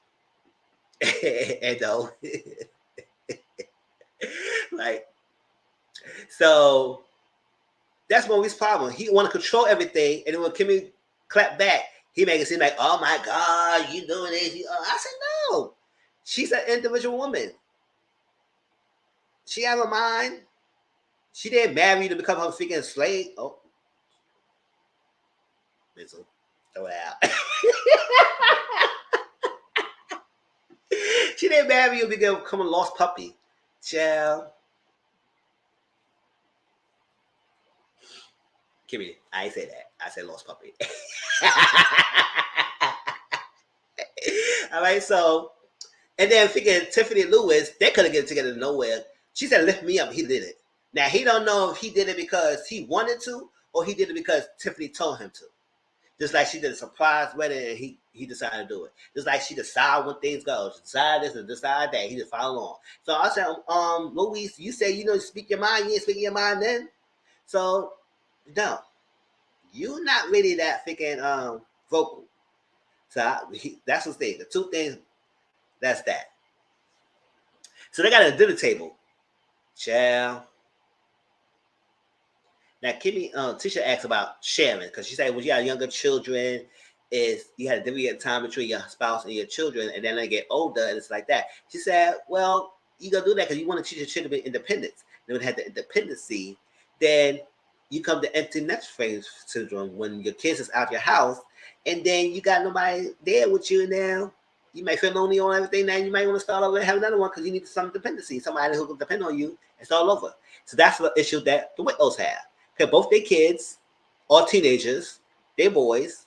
And though, like, so that's Maurice's problem. He want to control everything, and then when Kimmy clap back, he make it seem like, oh my God, you doing this. I said, no. She's an individual woman. She have a mind. She didn't marry you to become her freaking slave. Oh. Mitchell, throw it out. She didn't marry you to become a lost puppy. Child. Kimmy, I ain't say that. I said lost puppy. All right, so, and then freaking Tiffany Lewis, they couldn't get together nowhere. She said, lift me up. He did it. Now, he don't know if he did it because he wanted to or he did it because Tiffany told him to. Just like she did a surprise wedding and he decided to do it. Just like she decided when things go. She decided this and decided that. He just followed along. So I said, Louise, you say, speak your mind. You ain't speaking your mind then. So, no. You're not really that freaking vocal. So that's what's there. The two things, that's that. So they got a dinner table. Child. Now, Kimmy, Tisha asked about sharing because she said, when you have younger children, you had a different time between your spouse and your children, and then they get older, and it's like that. She said, well, you got to do that because you want to teach your children independence. Then when they had the independency, then you come to empty nest syndrome when your kids is out your house, and then you got nobody there with you now. You might feel lonely on everything. Now you might want to start over and have another one because you need some dependency, somebody who can depend on you and start over. So that's the issue that the Whitlows have. Okay, both their kids are teenagers, they're boys,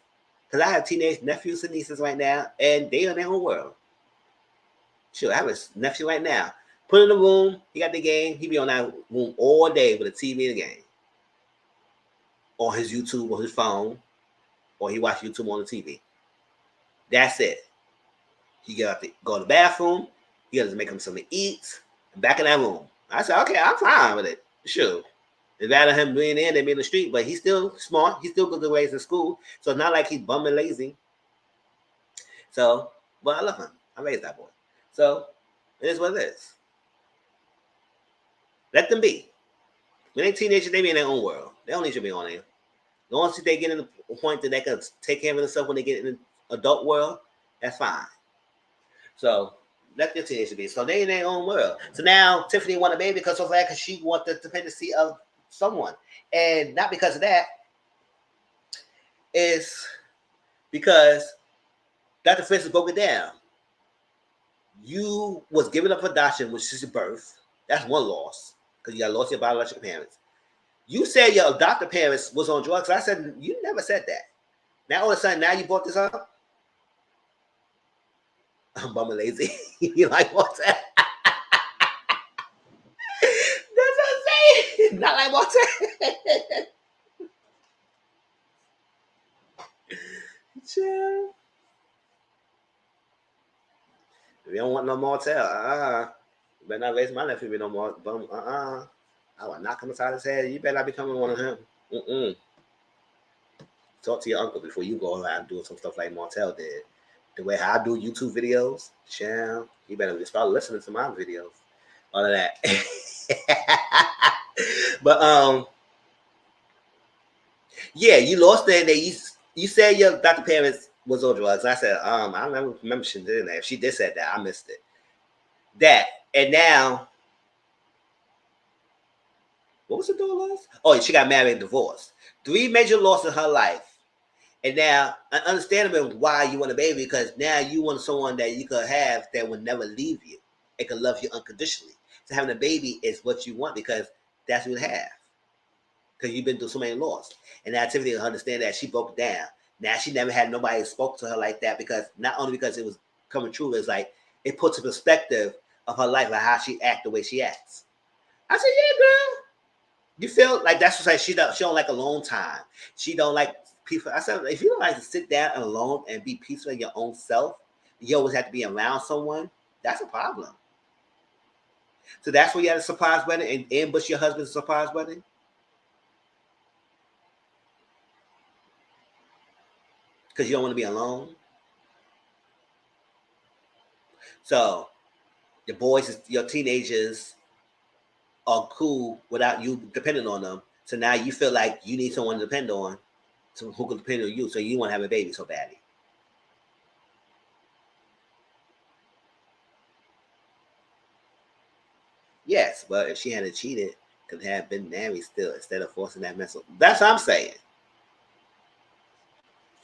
Because I have teenage nephews and nieces right now, and they are in their own world. Sure, I have a nephew right now. Put in the room, he got the game, he be on that room all day with a TV and a game. On his YouTube, on his phone, or he watch YouTube on the TV. That's it. He got to go to the bathroom, he got to make him something to eat, and back in that room. I said, okay, I'm fine with it. Sure. It's rather him being in than being in the street, but he's still smart. He's still good to ways in school. So it's not like he's bumming lazy. So, but I love him. I raised that boy. So it is what it is. Let them be. When they're teenagers, they be in their own world. They don't need to be on there. As long as they get in the point that they can take care of themselves when they get in the adult world, that's fine. So let their teenagers be. So they in their own world. So now Tiffany want a baby because of that, because she wants the dependency of someone. And not because of that. It's because Dr. Francis broke it down. You was given up for adoption, which is your birth. That's one loss, because you got lost your biological parents. You said your adopted parents was on drugs. I said, you never said that. Now all of a sudden, now you brought this up? I'm bumming lazy. You like what's that? That's what I'm saying. Not like what's that? Chill. If you don't want no motel, you better not raise my nephew with no more. I will knock him aside his head. You better not be coming one of him. Talk to your uncle before you go around doing some stuff like Martell did. The way how I do YouTube videos, Sham, you better start listening to my videos. All of that. But yeah, you lost that. You said your Dr. Parents was on drugs. I said, I remember she did that. If she did say that, I missed it. That. And now, what was the door loss? Oh, she got married and divorced. 3 major losses in her life. And now, understandable why you want a baby, because now you want someone that you could have that will never leave you. It could love you unconditionally. So having a baby is what you want, because that's what you have. Because you've been through so many losses. And now Tiffany will understand that she broke down. Now she never had nobody spoke to her like that, because not only because it was coming true, it's like it puts a perspective of her life, like how she acts the way she acts. I said, yeah, girl. You feel like that's what she don't like alone time. She don't like people. I said, if you don't like to sit down and alone and be peaceful in your own self, you always have to be around someone. That's a problem. So that's why you had a surprise wedding and ambush your husband's surprise wedding. Because you don't want to be alone. So your boys, your teenagers are cool without you depending on them. So now you feel like you need someone to depend on, who can depend on you. So you want to have a baby so badly. Yes, but if she hadn't cheated, could have been married still instead of forcing that mental. That's what I'm saying.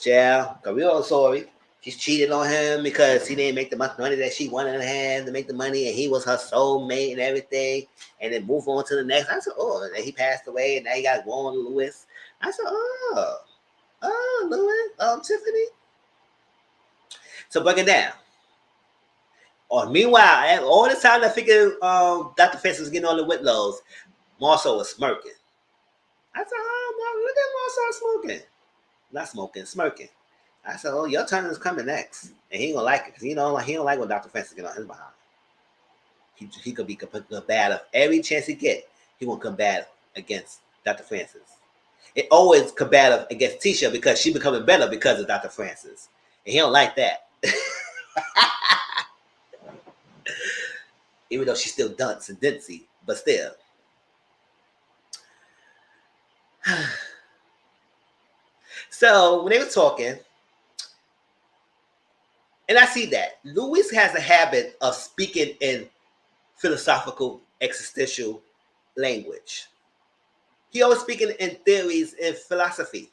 Yeah, because we all sorry. She's cheated on him because he didn't make the much money that she wanted to make the money, and he was her soulmate and everything. And then move on to the next. I said, oh, and he passed away, and now he got Warren Lewis. I said, Lewis, Tiffany. So break it down. Or meanwhile, all the time I figured Dr. Fence was getting on the Whitlows, Marceau was smirking. I said, look at Marceau smoking. Not smoking, smirking. I said, oh, your turn is coming next. And he ain't gonna like it, because he don't like when Dr. Francis get on his behind. He could be combative. Every chance he get, he won't combat against Dr. Francis. It always combative against Tisha, because she becoming better because of Dr. Francis. And he don't like that. Even though she's still dunce and ditzy, but still. So when they were talking, and I see that Louis has a habit of speaking in philosophical, existential language. He always speaking in theories and philosophy,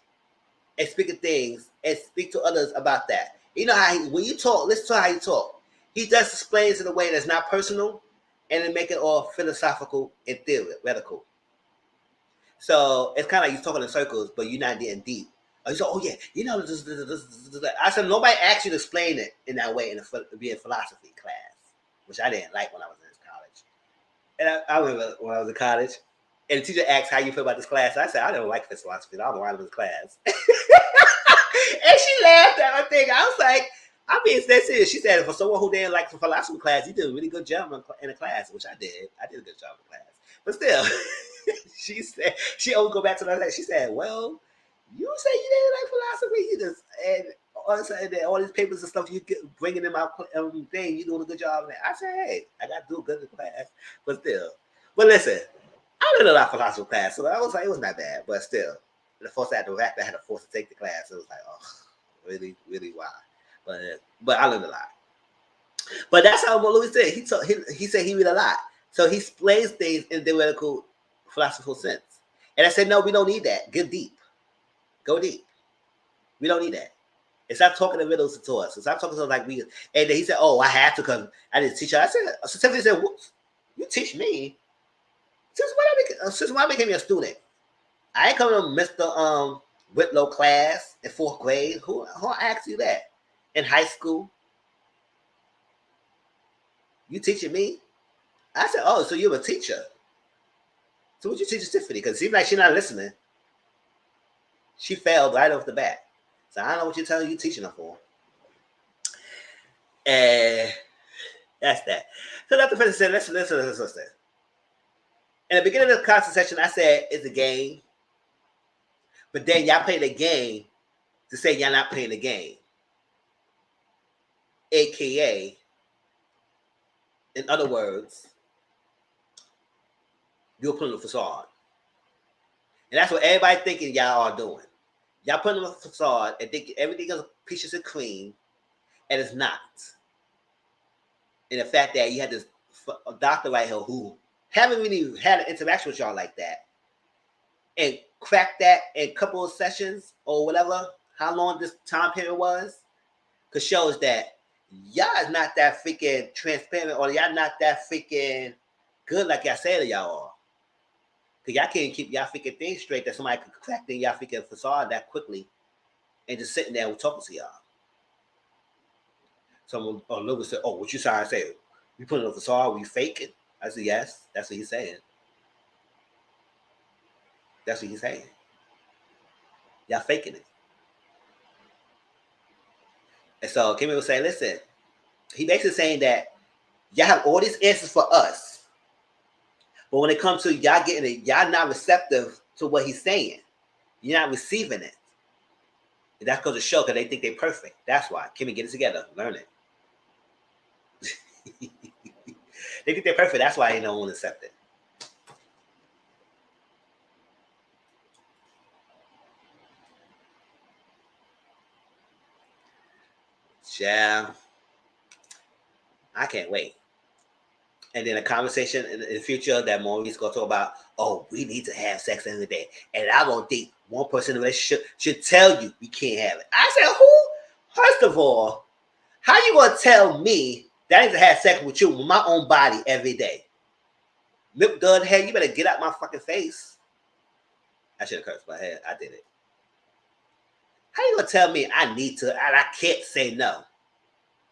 and speaking things and speak to others about that. You know how when you talk, listen to how you talk. He just explains in a way that's not personal, and then make it all philosophical and theoretical. So it's kind of like you're talking in circles, but you're not getting deep. He said, oh yeah, you know, I said, nobody asked you to explain it in that way in a philosophy class, which I didn't like when I was in college. And I remember when I was in college, and the teacher asked how you feel about this class. I said, I don't like this philosophy. I don't want this class. And she laughed at my thing. I was like, I'm being serious. She said, for someone who didn't like the philosophy class, you did a really good job in the class, which I did. I did a good job in the class. But still, she said, she always go back to that. She said, well, you say you didn't like philosophy. You just, and all of a sudden, all these papers and stuff you get bringing in my thing, you doing a good job. And I said, hey, I got to do good in class. But still. But listen, I learned a lot of philosophy class, so I was like, it was not bad. But still, the first I had to force to take the class. It was like, oh, really, really, why? But I learned a lot. But that's how Louis said. He said he read a lot. So he explains things in theoretical, philosophical sense. And I said, no, we don't need that. Get deep. Go deep. We don't need that. And stop talking the riddles to us. And stop talking to us like we. And then he said, oh, I had to because I didn't teach her. I said, Tiffany said, whoops, you teach me? Since when I became your student? I ain't coming to Mr. Whitlow class in 4th grade. Who asked you that? In high school? You teaching me? I said, oh, so you're a teacher. So what you teach Tiffany? Because it seems like she's not listening. She failed right off the bat. So I don't know what you're telling you teaching her for. And that's that. So Dr. Fenton said, listen. In the beginning of the concert session, I said, it's a game. But then y'all play the game to say y'all not playing the game. AKA, in other words, you're putting a facade. And that's what everybody thinking y'all are doing. Y'all putting a facade and think everything is peaches and cream, and it's not. And the fact that you had this doctor right here who haven't really had an interaction with y'all like that, and cracked that in a couple of sessions or whatever, how long this time period was, because shows that y'all is not that freaking transparent, or y'all not that freaking good like y'all said y'all are. Because y'all can't keep y'all freaking things straight that somebody could crack in y'all freaking facade that quickly and just sitting there and talking to y'all. Someone or Lucas said, oh, what you trying to say? You putting a facade, we faking? I said, yes, that's what he's saying. That's what he's saying. Y'all faking it. And so Kimmy was saying, listen, he basically saying that y'all have all these answers for us. But when it comes to y'all getting it, y'all not receptive to what he's saying. You're not receiving it. And that's because of the show, because they think they're perfect. That's why. Kimmy, get it together. Learn it. They think they're perfect. That's why they don't want to accept it. Yeah. I can't wait. And then a conversation in the future that Maurice gonna talk about, oh, we need to have sex every day. And I don't think one person in a relationship should tell you we can't have it. I said, who? First of all, how you gonna tell me that I need to have sex with you with my own body every day? Lip dud head, you better get out my fucking face. I should have cursed my head. I did it. How you gonna tell me I need to and I can't say no?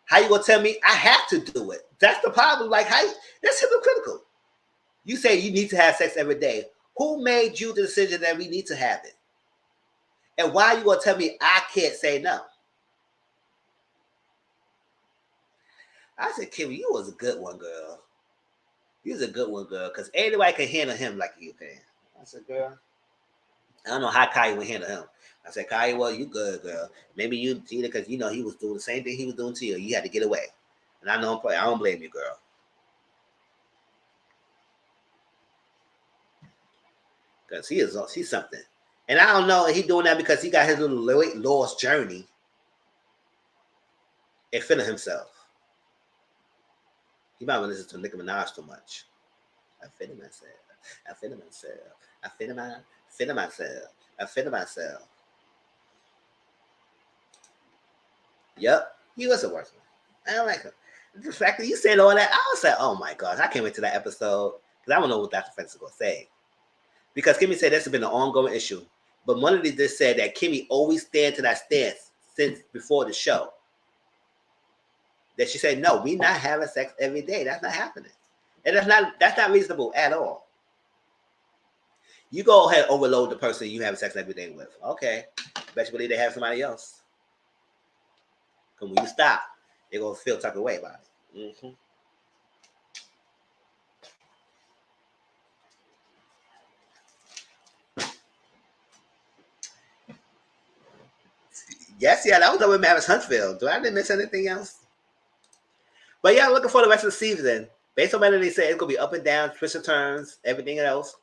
How you gonna tell me I have to do it? That's the problem. Like, that's hypocritical. You say you need to have sex every day. Who made you the decision that we need to have it? And why you gonna tell me I can't say no? I said, Kimmy, you was a good one, girl. You was a good one, girl, because anybody can handle him like you can. I said, girl, I don't know how Kai would handle him. I said, Kai, well, you good, girl. Maybe you cheated because you know he was doing the same thing he was doing to you. You had to get away. And I know I don't blame you, girl. Because he's something. And I don't know, he doing that because he got his little weight loss journey and feeling himself. He might want to listen to Nicki Minaj too much. I feel myself. I feel myself. I feel myself. I feel myself. Yep, he was a worst one. I don't like him. The fact that you said all that, I was like, oh my gosh, I can't wait to that episode because I don't know what Dr. Fence is going to say. Because Kimmy said this has been an ongoing issue. But Melody just said that Kimmy always stand to that stance since before the show. That she said, no, we not having sex every day. That's not happening. And that's not reasonable at all. You go ahead and overload the person you have sex every day with. Okay. Bet you believe they have somebody else. Because when you stop, they're going to feel type of way about it. Mm-hmm. Yes, yeah, that was up with Mavis Huntsville. Do I didn't miss anything else? But yeah, I'm looking for the rest of the season. Based on what they said, it's going to be up and down, twists and turns, everything else.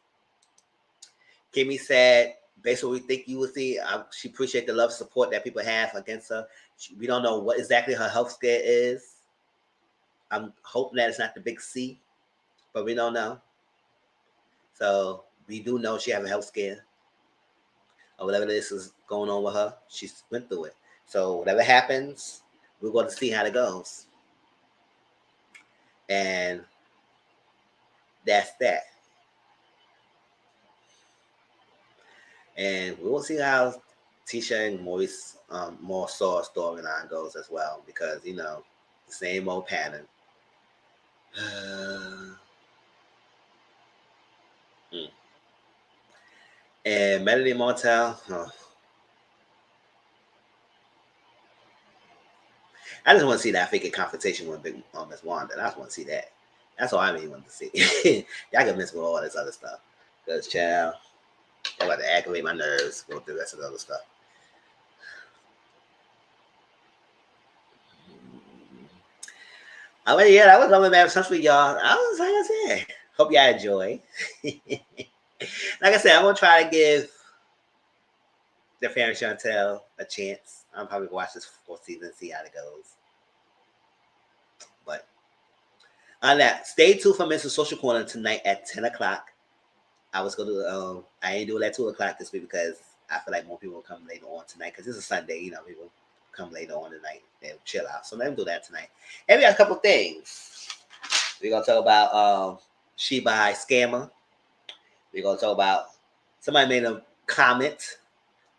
Kimmy said, based on what we think you will see, she appreciates the love and support that people have against her. We don't know what exactly her health scare is. I'm hoping that it's not the big C, but we don't know. So we do know she has a health scare or whatever this is going on with her. She went through it. So whatever happens, we're going to see how it goes. And that's that. And we will see how Tisha and Maurice more Saw storyline goes as well, because the same old pattern. And Melody Martell, I just want to see that freaking confrontation with Miss Wanda. I just want to see that. That's all I really want to see. Y'all can miss with all this other stuff. Because, child, I'm about to aggravate my nerves, go through the rest of the other stuff. Oh, yeah, that was Love and Marriage Country, y'all. I was like I said, hope y'all enjoy. Like I said, I'm gonna try to give the Fairy Chantel a chance. I'm probably gonna watch this full season and see how it goes. But on that, stay tuned for Mr. Social Corner tonight at 10 o'clock. I was gonna I ain't doing that 2 o'clock this week because I feel like more people will come later on tonight because it's a Sunday. People come later on tonight and chill out. So let me do that tonight. And we got a couple things. We're gonna talk about She Buy Scammer. We're gonna talk about somebody made a comment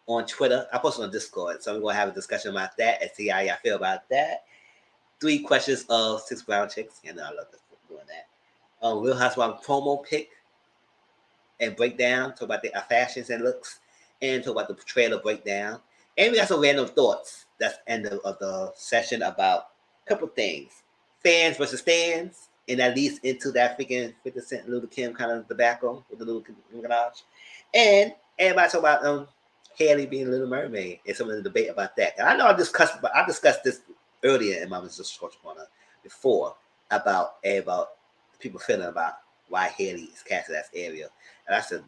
on Twitter. I posted on Discord, so I'm gonna have a discussion about that and see how y'all feel about that. 3 questions of 6 brown chicks, and I love doing that. Real Housewives promo pick and breakdown. Talk about the fashions and looks, and talk about the trailer breakdown. And we got some random thoughts. That's the end of the session about a couple things: fans versus stands, and that leads into that freaking 50 Cent Little Kim kind of tobacco with the Little Minaj. And everybody talk about Haley being a Little Mermaid and some of the debate about that. And I know I discussed this earlier in my Mr. Short Corner before about people feeling about why Haley is casted as Ariel. And I said,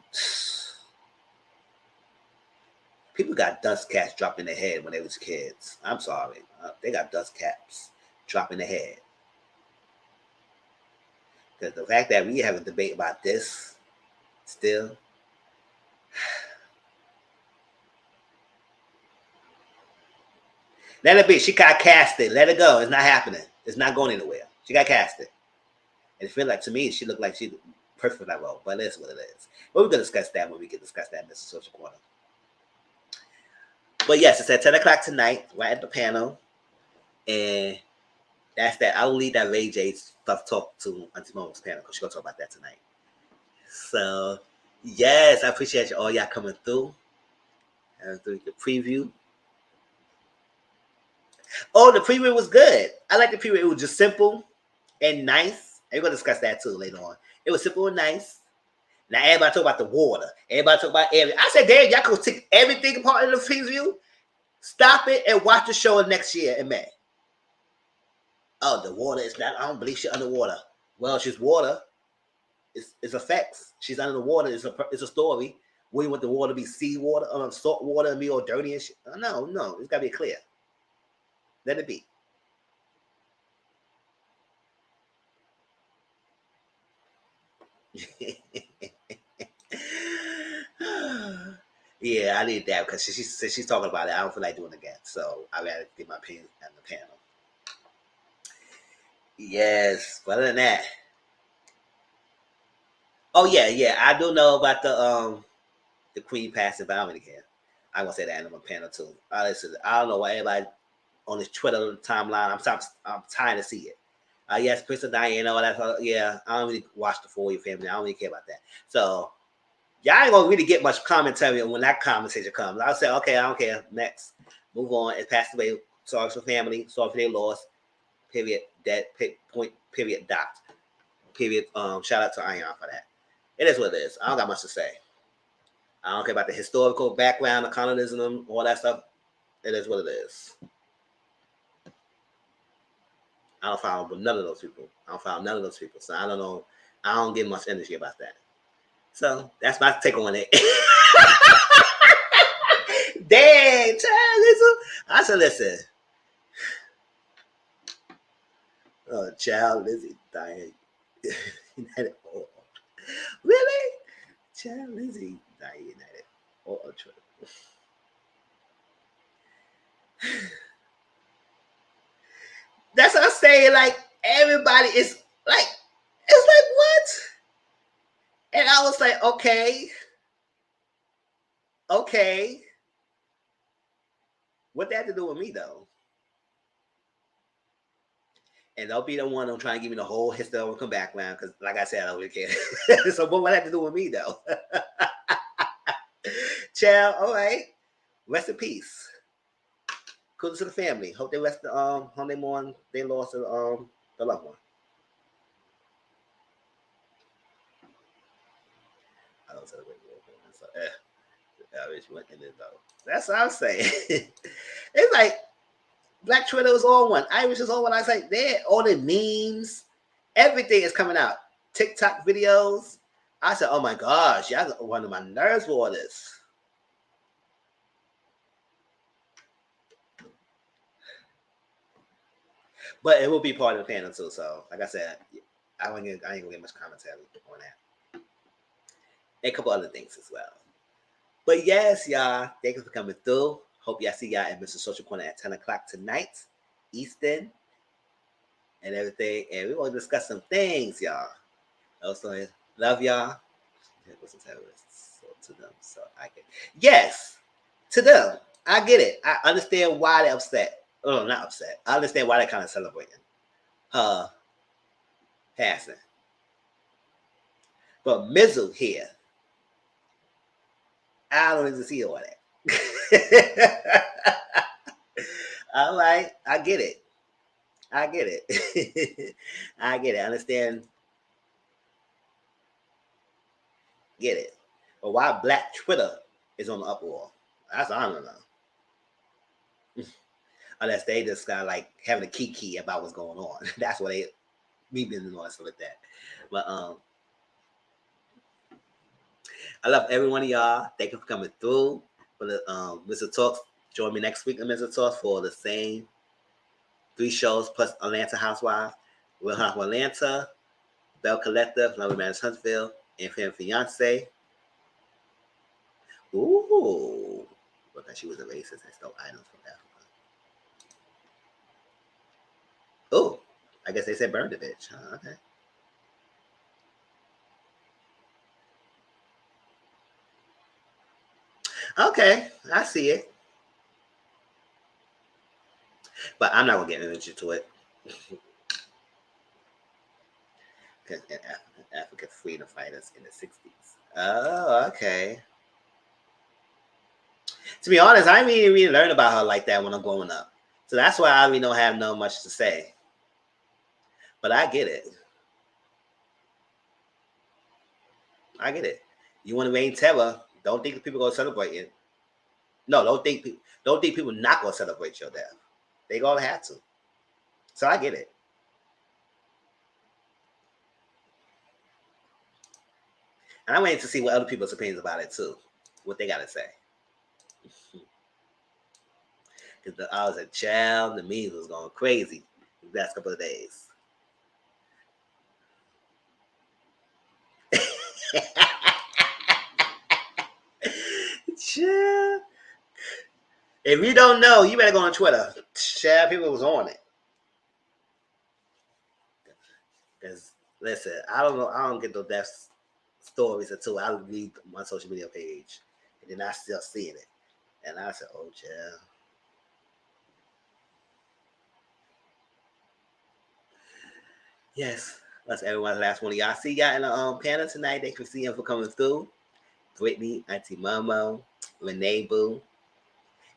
people got dust caps dropped in their head when they was kids. I'm sorry. They got dust caps dropped in their head. Because the fact that we have a debate about this still, let it be. She got casted. Let it go. It's not happening. It's not going anywhere. She got casted. And it feels like, to me, she looked like she perfect for that role. But it's what it is. But we're going to discuss that when we can discuss that in Mr. Social Corner. But yes, it's at 10 o'clock tonight, right at the panel. And that's that. I'll leave that Ray J stuff talk to Auntie Momo's panel because she's going to talk about that tonight. So, yes, I appreciate all y'all coming through. And through the preview. Oh, the preview was good. I like the preview. It was just simple and nice. And we're going to discuss that too later on. It was simple and nice. Now, everybody talk about the water. Everybody talk about everything. I said, damn, y'all could take everything apart in the preview. Stop it and watch the show next year in May. Oh, the water is not, I don't believe she's underwater. Well, she's water. It's effects. She's under the water. It's a story. We want the water to be seawater, salt water, and be all dirty and shit. No. It's got to be clear. Let it be. Yeah, I need that because she's talking about it. I don't feel like doing it again. So I'd rather get my opinion on the panel. Yes, but other than that. Oh yeah. I do know about the the queen passed it, but I don't really care. I'm gonna say that in my panel too. Listen, I don't know why everybody on this Twitter timeline. I'm tired to see it. Yes, Princess Diana, all that. Yeah, I don't really watch the For You family. I don't really care about that. So y'all ain't gonna really get much commentary when that conversation comes. I'll say, okay, I don't care. Next, move on. It passed away. Sorry for family. Sorry for their loss. Period. Dead. Point. Period. Dot. Period. Shout out to Ion for that. It is what it is. I don't got much to say. I don't care about the historical background, the colonialism, all that stuff. It is what it is. I don't follow none of those people. So I don't know. I don't get much energy about that. So that's my take on it. Dang, I said, listen. Oh, child, Lizzie dying. Really? Child, Lizzie dying United. Oh, that's what I'm saying. Like, everybody is like, it's like, what? And I was like, okay. What that have to do with me, though? And they'll be the one who'll try and give me the whole historical background because, like I said, I don't really care. So, what would that have to do with me, though? Child, all right. Rest in peace. Kudos to the family. Hope they rest hope they mourn they lost the loved one. I don't celebrate so I wish you went in there though. That's what I'm saying. It's like Black Twitter was on one. Irish is on one. I was like, there, all the memes, everything is coming out. TikTok videos. I said, oh my gosh, y'all got one of my nerves for all this. But it will be part of the panel too. So, like I said, I ain't gonna get much commentary on that. And a couple other things as well. But yes, y'all, thank you for coming through. Hope y'all see y'all at Mr. Social Corner at 10 o'clock tonight, Eastern, and everything. And we're gonna discuss some things, y'all. Also, love y'all. Listen terrorists so to them. So I get yes, to them. I get it. I understand why they're upset. Oh, not upset. I understand why they're kind of celebrating her passing. But Mizzle here, I don't even see all that. All right, I get it. I get it. I get it. I understand. Get it. But why Black Twitter is on the uproar? That's I don't know. Unless they just got like having a kiki about what's going on. That's what they me being the noise with that. But I love every one of y'all. Thank you for coming through. For the Mr. Talks. Join me next week in Mr. Talks for the same 3 shows plus Atlanta Housewives. Real Housewives of Atlanta, Belle Collective, Lovely Matters Huntsville, and Fiance. Ooh. Because she was a racist and stole items from Africa. Oh, I guess they said burn the bitch. Huh? Okay. Okay, I see it. But I'm not going to get into it. Because Africa freedom fighters in the 60s. Oh, okay. To be honest, I didn't really learn about her like that when I'm growing up. So that's why I really don't have no much to say. But I get it. I get it. You want to reign terror, don't think people going to celebrate it. No, don't think people not going to celebrate your death. They going to have to. So I get it. And I'm waiting to see what other people's opinions about it too. What they got to say. Because I was a child, the memes was going crazy the last couple of days. Child. If you don't know, you better go on Twitter. Child, people was on it. Because listen, I don't know, I don't get those death stories until I read my social media page. then I still seeing it. And I said, oh, child. Yes, that's everyone's last one of y'all. See y'all in the panel tonight. Thanks for seeing for coming through. Brittany, Auntie Momo, Renee Boo,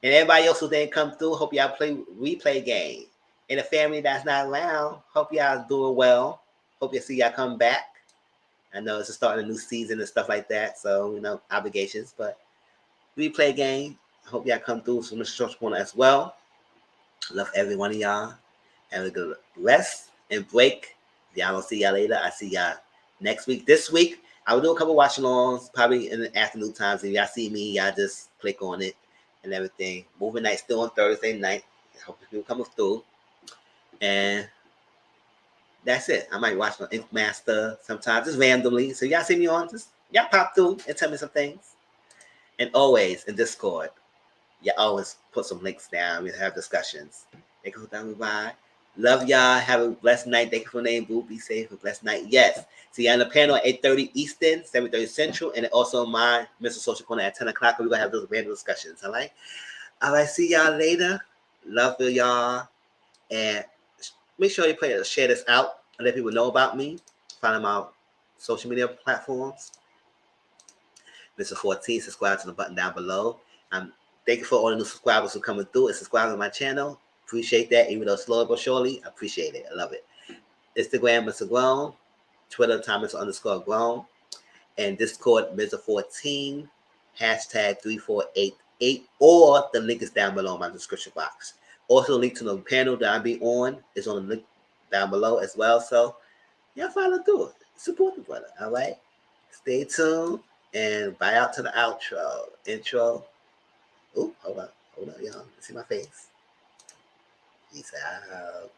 and everybody else who didn't come through. Hope y'all play replay game. And the family that's not around, hope y'all doing well. Hope you see y'all come back. I know it's starting a new season and stuff like that, so obligations. But replay game. Hope y'all come through from the short corner as well. Love every one of y'all. Have a good rest and break. If y'all don't see y'all later, I see y'all next week. This week, I will do a couple watch alongs, probably in the afternoon times. If y'all see me, y'all just click on it and everything. Movie night still on Thursday night. I hope people coming through. And that's it. I might watch my Ink Master sometimes, just randomly. So y'all see me on, just y'all pop through and tell me some things. And always in Discord, you always put some links down. We have discussions. Thank you for coming by. Love y'all. Have a blessed night. Thank you for the name, Boo. Be safe. A blessed night. Yes. See you on the panel at 8:30 Eastern, 7:30 Central, and also my Mr. Social Corner at 10 o'clock. We're going to have those random discussions. All right? All right. See y'all later. Love y'all. And make sure you share this out and let people know about me. Find them out social media platforms. Mr. 14, subscribe to the button down below. Thank you for all the new subscribers who are coming through and subscribing to my channel. Appreciate that, even though slow but surely. I appreciate it. I love it. Instagram, Mr. Grown. Twitter, Thomas_Grown. And Discord, Mr. 14. Hashtag 3488. Or the link is down below in my description box. Also, the link to the panel that I'll be on is on the link down below as well. So, y'all follow through it. Support the brother. All right? Stay tuned. And bye out to the outro. Intro. Oh, hold on, y'all. See my face. Peace out.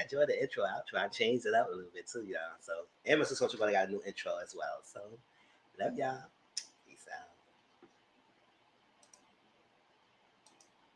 Enjoy the intro outro. I changed it up a little bit too, y'all. So, and Mr. Social got a new intro as well. So, love y'all.